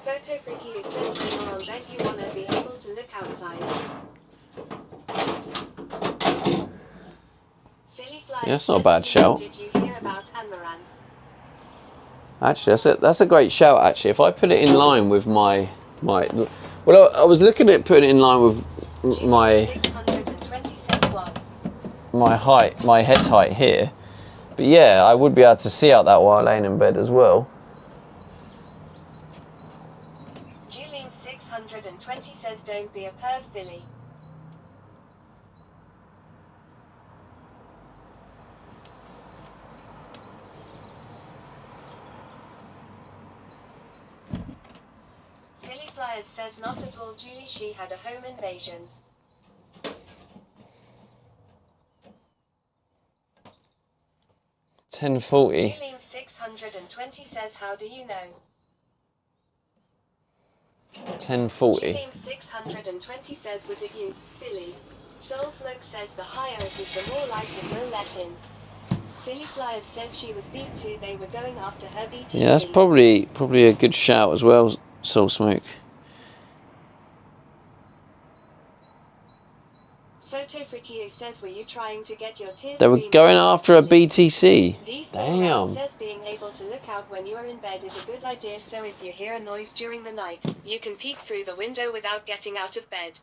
Photo Freaky who says when you're on bed you want to be able to look outside. Philly Fly Yeah, that's not a says, bad shout. Did you hear about Amaranth? Actually, that's a great shout. Actually, if I put it in line with my well, I was looking at putting it in line with my 626 watt. my head height here. But yeah, I would be able to see out that while laying in bed as well. Julian 620 says don't be a perv, Philly. Philly Flyers says not at all, Julie, she had a home invasion. $10.40. Julian 620 says how do you know? $10.40. Julian 620 says was it you, Philly? Soul Smoke says the higher it is the more light it will let in. Philly Flyers says she was beat too, they were going after her BTC. Yeah, that's probably a good shout as well, Soul Smoke. Photo Freaky says were you trying to get your tier They were 3 going numbers, after a Philly? BTC. D4 Damn. says being able to look out when you are in bed is a good idea, so if you hear a noise during the night, you can peek through the window without getting out of bed.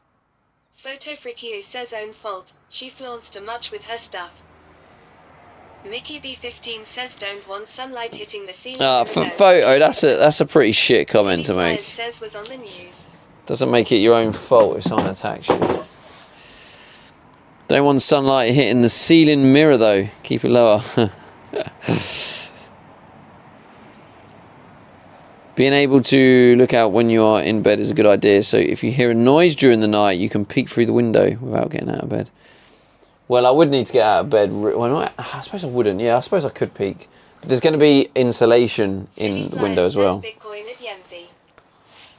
Photo Freaky says own fault, she flaunts too much with her stuff. Mickey B15 says don't want sunlight hitting the ceiling. For photo, that's a pretty shit comment to make. Says was on the news. Doesn't make it your own fault if someone attacks you. Don't want sunlight hitting the ceiling mirror though. Keep it lower. Being able to look out when you are in bed is a good idea. So if you hear a noise during the night, you can peek through the window without getting out of bed. Well, I would need to get out of bed. Well, I suppose I wouldn't. Yeah, I suppose I could peek. But there's going to be insulation in the window as well. Bitcoin at Yenzi.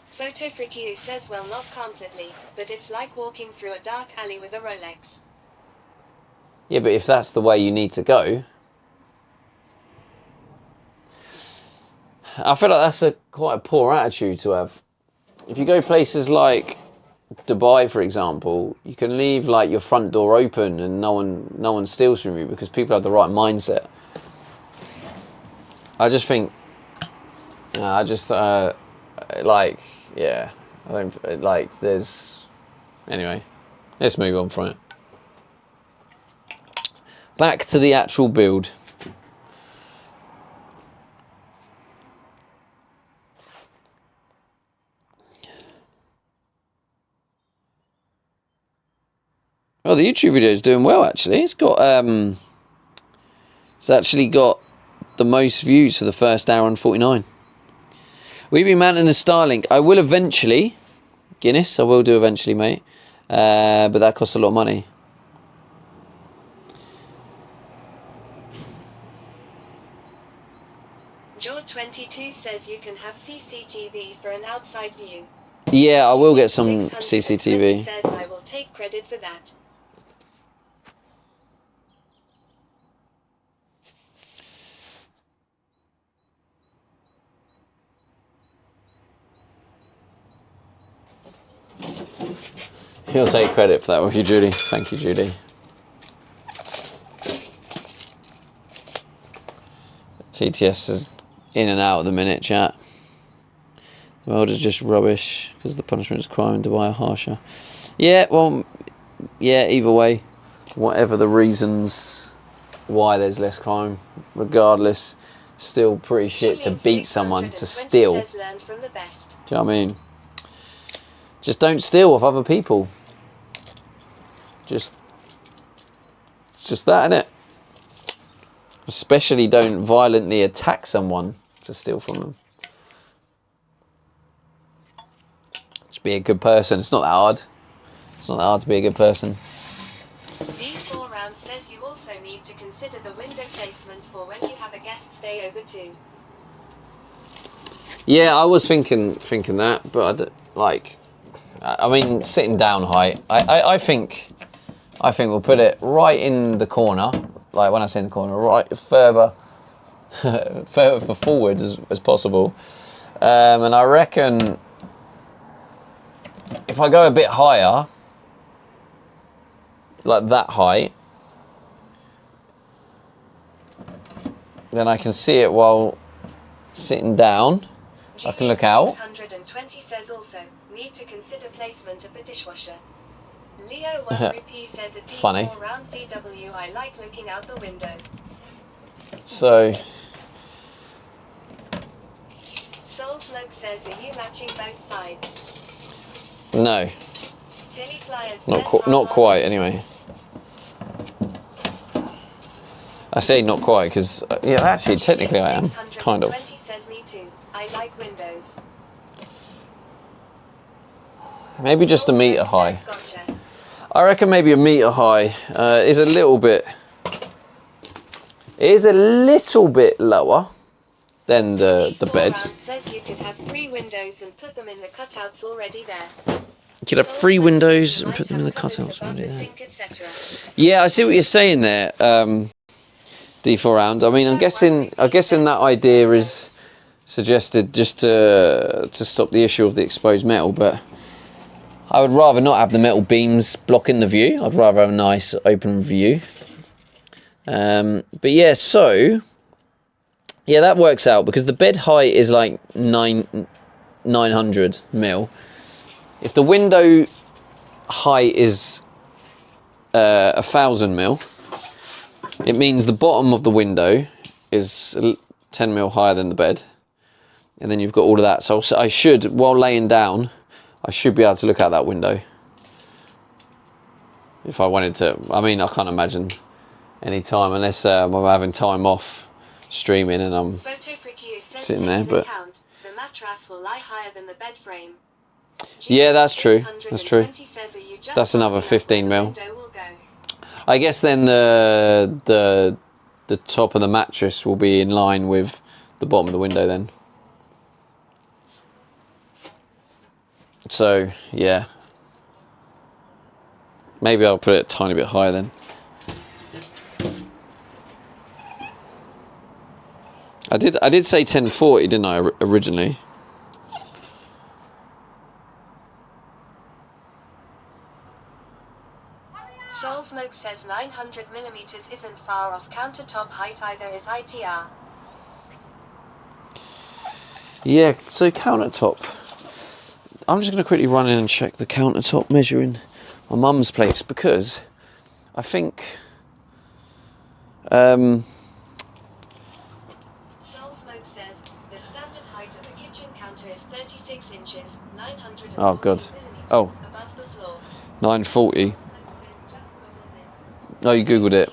Photo Freaky says well not completely, but it's like walking through a dark alley with a Rolex. Yeah, but if that's the way you need to go, I feel like that's quite a poor attitude to have. If you go places like Dubai, for example, you can leave like your front door open and no one steals from you because people have the right mindset. I just think, like, yeah, I don't like. There's anyway. Let's move on from it. Back to the actual build. Oh, the YouTube video is doing well actually. It's actually got the most views for the first hour and 49. We've been mounting a Starlink. I will eventually, Guinness. I will do eventually, mate. But that costs a lot of money. George22 says you can have CCTV for an outside view. Yeah, I will get some 620 CCTV. says I will take credit for that. He'll take credit for that with you, Judy. Thank you, Judy. TTS is in and out at the minute, chat. The world is just rubbish because the punishment is crime and Dubai are harsher. Yeah, well, yeah, either way, whatever the reasons why there's less crime, regardless, still pretty shit to beat someone, to steal. Says learn from the best. Do you know what I mean? Just don't steal off other people. It's just that, innit? Especially don't violently attack someone to steal from them. Just be a good person. It's not that hard. It's not that hard to be a good person. D4 round says you also need to consider the window placement for when you have a guest stay over too. Yeah, I was thinking that, but I mean, sitting down height. I think we'll put it right in the corner. Like when I say in the corner, right further forward as possible. And I reckon if I go a bit higher, like that height, then I can see it while sitting down. I can look out. 620 says also, need to consider placement of the dishwasher. Leo 1 says a D4 Funny. round DW, I like looking out the window. So, Soul Smoke says, are you matching both sides? no, Philly Flyers not quite anyway. I say not quite because, yeah, actually, technically I am, kind of. 620 says me too. I like windows. Maybe just a Soul metre Smoke high. says, gotcha. I reckon maybe a metre high is a little bit. It is a little bit lower than the bed. D4 round says you could have 3 windows and put them in the cutouts already there. You could have 3 windows and put them in the cutouts already there. Yeah, I see what you're saying there. D4 round. I mean, I'm guessing that idea is suggested just to stop the issue of the exposed metal, but I would rather not have the metal beams blocking the view. I'd rather have a nice open view. But yeah, so yeah, that works out because the bed height is like 900 mil. If the window height is 1,000 mil, it means the bottom of the window is 10 mil higher than the bed, and then you've got all of that. So I should, while laying down, I should be able to look out that window if I wanted to. I mean, I can't imagine any time unless I'm having time off streaming and I'm sitting there. But the mattress will lie higher than the bed frame. yeah, that's true. That's true. That's another 15 mil. I guess then the top of the mattress will be in line with the bottom of the window then. So yeah, maybe I'll put it a tiny bit higher then. I did say 1040, didn't I, originally? Soul Smoke says 900 millimeters isn't far off countertop height either, is ITR. Yeah, so countertop. I'm just going to quickly run in and check the countertop measuring my mum's place because I think Soul Smoke says the standard height of the kitchen counter is 36 inches, 940 oh god, millimeters oh, above the floor. 940. Oh, you googled it.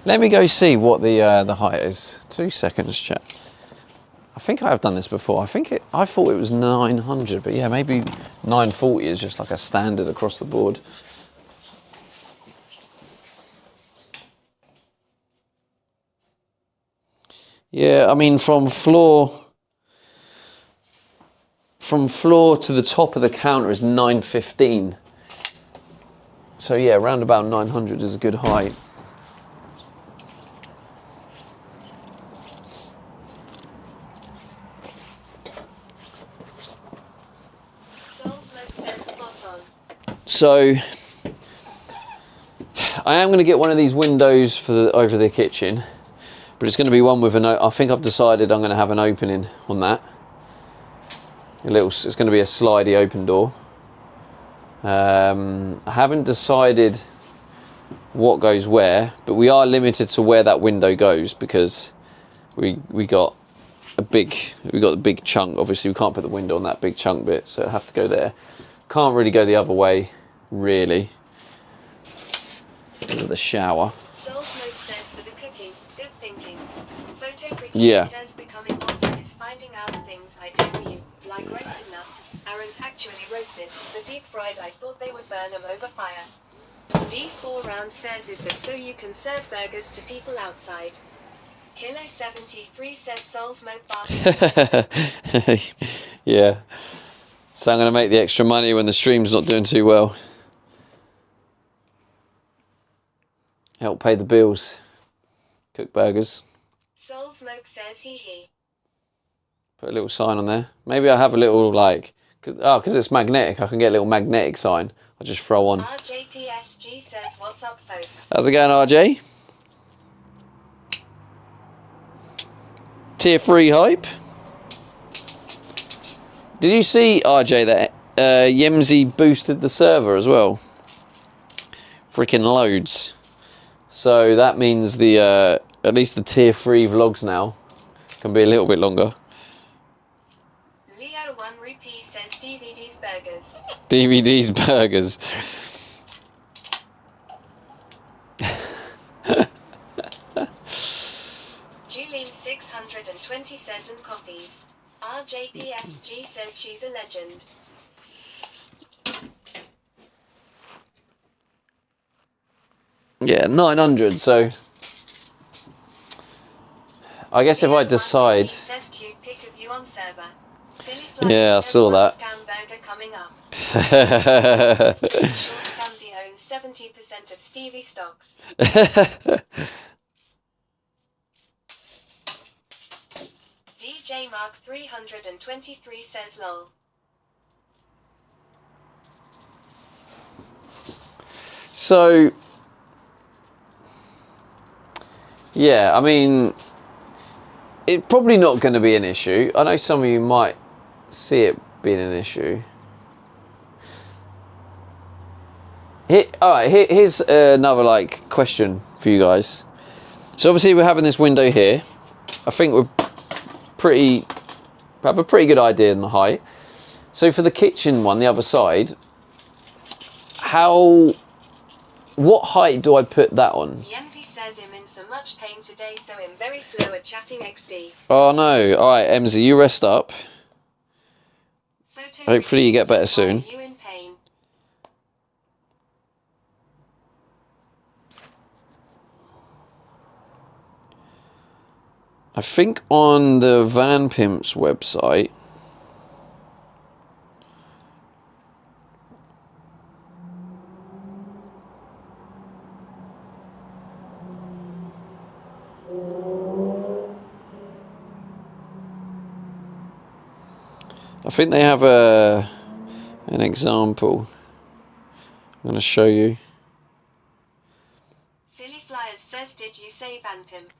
Let me go see what the height is. 2 seconds, chat. I think I have done this before. I thought it was 900, but yeah, maybe 940 is just like a standard across the board. Yeah, I mean from floor to the top of the counter is 915. So yeah, around about 900 is a good height. So I am going to get one of these windows for over the kitchen, but it's going to be one with I think I've decided I'm going to have an opening on that. It's going to be a slidey open door. I haven't decided what goes where, but we are limited to where that window goes because we got the big chunk. Obviously we can't put the window on that big chunk bit, so it'll have to go there. Can't really go the other way, really. The shower. Soul Smoke says for the cooking, good thinking. Photo Freaky Yeah. says becoming modern is finding out things I do for you, like roasted nuts, aren't actually roasted, the deep fried I thought they would burn them over fire. D4 round says is that so you can serve burgers to people outside. Killer 73 says Soul Smoke bar. Yeah. So I'm going to make the extra money when the stream's not doing too well. Help pay the bills. Cook burgers. Soul Smoke says he. Put a little sign on there. Maybe I have a little like, because it's magnetic, I can get a little magnetic sign. I'll just throw on. RJPSG says what's up folks. How's it going, RJ? Tier 3 hype. Did you see, RJ, that Yemzi boosted the server as well? Freaking loads. So that means the at least the tier 3 vlogs now can be a little bit longer. Leo 1 Rupee says DVD's burgers. DVD's burgers. Julian 620 says and coffees. RJPSG says she's a legend. Yeah, 900, so I guess if I decide... Says cute pic of you on server. Yeah, I saw that. Scamberger coming up. Scamsy owns 70% of Stevie stocks. DJ Mark 323 says lol. So, yeah, I mean, it's probably not going to be an issue. I know some of you might see it being an issue. Here's another question for you guys. So obviously we're having this window here. I think we have a pretty good idea on the height. So for the kitchen one, the other side, what height do I put that on? Yemzi says I'm in so much pain today, so I'm very slow at chatting XD. Oh no! All right, Emzy, you rest up. Hopefully you get better soon. You in pain? I think on the Van Pimps website, I think they have an example. I'm going to show you. Philly Flyers says, did you say Van Pimp?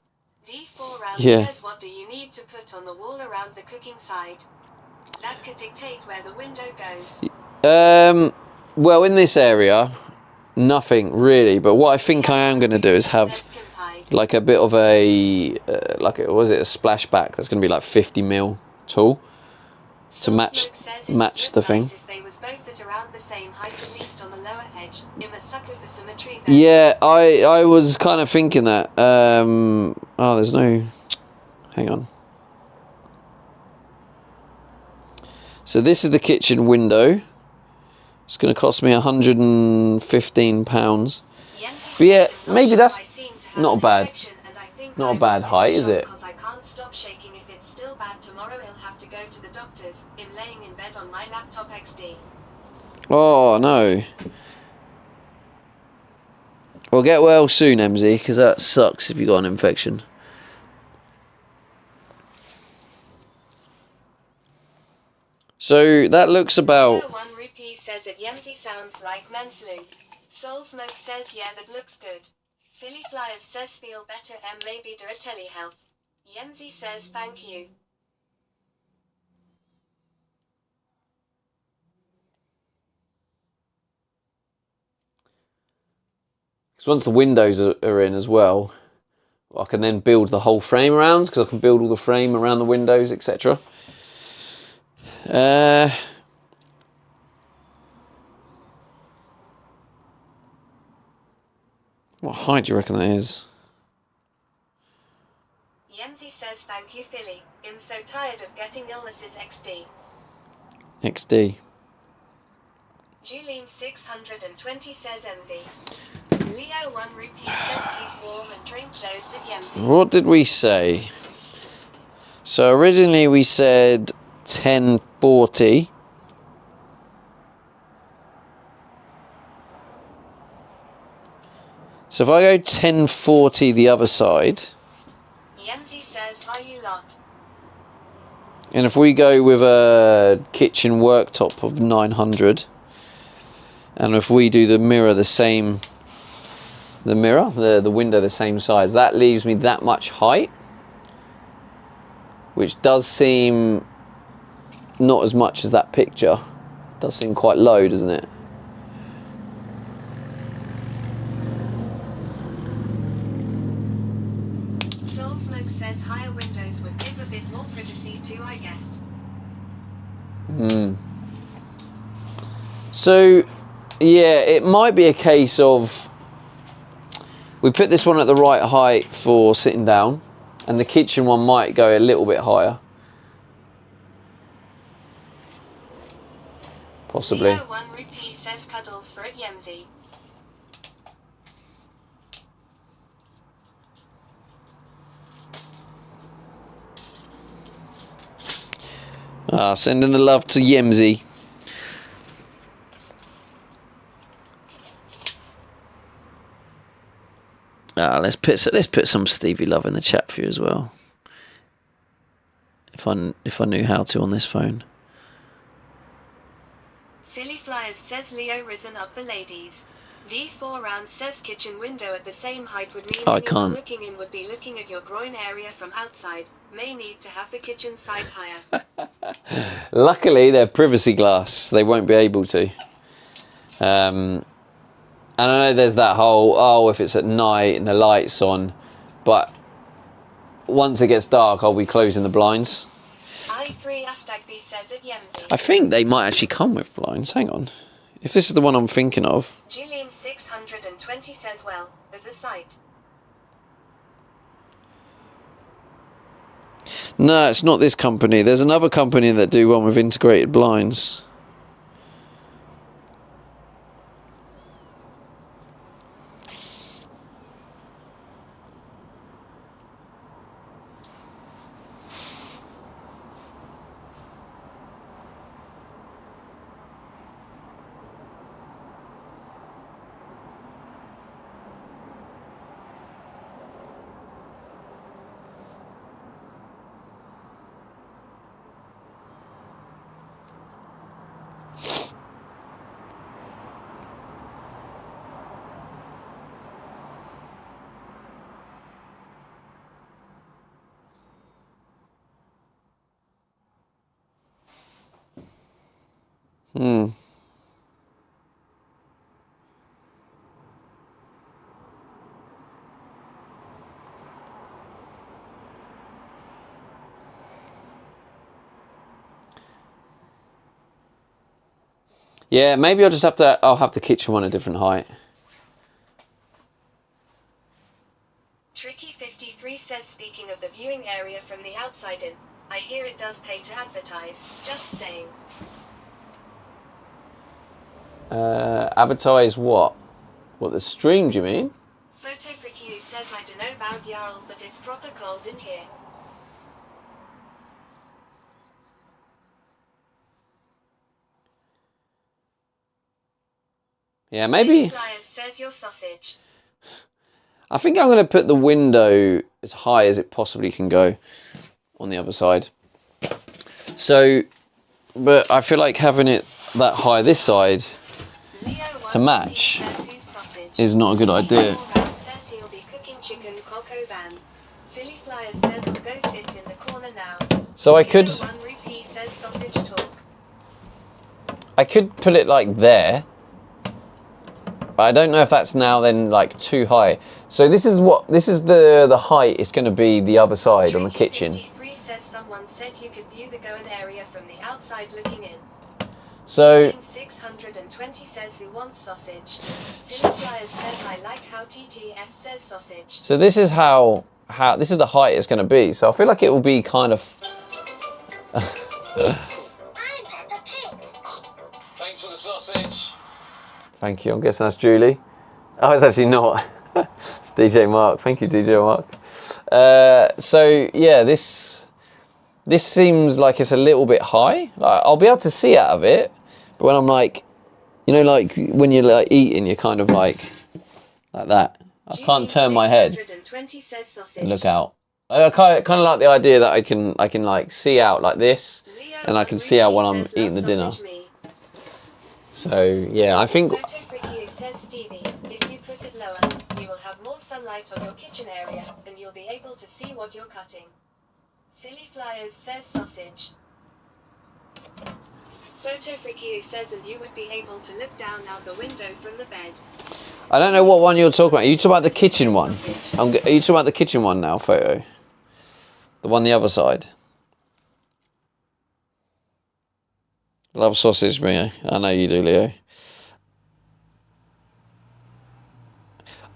D4 round Yeah. says, what do you need to put on the wall around the cooking side? That could dictate where the window goes. Well, in this area, nothing really. But what I think I am going to do is have Says Kimpide. like a bit of a was it a splashback that's going to be like 50 mil tall to match Soul Smoke says it would the look thing. nice if they was both at around the same height, at least on the lower edge. I'm a sucker for symmetry though. Yeah, I was kind of thinking that. Oh, there's no. Hang on. So this is the kitchen window. It's going to cost me £115. Yemzi But yeah, says, I'm maybe sure that's I seem to have not a an bad- infection and I think not a I'm bad bit height, is shocked it? 'cause I can't stop shaking. If it's still bad tomorrow, I'll have to go to the doctors. I'm laying in bed on my laptop XD. Oh no. Well, get well soon, MZ, because that sucks if you got an infection. So that looks about. 1 Rupee says it Yemzi sounds like men flu. Soul Smoke says yeah, that looks good. Philly Flyers says feel better and maybe do a telehealth. Yemzi says thank you. Because once the windows are in as well, I can then build the whole frame around, because I can build all the frame around the windows, etc. What height do you reckon that is? Yemzi says thank you Philly. I'm so tired of getting illnesses XD. XD. Julene 620 says MZ. Leo 1 repeat says keep warm and drink loads of Yemzi. What did we say? So originally we said 1040. So if I go 1040 the other side, Yemzi says are you lot? and if we go with a kitchen worktop of 900, and if we do the mirror the same, the window the same size, that leaves me that much height, which does seem not as much as that picture. It does seem quite low, doesn't it? Soulsmoke says higher windows would give a bit more privacy too, I guess. So, yeah, it might be a case of we put this one at the right height for sitting down, and the kitchen one might go a little bit higher. Possibly. Leo 1 repeat says cuddles for it Yemzi. Sending the love to Yemzi. Let's put some Stevie love in the chat for you as well. If I knew how to on this phone. Philly Flyers says Leo risen up the ladies. D4 round says kitchen window at the same height would mean I anyone can't. looking in would be looking at your groin area from outside. May need to have the kitchen side higher. Luckily, they're privacy glass. They won't be able to. And I know there's that whole, if it's at night and the light's on, but once it gets dark, I'll be closing the blinds. I3 Astagby says it Yemzi. I think they might actually come with blinds. Hang on. If this is the one I'm thinking of. Julian 620 says well, there's a site. No, it's not this company. There's another company that do one with integrated blinds. Yeah, maybe I'll have the kitchen one a different height. Tricky 53 says speaking of the viewing area from the outside in, I hear it does pay to advertise, just saying. Advertise what? What, the streams you mean? Photo Freaky says I don't know about Jarl, but it's proper cold in here. Yeah, maybe. Flyers says your sausage. I think I'm going to put the window as high as it possibly can go on the other side. So, but I feel like having it that high this side to match is not a good idea. Says he'll be cooking chicken coq au vin. Philly Flyers says I'll go sit in the corner now. So I could One rupee says sausage talk. put it like there. But I don't know if that's now then like too high. So this is the height it's going to be the other side on the kitchen. 53 says someone said you could view the Goan area from the outside looking in. So 620 says who wants sausage. Philly Flyers says I like how TTS says sausage. so this is how this is the height it's going to be. So I feel like it will be kind of. Thanks for the sausage. Thank you. I'm guessing that's Julie. Oh, it's actually not. It's DJ Mark. Thank you, DJ Mark. So yeah, this seems like it's a little bit high. Like, I'll be able to see out of it, but when I'm like, you know, like when you're like eating, you're kind of like that. I can't turn my head and look out. I kind of like the idea that I can like see out like this, and I can see out when I'm eating the dinner. So yeah, I think. Photo for you says Stevie, if you put it lower, you will have more sunlight on your kitchen area, and you'll be able to see what you're cutting. Philly Flyers says sausage. Photo for you says and you would be able to look down out the window from the bed. I don't know what one you're talking about. Are you talking about the kitchen one? Are you talking about the kitchen one now, photo? The one the other side. Love sausage, Mia. I know you do, Leo.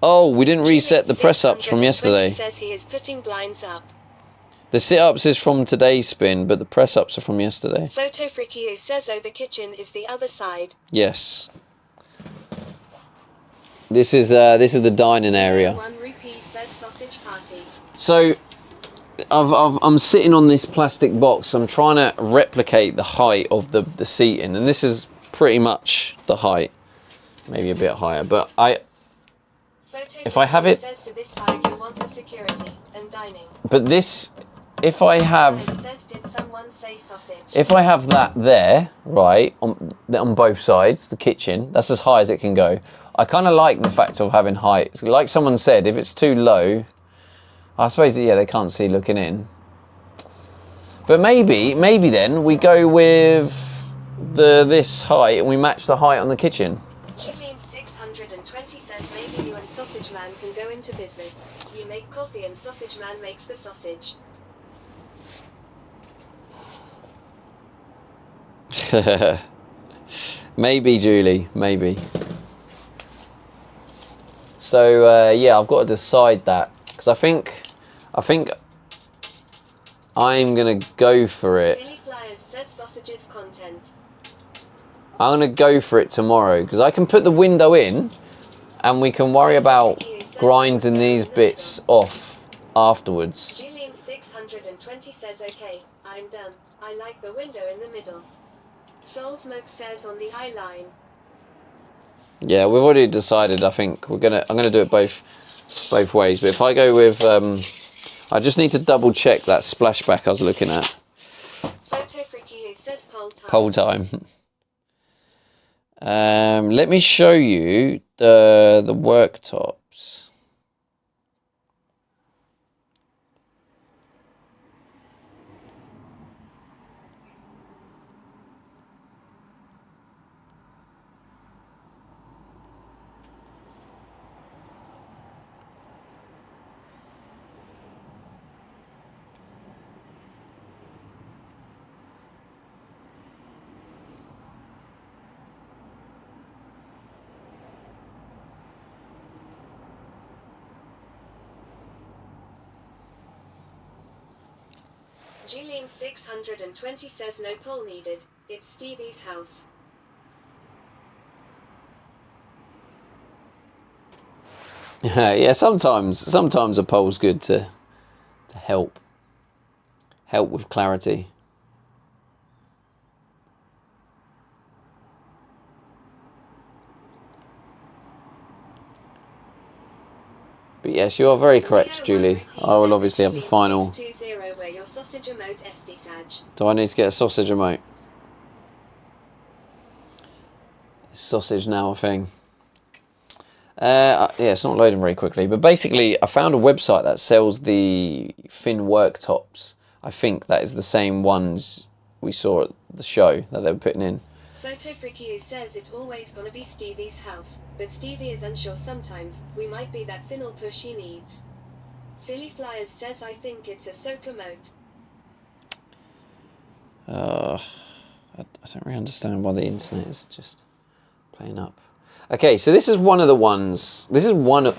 Oh, we didn't reset the press-ups from yesterday. Says he is putting blinds up. The sit-ups is from today's spin, but the press-ups are from yesterday. Photo Frikio says oh the kitchen is the other side. Yes. This is the dining area. 1 rupee says sausage party. So I'm sitting on this plastic box. I'm trying to replicate the height of the seating, and this is pretty much the height, maybe a bit higher. But if I have it, says to this side you want the security and dining. but this, if I have, Says did someone say sausage? if I have that there, right, on both sides, the kitchen, that's as high as it can go. I kind of like the fact of having height. Like someone said, if it's too low, I suppose, yeah, they can't see looking in. But maybe then we go with this height and we match the height on the kitchen. Chilean 620 says maybe you and Sausage Man can go into business. You make coffee and Sausage Man makes the sausage. Maybe, Julie, maybe. So yeah, I've got to decide that, because I think I'm gonna go for it. Philly Flyers says sausages content. I'm gonna go for it tomorrow, because I can put the window in and we can worry about grinding these bits off afterwards. Chilean 620 says okay, I'm done. I like the window in the middle. Soul Smoke says on the eye line. Yeah, we've already decided. I think I'm gonna do it both ways. But if I go with, I just need to double check that splashback I was looking at. Photo Freaky says Poll time. Let me show you the worktops. Gillian 620 says no poll needed. It's Stevie's house. Yeah, sometimes a poll's good to help with clarity. But yes, you are very correct, Julie. I will obviously have the final. Do I need to get a sausage remote? Is sausage now a thing? Yeah, it's not loading very quickly. But basically, I found a website that sells the thin worktops. I think that is the same ones we saw at the show that they were putting in. Photo Freaky says it's always gonna be Stevie's house, but Stevie is unsure sometimes. We might be that final push he needs. Philly Flyers says I think it's a Soka moat. I don't really understand why the internet is just playing up. Okay, so this is one of the ones. This was one of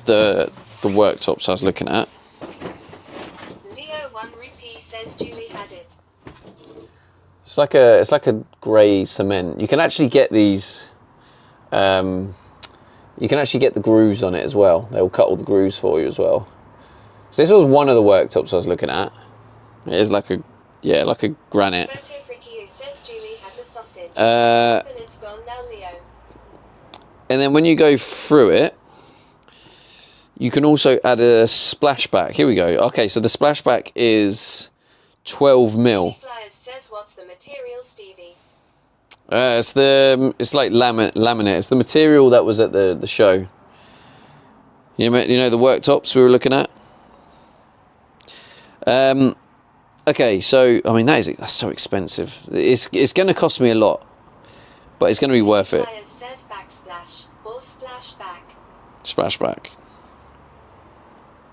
the worktops I was looking at. Leo 1 Rupee says Julie had it. It's like a grey cement. You can actually get these. You can actually get the grooves on it as well. They'll cut all the grooves for you as well. So this was one of the worktops I was looking at. It is like a granite. Photo Freaky says Julie had the sausage. Then it's gone now, Leo. And then when you go through it, you can also add a splashback. Here we go. Okay, so the splashback is 12 mil. Flyers says what's the material, Stevie? It's like laminate. It's the material that was at the show. You know the worktops we were looking at. Okay, so I mean that's so expensive. It's going to cost me a lot, but it's going to be worth it. Flyers says backsplash or splashback. Splashback.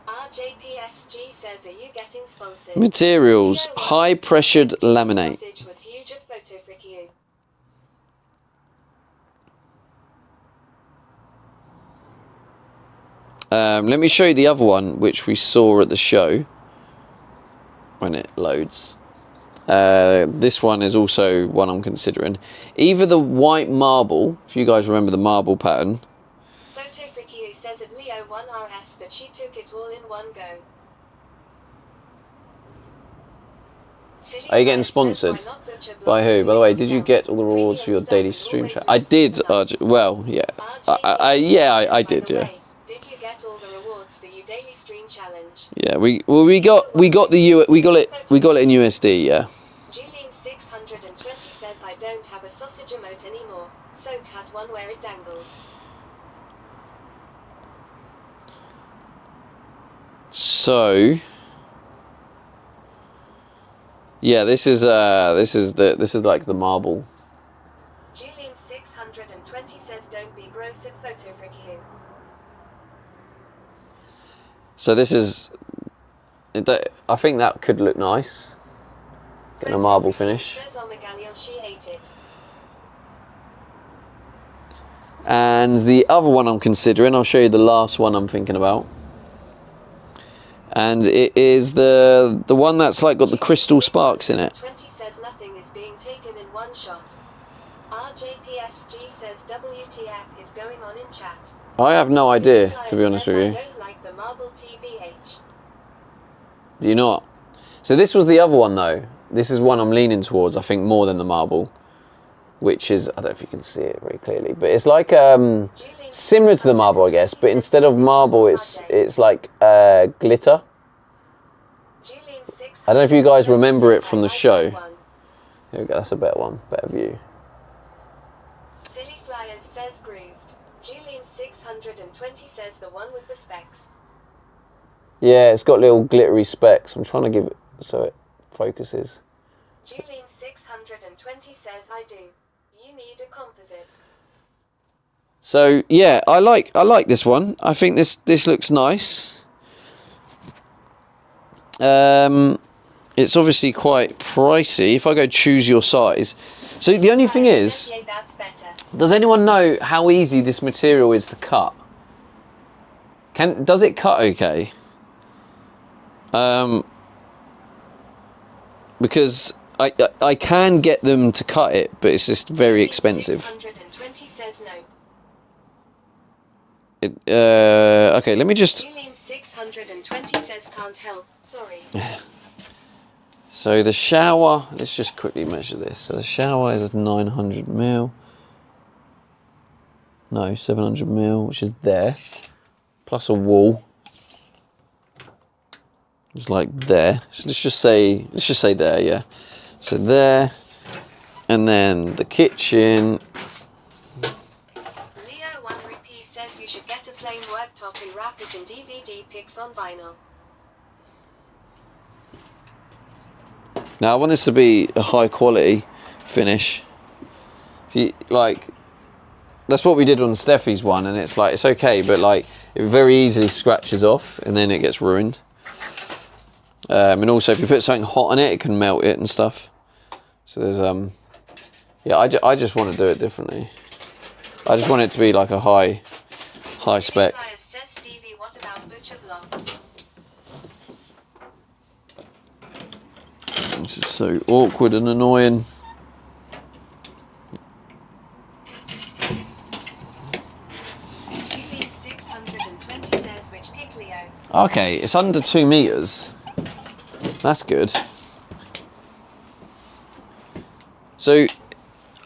RJPSG says are you getting sponsored? Materials: high pressured laminate. Sausage was huge at Photo Freaky. Let me show you the other one, which we saw at the show when it loads. This one is also one I'm considering. Either the white marble, if you guys remember the marble pattern. Photo Freaky says at Leo 1 RS that she took it all in one go. Are you getting sponsored? By who? By the way, did you get all the rewards for your daily stream chat? I did. Well, yeah. I did. Yeah. Did you get all the rewards for your daily stream challenge? Yeah. We got it in USD. Yeah. Julian 620 says I don't have a sausage emote anymore. Soak has one where it dangles. So. Yeah, this is like the marble. Julian 620 says don't be gross at Photo Freaky. So this is, I think that could look nice. Getting a marble finish. Says Omegalil she ate it. And the other one I'm considering, I'll show you the last one I'm thinking about. And it is the one that's like got the crystal sparks in it. 20 says nothing is being taken in one shot. RJPSG says WTF is going on in chat. I have no idea, to be honest with you. I don't like the marble TBH. Do you not? So this was the other one though. This is one I'm leaning towards, I think, more than the marble. Which is, I don't know if you can see it very clearly, but it's like similar to the marble, I guess, but instead of marble, it's like glitter. I don't know if you guys remember it from the show. Here we go, that's a better one, better view. Philly Flyers says grooved. Julian 620 says the one with the specs. Yeah, it's got little glittery specks. I'm trying to give it so it focuses. Julian 620 says I do. You need a composite. So yeah, I like this one. I think this looks nice. It's obviously quite pricey. If I go choose your size. So the only thing is, does anyone know how easy this material is to cut? Does it cut okay? Because I can get them to cut it, but it's just very expensive. 620 says no. Okay, let me just. Julian 620 says can't help. Sorry. So the shower. Let's just quickly measure this. So the shower is 900 mil. No, 700 mil, which is there, plus a wall. It's like there. So let's just say there, yeah. So there, and then the kitchen. Leo 1 Rupee says you should get a plain worktop and wrap it in DVD pics on vinyl. Now I want this to be a high quality finish. If you like, that's what we did on Steffi's one, and it's like it's okay, but like it very easily scratches off, and then it gets ruined. And also, if you put something hot on it, it can melt it and stuff. So there's yeah, I just want to do it differently. I just want it to be like a high spec. Says Stevie, what about Butcher Block? This is so awkward and annoying. Julie 620 says which pick, Leo? Okay, it's under 2 meters. That's good. So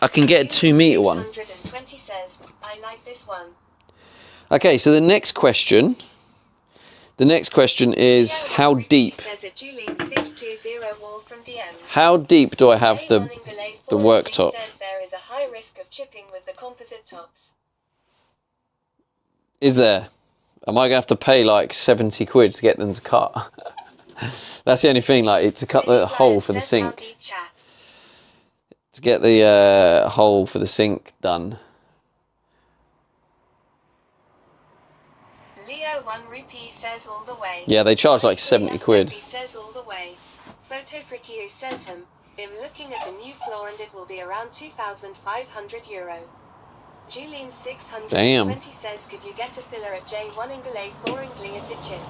I can get a 2 meter one. 620 says, I like this one. Okay, so the next question is how deep? Says a Julie 620 wall from DM. How deep do I have the worktop? Says there is a high risk of chipping with the composite tops. Is there? Am I gonna have to pay like 70 quid to get them to cut? That's the only thing, like to cut the hole for the sink. To get the hole for the sink done. Leo 1 rupee says all the way. Yeah, they charge like 70 quid. Says all the way. Photo Frikio says I'm looking at a new floor and it will be around 2,500 euro. Julien 620 says could you get a filler at J1 Ingley 4 Ingley if it chips?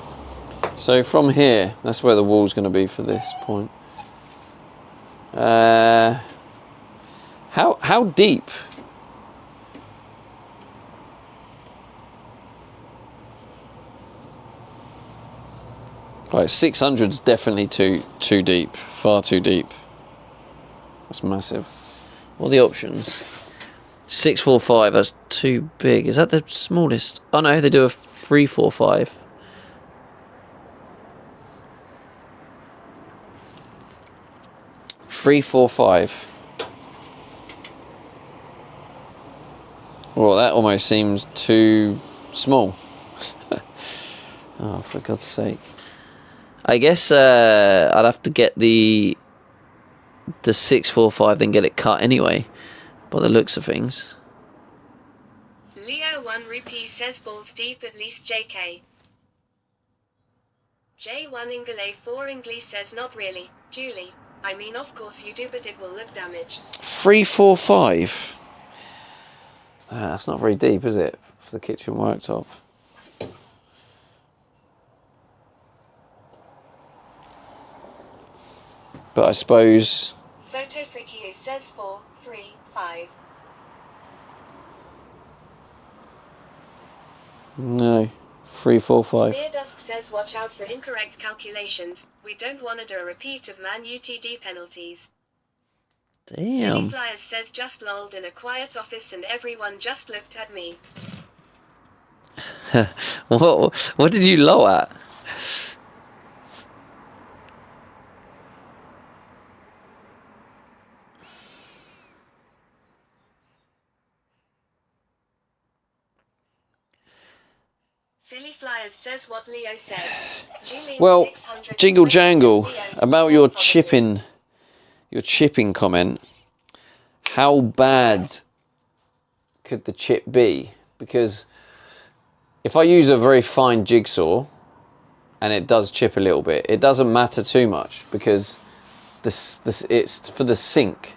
So from here, that's where the wall's going to be for this point. How deep? Right, 600's definitely too deep, far too deep. That's massive. What are the options? 645, that's too big. Is that the smallest? Oh no, they do a 345. Well, that almost seems too small. Oh, for God's sake. I guess I'd have to get the 645, then get it cut anyway, by the looks of things. Leo 1 rupee says balls deep at least JK. J1 Ingley 4 Ingley says not really, Julie. I mean of course you do, but it will look damaged. 345. That's not very deep, is it, for the kitchen worktop? But I suppose... Photo Frikio says 4, 3, 5. No, 345. Speardusk says watch out for incorrect calculations. We don't want to do a repeat of Man UTD penalties. Damn. Flyers says just lolled in a quiet office and everyone just looked at me. What did you low at? Philly Flyers says what Leo said. Well, Jingle Jangle, about your chipping. chipping comment, how bad could the chip be? Because if I use a very fine jigsaw and it does chip a little bit, it doesn't matter too much because this it's for the sink.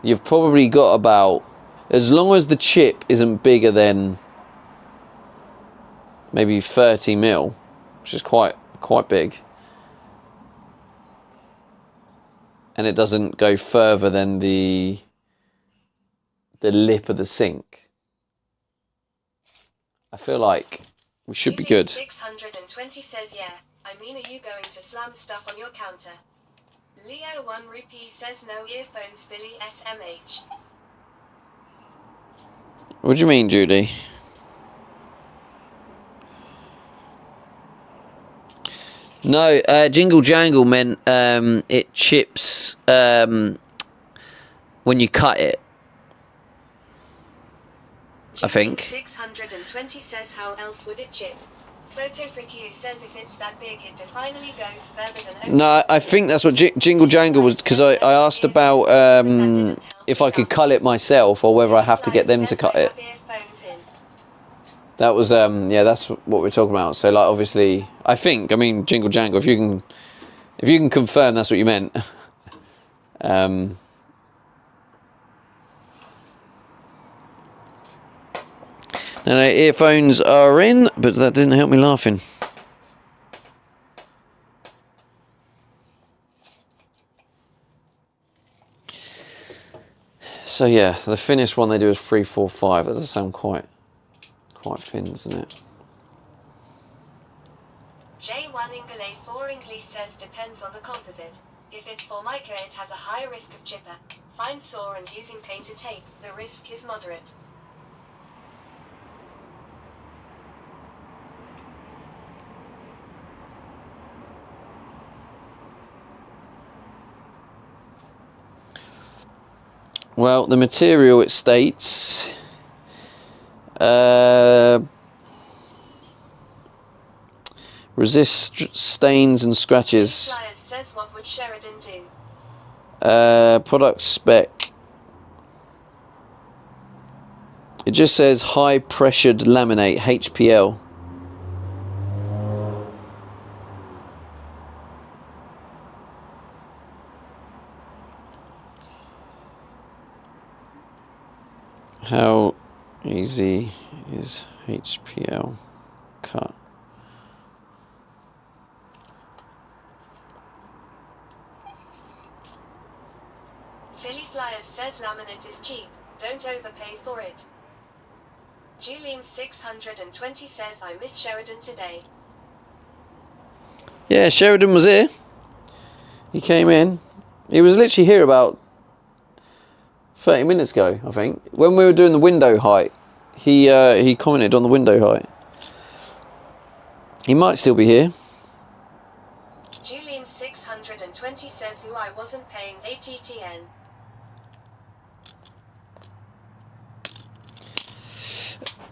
You've probably got about, as long as the chip isn't bigger than maybe 30 mil, which is quite big, and it doesn't go further than the lip of the sink, I feel like we should be good. 620 says yeah. I mean, are you going to slam stuff on your counter? Leo 1 rupee says no earphones, Billy SMH. What do you mean, Julie? No, Jingle Jangle meant it chips when you cut it. I think. 620 says how else would it chip? Photo Freaky says if it's that big, it finally goes further than. No, I think that's what Jingle Jangle was, because I asked about if I could cull it myself or whether I have to get them to cut it. That was yeah, that's what we're talking about. So like, obviously, I mean, Jingle Jangle, if you can confirm that's what you meant. No, earphones are in, but that didn't help me laughing. So yeah, the finished one they do is 3, 4, 5. That does sound quite thin, doesn't it? J1 Ingale 4 English says depends on the composite. If it's Formica, it has a higher risk of chipper, fine saw, and using painted tape. The risk is moderate. Well, the material, it states resist stains and scratches. Flyers says what would Sheridan do? Product spec. It just says high pressured laminate, HPL. How easy is HPL cut? Philly Flyers says laminate is cheap, don't overpay for it. Julian 620 says I miss Sheridan today. Yeah, Sheridan was here. He came in. He was literally here about 30 minutes ago, I think. When we were doing the window height, he commented on the window height. He might still be here. Julian 620 says who I wasn't paying ATTN.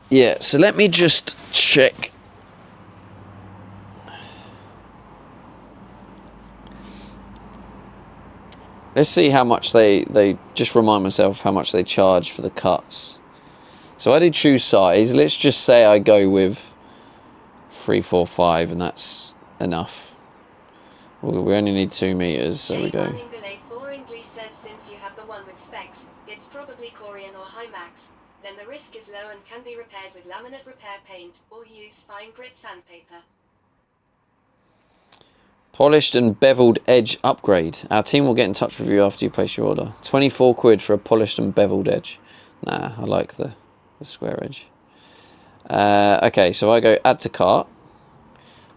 Yeah, so let me just check. Let's see how much they just remind myself how much they charge for the cuts. So I did choose size. Let's just say I go with 3, 4, 5, and that's enough. We only need 2 meters. There we go. J1 English says since you have the one with specs, it's probably Corian or Hymax. Then the risk is low and can be repaired with laminate repair paint or use fine grit sandpaper. Polished and beveled edge upgrade. Our team will get in touch with you after you place your order. 24 quid for a polished and beveled edge. Nah, I like the square edge. Okay, so I go add to cart.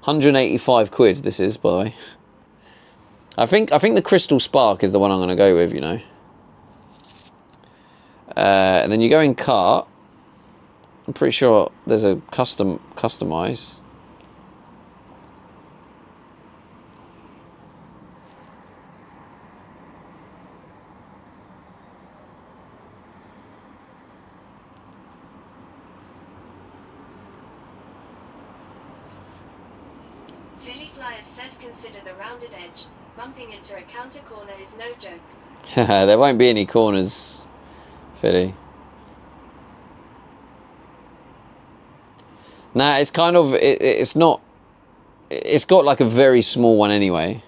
185 quid this is, by the way. I think the Crystal Spark is the one I'm going to go with, you know. And then you go in cart. I'm pretty sure there's a customize. Philly Flyers says consider the rounded edge. Bumping into a counter corner is no joke. There won't be any corners, Philly. Nah, it's kind of, it's not, it's got like a very small one anyway.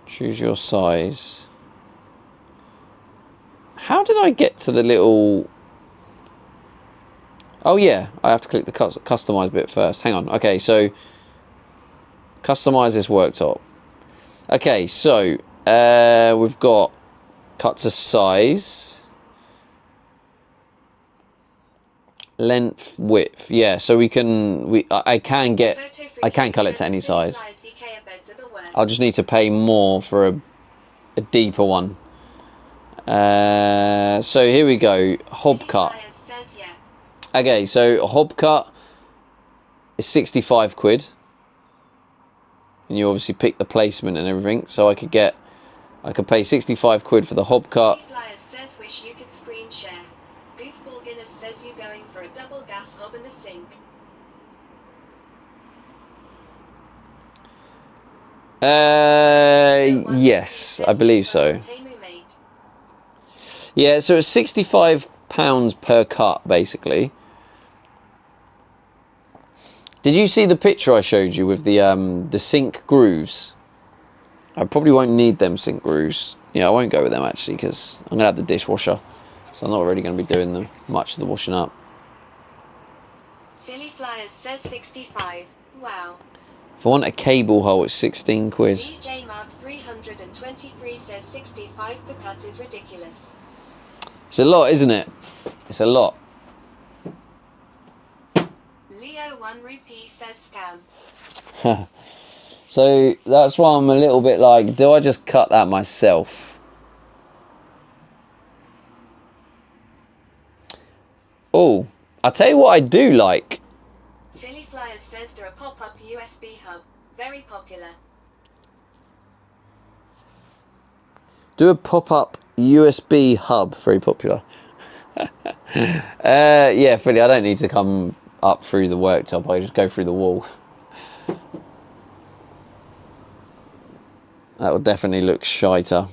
Choose your size. How did I get to the little... Oh yeah, I have to click the customize bit first. Hang on. Okay, so customize this worktop. Okay, so we've got cut to size, length, width. Yeah, so I can cut it to any size. I'll just need to pay more for a deeper one. So here we go. Hob cut. Okay, so a hob cut is 65 quid. And you obviously pick the placement and everything. So I could pay 65 quid for the hob cut. Flyers says wish you could screen share. Goofball Guinness says you going for a double gas hob and a sink. Yes, I believe so. Temu made. Yeah, so it's £65 per cut, basically. Did you see the picture I showed you with the sink grooves? I probably won't need them sink grooves. Yeah, I won't go with them actually because I'm gonna have the dishwasher, so I'm not really gonna be doing much of the washing up. Philly Flyers says 65. Wow. If I want a cable hole, it's 16 quid. DJ Mark 323 says 65 per cut is ridiculous. It's a lot, isn't it? It's a lot. Leo 1 rupee says scam. So that's why I'm a little bit like, do I just cut that myself? Oh, I'll tell you what I do like. Philly Flyers says do a pop-up USB hub. Very popular. Do a pop-up USB hub. Very popular. Yeah, Philly, I don't need to come up through the worktop. I just go through the wall. That would definitely look shiter.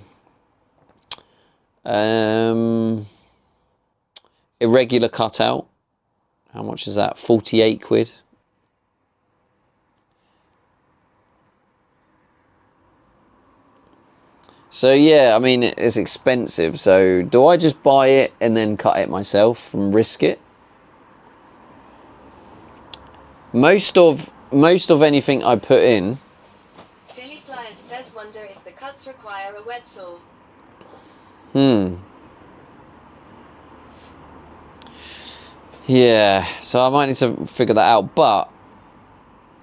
Irregular cutout. How much is that? 48 quid. So yeah, I mean, it's expensive. So do I just buy it and then cut it myself and risk it? Most of anything I put in. Philly Flyers says wonder if the cuts require a wet saw. Yeah, so I might need to figure that out, but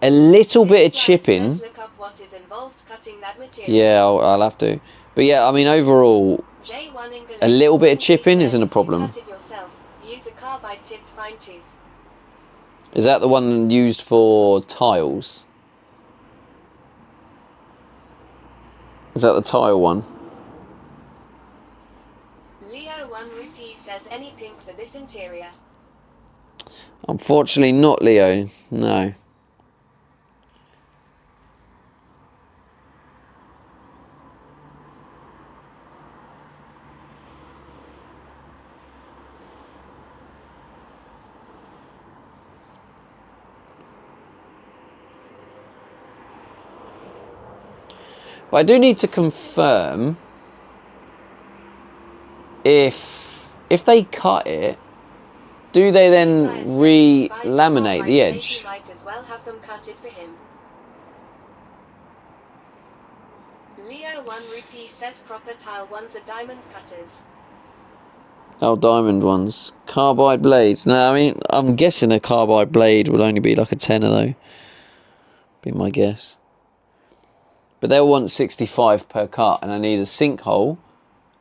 a little bit of chipping. Says look up what is involved cutting that material. Yeah, I'll have to. But yeah, I mean, overall, a little bit of chipping isn't a problem. Cut it yourself. Use a carbide tipped fine tooth. Is that the one used for tiles? Is that the tile one? Leo 1 rupee says any pink for this interior. Unfortunately not, Leo. No. But I do need to confirm if they cut it, do they then re-laminate the edge? You might as well have them cut it for him. Leo 1 rupee says proper tile ones are diamond cutters. Oh, diamond ones. Carbide blades. No, I mean, I'm guessing a carbide blade would only be like a tenner though. Be my guess. But they'll want 65 per cut, and I need a sink hole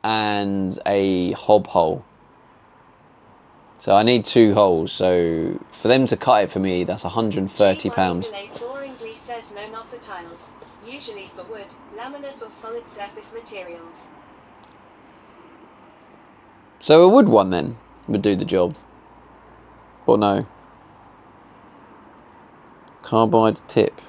and a hob hole. So I need 2 holes. So for them to cut it for me, that's £130. Flooringly says no, not for tiles. Usually for wood, laminate or solid surface materials. So a wood one then would do the job. Or no? Carbide tip.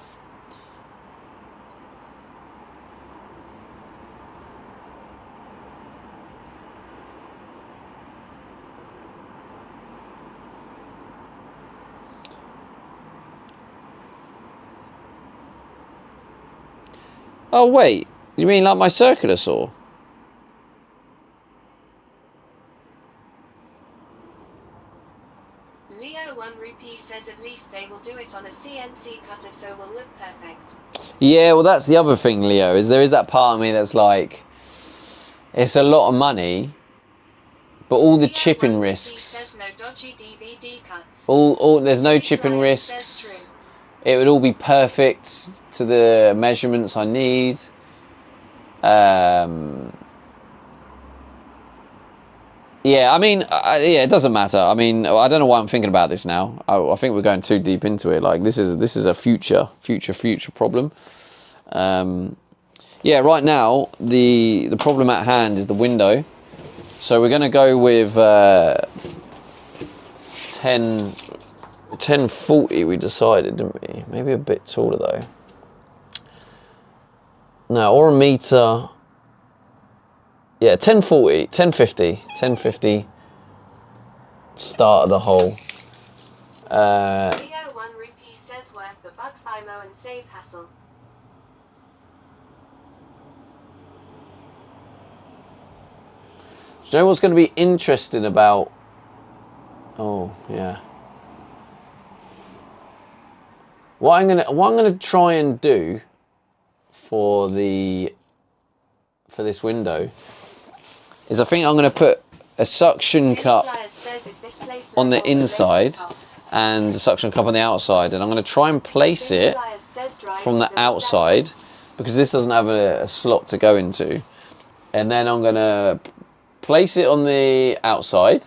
Oh wait, you mean like my circular saw? Leo 1 rupee says at least they will do it on a CNC cutter so will look perfect. Yeah, well that's the other thing, Leo, is there is that part of me that's like, it's a lot of money, but all the chipping risks. Says no dodgy DVD cuts. All there's no chipping risks. It would all be perfect to the measurements I need. Yeah, I mean, yeah, it doesn't matter. I mean, I don't know why I'm thinking about this now. I think we're going too deep into it. Like this is a future problem. Yeah, right now the problem at hand is the window. So we're going to go with 1040 we decided, didn't we? Maybe a bit taller though. No, or a meter. Yeah, 1040, 1050, 1050 start of the hole. Leo 1 rupee says worth the bucks IMO and save hassle. Do you know what's going to be interesting about... Oh, yeah. What I'm gonna try and do for this window is I think I'm going to put a suction cup on the inside and a suction cup on the outside, and I'm going to try and place it from the outside because this doesn't have a slot to go into, and then I'm going to place it on the outside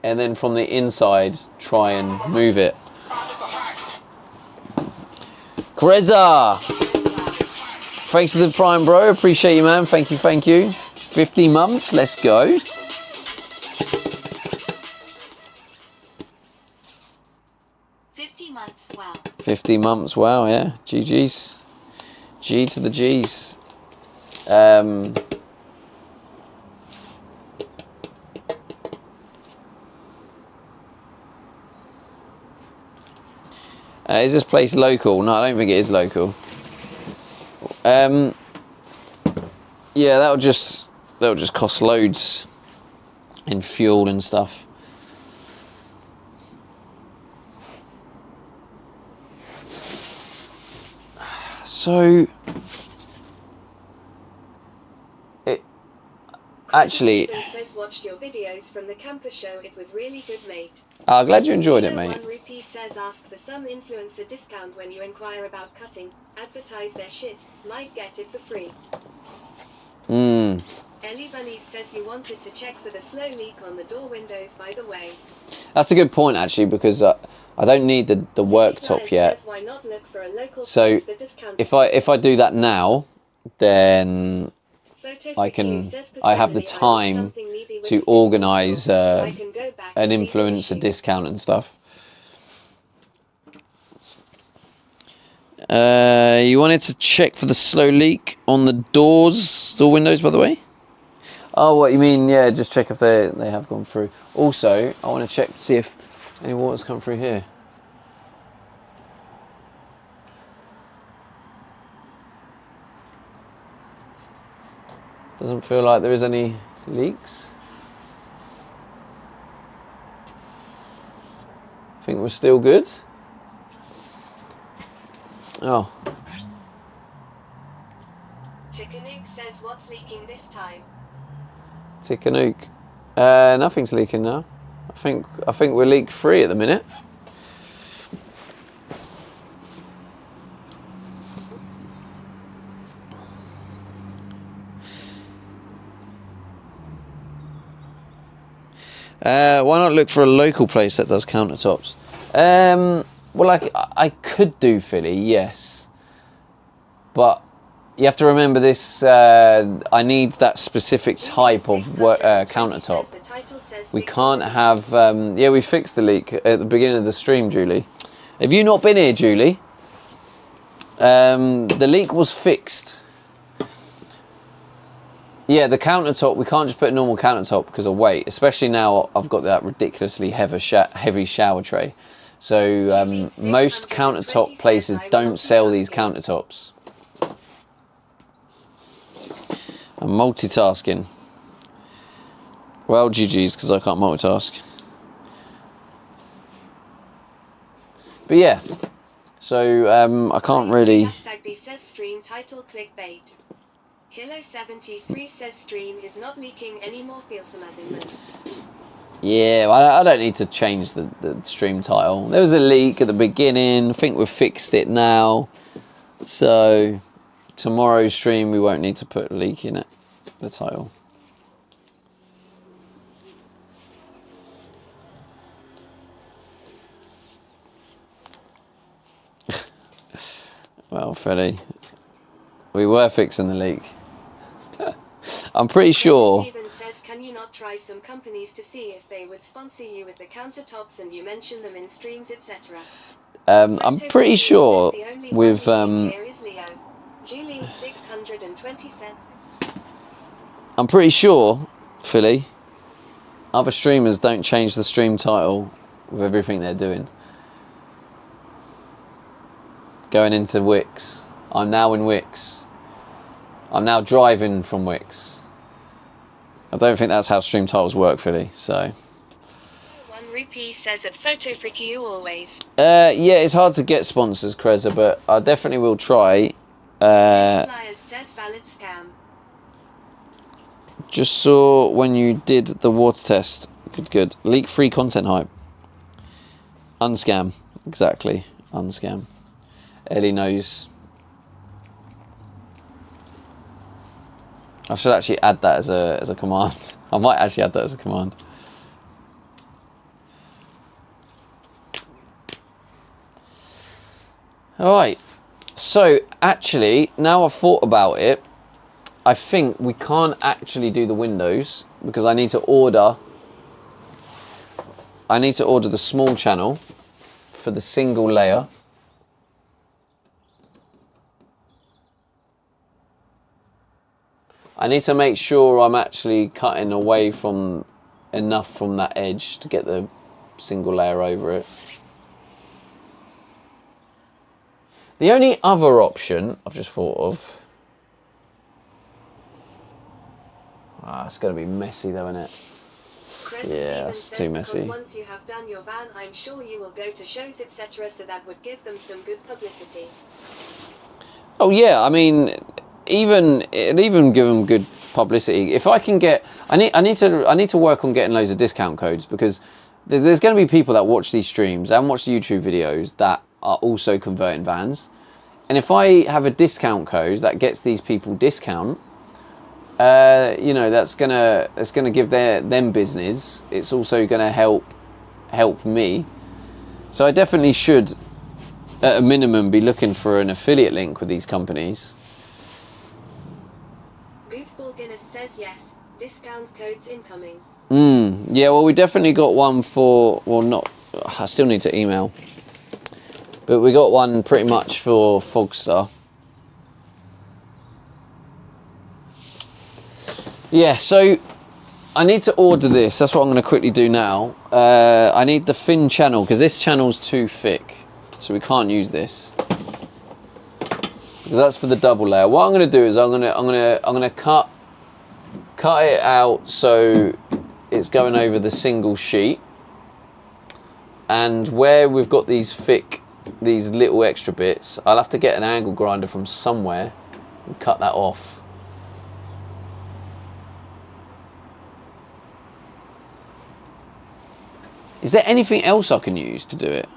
and then from the inside try and move it. Kreza, thanks for the prime, bro. Appreciate you, man. Thank you, thank you. 50 months, let's go. 50 months, wow. 50 months, wow, yeah. GG's. G to the G's. Is this place local? No, I don't think it is local. Yeah, that'll just cost loads in fuel and stuff. So it actually says watched your videos from the campus show. It was really good, mate. I'm glad you enjoyed it, mate. 1 rupee says ask for some influencer discount when you inquire about cutting. Advertise their shit. Might get it for free. Ellie Bunny says you wanted to check for the slow leak on the door windows, by the way. That's a good point, actually, because I don't need the worktop yet. Says, why not look for a local So place for discount? if I do that now, then I have the time to organise an influencer discount and stuff. You wanted to check for the slow leak on the door windows, by the way? Oh, what you mean? Yeah, just check if they have gone through. Also, I want to check to see if any water's come through here. Doesn't feel like there is any leaks. I think we're still good. Oh. Tikanook says what's leaking this time? Tikanook. Nothing's leaking now. I think we're leak free at the minute. Why not look for a local place that does countertops? Well, I could do Philly, yes, but you have to remember this. I need that specific type of countertop. We can't have. Yeah, we fixed the leak at the beginning of the stream, Julie. Have you not been here, Julie? The leak was fixed. Yeah, the countertop, we can't just put a normal countertop because of weight, especially now I've got that ridiculously heavy shower tray. So most countertop places don't sell these countertops. I'm multitasking. Well, GG's, because I can't multitask. But yeah, so I can't really... Hashtag B says stream title clickbait. Hilo73 says stream is not leaking anymore, feelsome as in mood. Yeah, well, I don't need to change the stream title. There was a leak at the beginning. I think we've fixed it now. So tomorrow's stream, we won't need to put a leak in it, the title. Well, Freddie, we were fixing the leak. I'm pretty sure. Steven says, can you not try some companies to see if they would sponsor you with the countertops and you mention them in streams, etc.? I'm pretty sure with Julie 620 says. I'm pretty sure, Philly, other streamers don't change the stream title with everything they're doing. Going into Wix. I'm now in Wix. I'm now driving from Wix. I don't think that's how stream titles work, Philly, so. 1 rupee says at Photo Freaky you always. Yeah, it's hard to get sponsors, Kreza, but I definitely will try. Flyers says valid scam. Just saw when you did the water test. Good. Leak-free content hype. Unscam. Exactly. Unscam. Ellie knows. I should actually add that as a command. I might actually add that as a command. Alright. So, actually, now I've thought about it, I think we can't actually do the windows because I need to order the small channel for the single layer. I need to make sure I'm actually cutting away from enough from that edge to get the single layer over it. The only other option I've just thought of, it's going to be messy though, isn't it? Yeah, it's too messy. Once you have done your van, I'm sure you will go to shows, etc. So that would give them some good publicity. Oh yeah, I mean, it'd even give them good publicity. If I can get, I need to work on getting loads of discount codes because there's going to be people that watch these streams and watch the YouTube videos that are also converting vans, and if I have a discount code that gets these people discount, you know, that's gonna give them business. It's also gonna help me. So I definitely should, at a minimum, be looking for an affiliate link with these companies. Goofball Guinness says yes. Discount codes incoming. Yeah, well, we definitely got one for, well, not, I still need to email, but we got one pretty much for Fogstar. Yeah, so I need to order this. That's what I'm going to quickly do now. I need the thin channel because this channel's too thick, so we can't use this. Because that's for the double layer. What I'm going to do is I'm going to cut it out so it's going over the single sheet. And where we've got these little extra bits, I'll have to get an angle grinder from somewhere and cut that off. Is there anything else I can use to do it?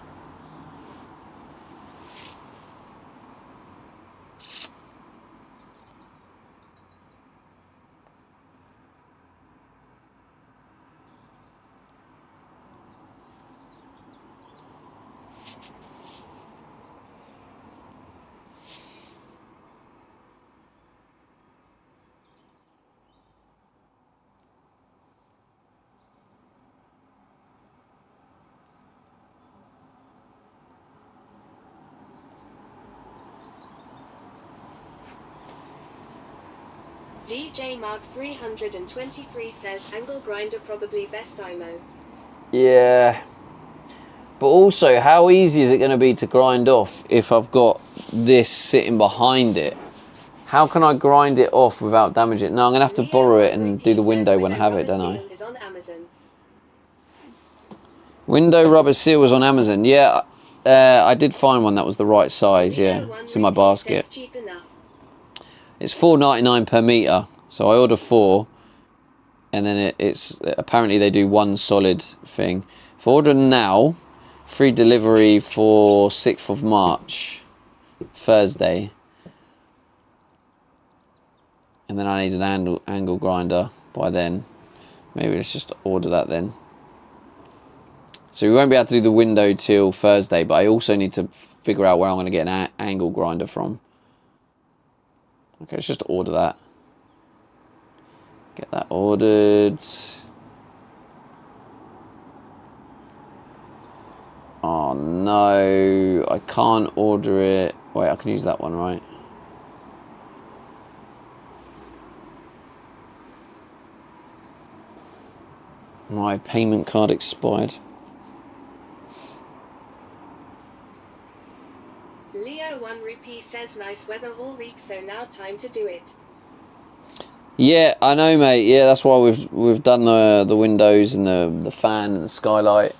DJ Mark 323 says angle grinder probably best IMO. Yeah. But also, how easy is it going to be to grind off if I've got this sitting behind it? How can I grind it off without damaging it? No, I'm going to have to borrow it and do the window when I have it, don't I? Is on Amazon. Window rubber seal was on Amazon. Yeah, I did find one that was the right size, yeah. It's in my basket. Cheap enough. It's $4.99 per meter, so I order 4, and then it's apparently they do one solid thing. If I order now, free delivery for 6th of March, Thursday, and then I need an angle grinder by then. Maybe let's just order that then. So we won't be able to do the window till Thursday, but I also need to figure out where I'm going to get an angle grinder from. Okay, let's just order that. Get that ordered. Oh no, I can't order it. Wait, I can use that one, right? My payment card expired. Leo 1 rupee says nice weather all week, so now time to do it. Yeah, I know, mate. Yeah, that's why we've done the windows and the fan and the skylight.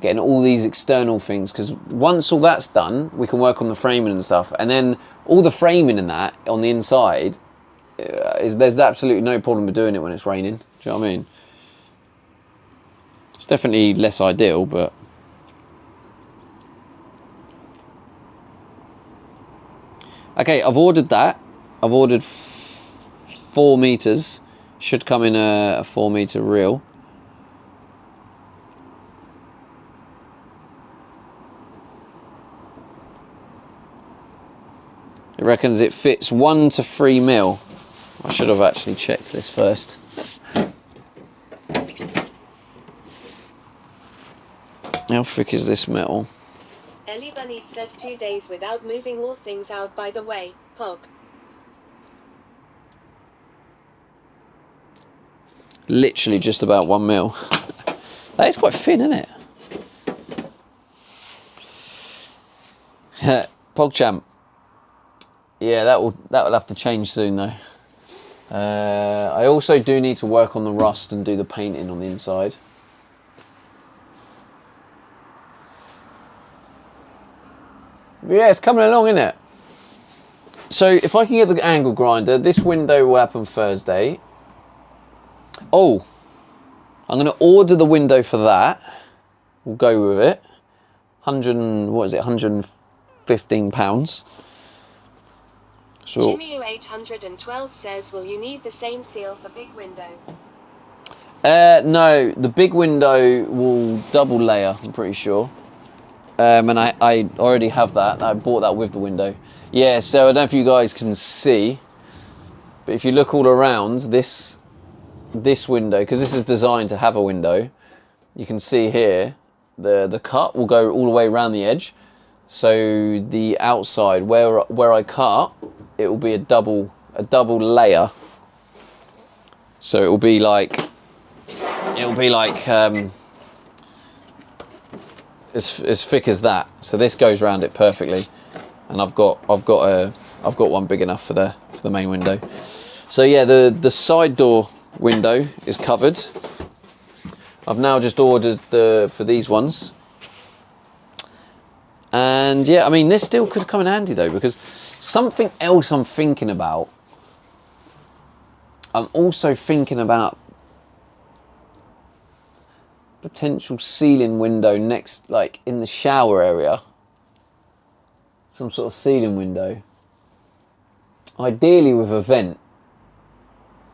Getting all these external things, because once all that's done, we can work on the framing and stuff. And then all the framing and that on the inside, there's absolutely no problem with doing it when it's raining. Do you know what I mean? It's definitely less ideal, but... Okay, I've ordered that. I've ordered 4 meters. Should come in a 4 meter reel. It reckons it fits 1 to 3 mil. I should have actually checked this first. How thick is this metal? Ellie Bunny says 2 days without moving all things out, by the way. Pog. Literally just about 1 mil. That is quite thin, isn't it? PogChamp. Yeah, that will have to change soon though. I also do need to work on the rust and do the painting on the inside. But yeah, it's coming along, isn't it? So if I can get the angle grinder, this window will happen Thursday. Oh, I'm going to order the window for that. We'll go with it. 115 pounds. So, Jimmy 812 says, will you need the same seal for big window? no, the big window will double layer, I'm pretty sure. And I already have that. I bought that with the window. Yeah, so I don't know if you guys can see, but if you look all around this window, because this is designed to have a window, you can see here the cut will go all the way around the edge. So the outside where I cut, it will be a double layer. So it will be like as thick as that. So this goes around it perfectly, and I've got one big enough for the main window. So yeah, the side door window is covered. I've now just ordered for these ones. And yeah, I mean, this still could come in handy though, because something else I'm thinking about. I'm also thinking about potential ceiling window next, like in the shower area. Some sort of ceiling window. Ideally with a vent.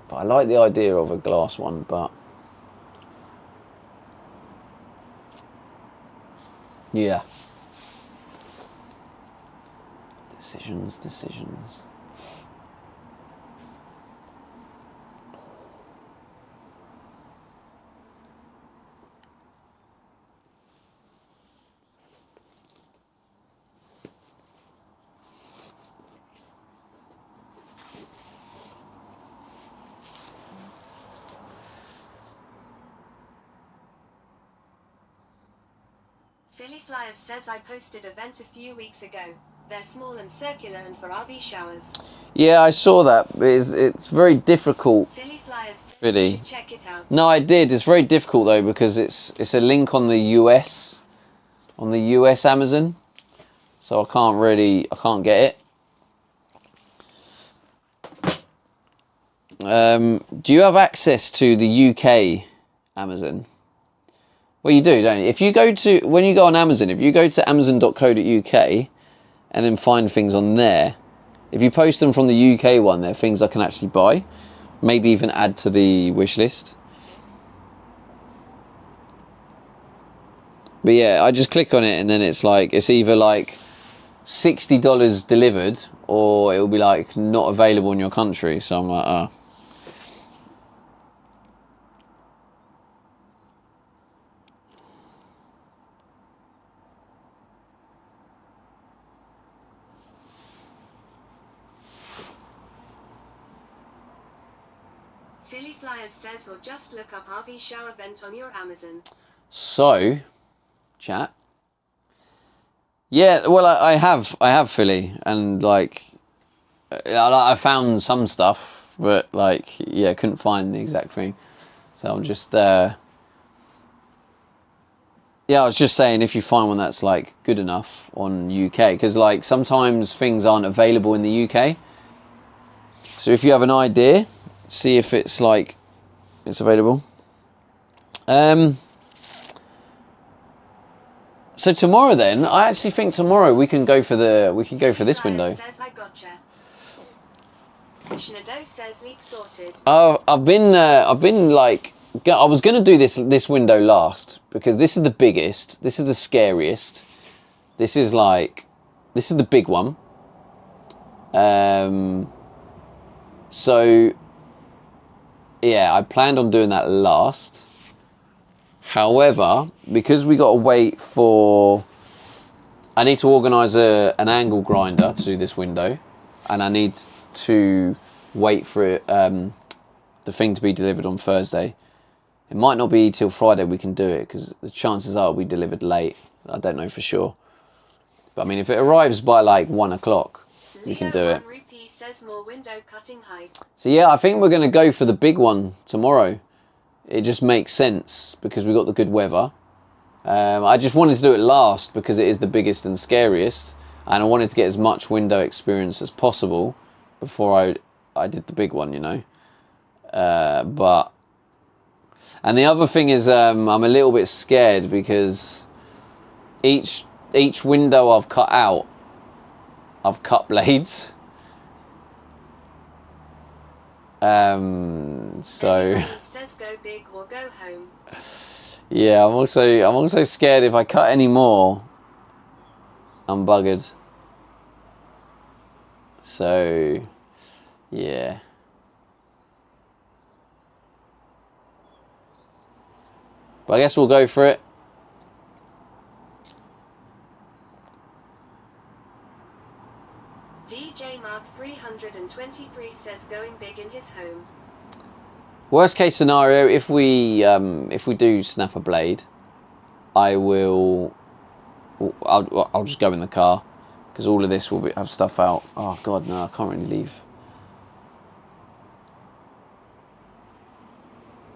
But I like the idea of a glass one, but... yeah. Decisions. Philly Flyers says, I posted a vent a few weeks ago. They're small and circular and for RV showers. Yeah, I saw that. It's very difficult. Philly Flyers says Philly. you should check it out. No, I did. It's very difficult though, because it's a link on the US Amazon, so I can't get it. Do you have access to the UK Amazon? Well, you do, don't you? When you go on Amazon, if you go to amazon.co.uk and then find things on there, if you post them from the UK one, there are things I can actually buy, maybe even add to the wish list. But yeah, I just click on it and then it's either like $60 delivered, or it will be like not available in your country. So I'm like, oh. Philly Flyers says, or just look up RV shower vent on your Amazon. So, chat. Yeah, well, I have Philly, and like, I found some stuff, but like, yeah, couldn't find the exact thing. So I'm just, yeah, I was just saying, if you find one that's like good enough on UK, because like sometimes things aren't available in the UK. So if you have an idea, see if it's like it's available. So tomorrow, then, I actually think tomorrow we can go for this window. Says I gotcha. Schneido says leak sorted. I've been like, I was gonna do this window last because this is the biggest, this is the scariest, this is the big one. So yeah, I planned on doing that last. However, because we got to wait for, I need to organise an angle grinder to do this window, and I need to wait for it, the thing to be delivered on Thursday. It might not be till Friday we can do it, because the chances are it'll be delivered late. I don't know for sure. But I mean, if it arrives by like 1 o'clock, we can do it. Says more window cutting height. So yeah, I think we're going to go for the big one tomorrow. It just makes sense because we got the good weather. I just wanted to do it last because it is the biggest and scariest, and I wanted to get as much window experience as possible before I did the big one, you know. And the other thing is, I'm a little bit scared because each window I've cut out, I've cut blades. So says go big or go home. Yeah, I'm also scared if I cut any more, I'm buggered. So yeah. But I guess we'll go for it. DJ Mark 323 says going big in his home. Worst case scenario, if we do snap a blade, I'll just go in the car because all of this will have stuff out. Oh god, no, I can't really leave.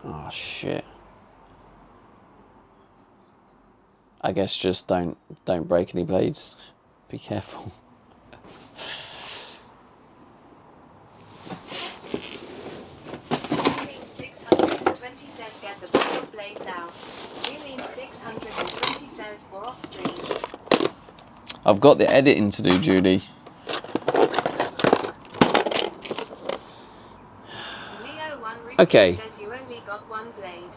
Oh shit. I guess just don't break any blades. Be careful. Says get the bottom blade now. Julian 620 says for off stream. I've got the editing to do, Judy. Leo 1 Okay. Says you only got one blade.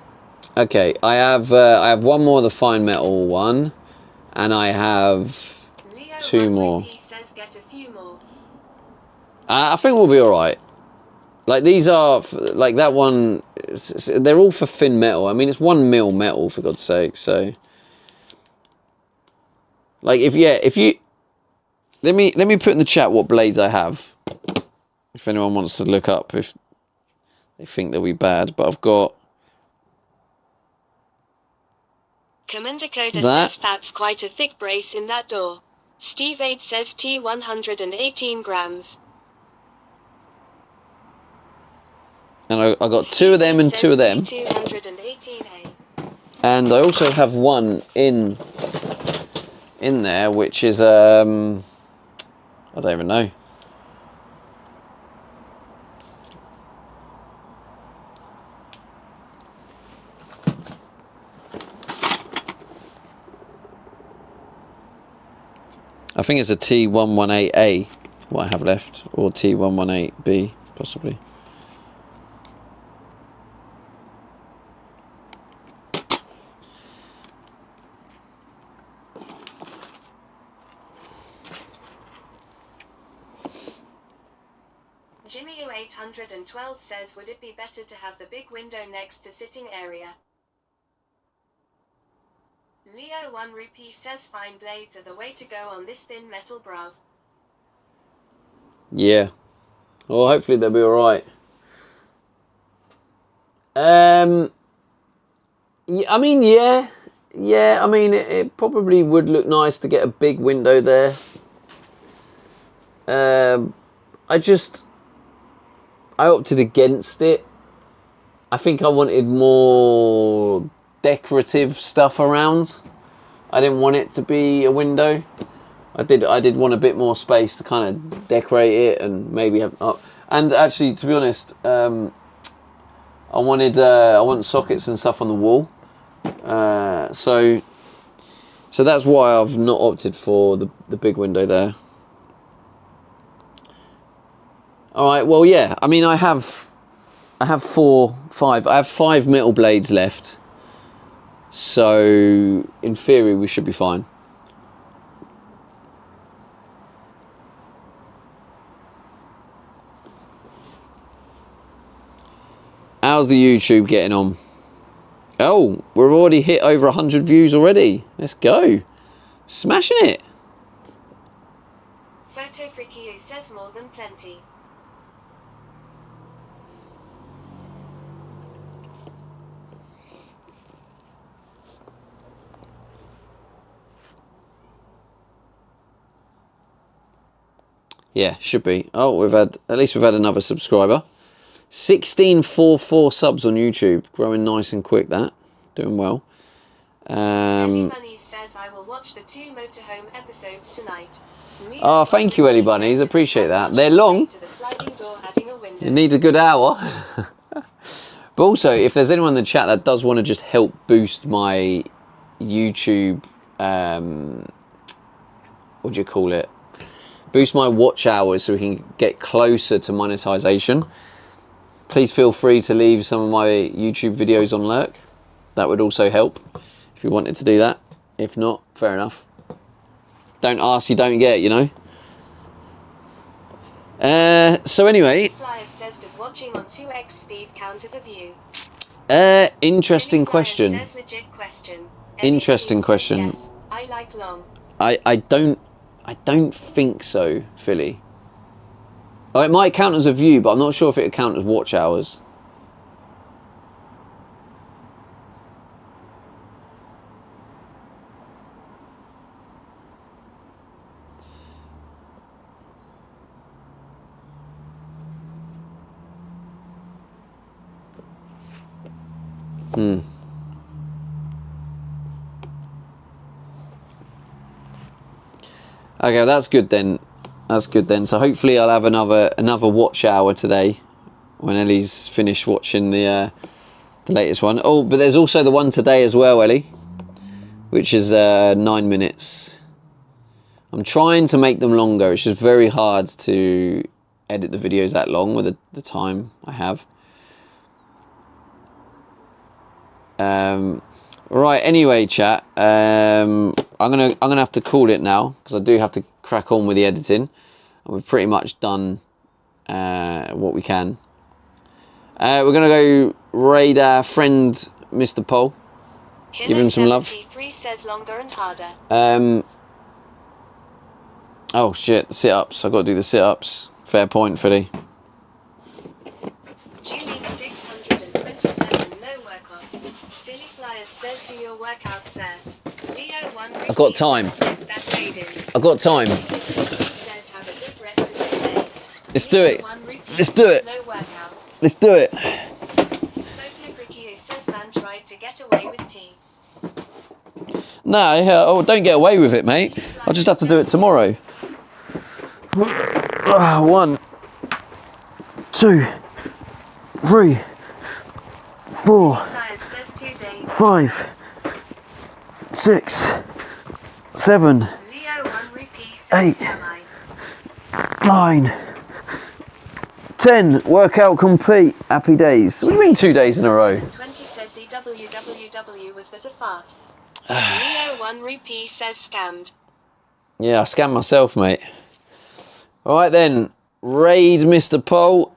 Okay, I have one more of the fine metal one, and I have Leo 2 1 more. Says get a few more. I think we'll be all right. Like these are like that one. They're all for thin metal. I mean, it's 1 mil metal for God's sake. So, like if you let me put in the chat what blades I have. If anyone wants to look up if they think they'll be bad, but I've got Commander Coda that. says that's quite a thick brace in that door. Steve 8 says T 118 grams. And I got 2 of them and 2 of them. And I also have one in there, which is I don't even know. I think it's a T118A, what I have left, or T118B, possibly. Jimmy U812 says would it be better to have the big window next to sitting area? Leo 1 Rupee says fine blades are the way to go on this thin metal bruv. Yeah. Well, hopefully they'll be alright. I mean, yeah. I mean, it probably would look nice to get a big window there. I opted against it. I think I wanted more decorative stuff around. I didn't want it to be a window. I did want a bit more space to kind of decorate it and maybe have. And actually, to be honest, I want sockets and stuff on the wall. So that's why I've not opted for the big window there. All right. Well, yeah. I mean, I have 5 metal blades left. So in theory, we should be fine. How's the YouTube getting on? Oh, we've already hit over 100 views already. Let's go. Smashing it. Photo Freaky says more than plenty. Yeah, should be. Oh, at least we've had another subscriber. 1644 subs on YouTube, growing nice and quick. That doing well. Ellie Bunny says I will watch the 2 motorhome episodes tonight. Oh, thank you, Ellie Bunnies. Appreciate that. They're long. You need a good hour. But also, if there's anyone in the chat that does want to just help boost my YouTube, what do you call it? Boost my watch hours so we can get closer to monetization. Please feel free to leave some of my YouTube videos on Lurk. That would also help if you wanted to do that. If not, fair enough. Don't ask, you don't get, you know. So anyway. Flyer says, does watching on 2x speed count as a view? Interesting question. Says legit question. Interesting question. Yes, I like long. I don't think so, Philly. Oh, it might count as a view, but I'm not sure if it would count as watch hours. Okay, that's good then. That's good then. So hopefully I'll have another watch hour today when Ellie's finished watching the latest one. Oh, but there's also the one today as well, Ellie, which is 9 minutes. I'm trying to make them longer. It's just very hard to edit the videos that long with the time I have. Right. Anyway, chat. I'm gonna have to call it now because I do have to crack on with the editing. And we've pretty much done what we can. We're gonna go raid our friend Mr. Pole. Give him some love. Says longer and harder. Oh shit, the sit-ups. I've got to do the sit-ups. Fair point, Philly. Julie 627 no workout. Philly Flyers says do your workout, sir. Leo 1 I've got time. I've got time. Says have a good rest of the day. Let's do it. Let's do it. No workout. Let's do it. Photo Freaky says man tried to get away with tea. No, don't get away with it, mate. I'll just have to do it tomorrow. 1, 2, 3, 4, 5, 6, 7, 8, 9, 10. Workout complete. Happy days. What do you mean 2 days in a row? 20 says the www was that a fart. Leo 1 rupee says scammed. Yeah, I scammed myself, mate. All right then, raid Mr. Pole.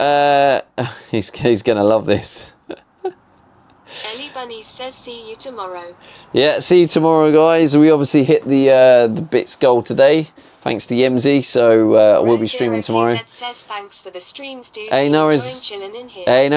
He's gonna love this. Ellie Bunny says see you tomorrow. Yeah, see you tomorrow, guys. We obviously hit the bits goal today, thanks to Yemzi. So we'll be streaming tomorrow. Says thanks for the streams, dude. Hey, no worries. Chilling in here. Hey, no.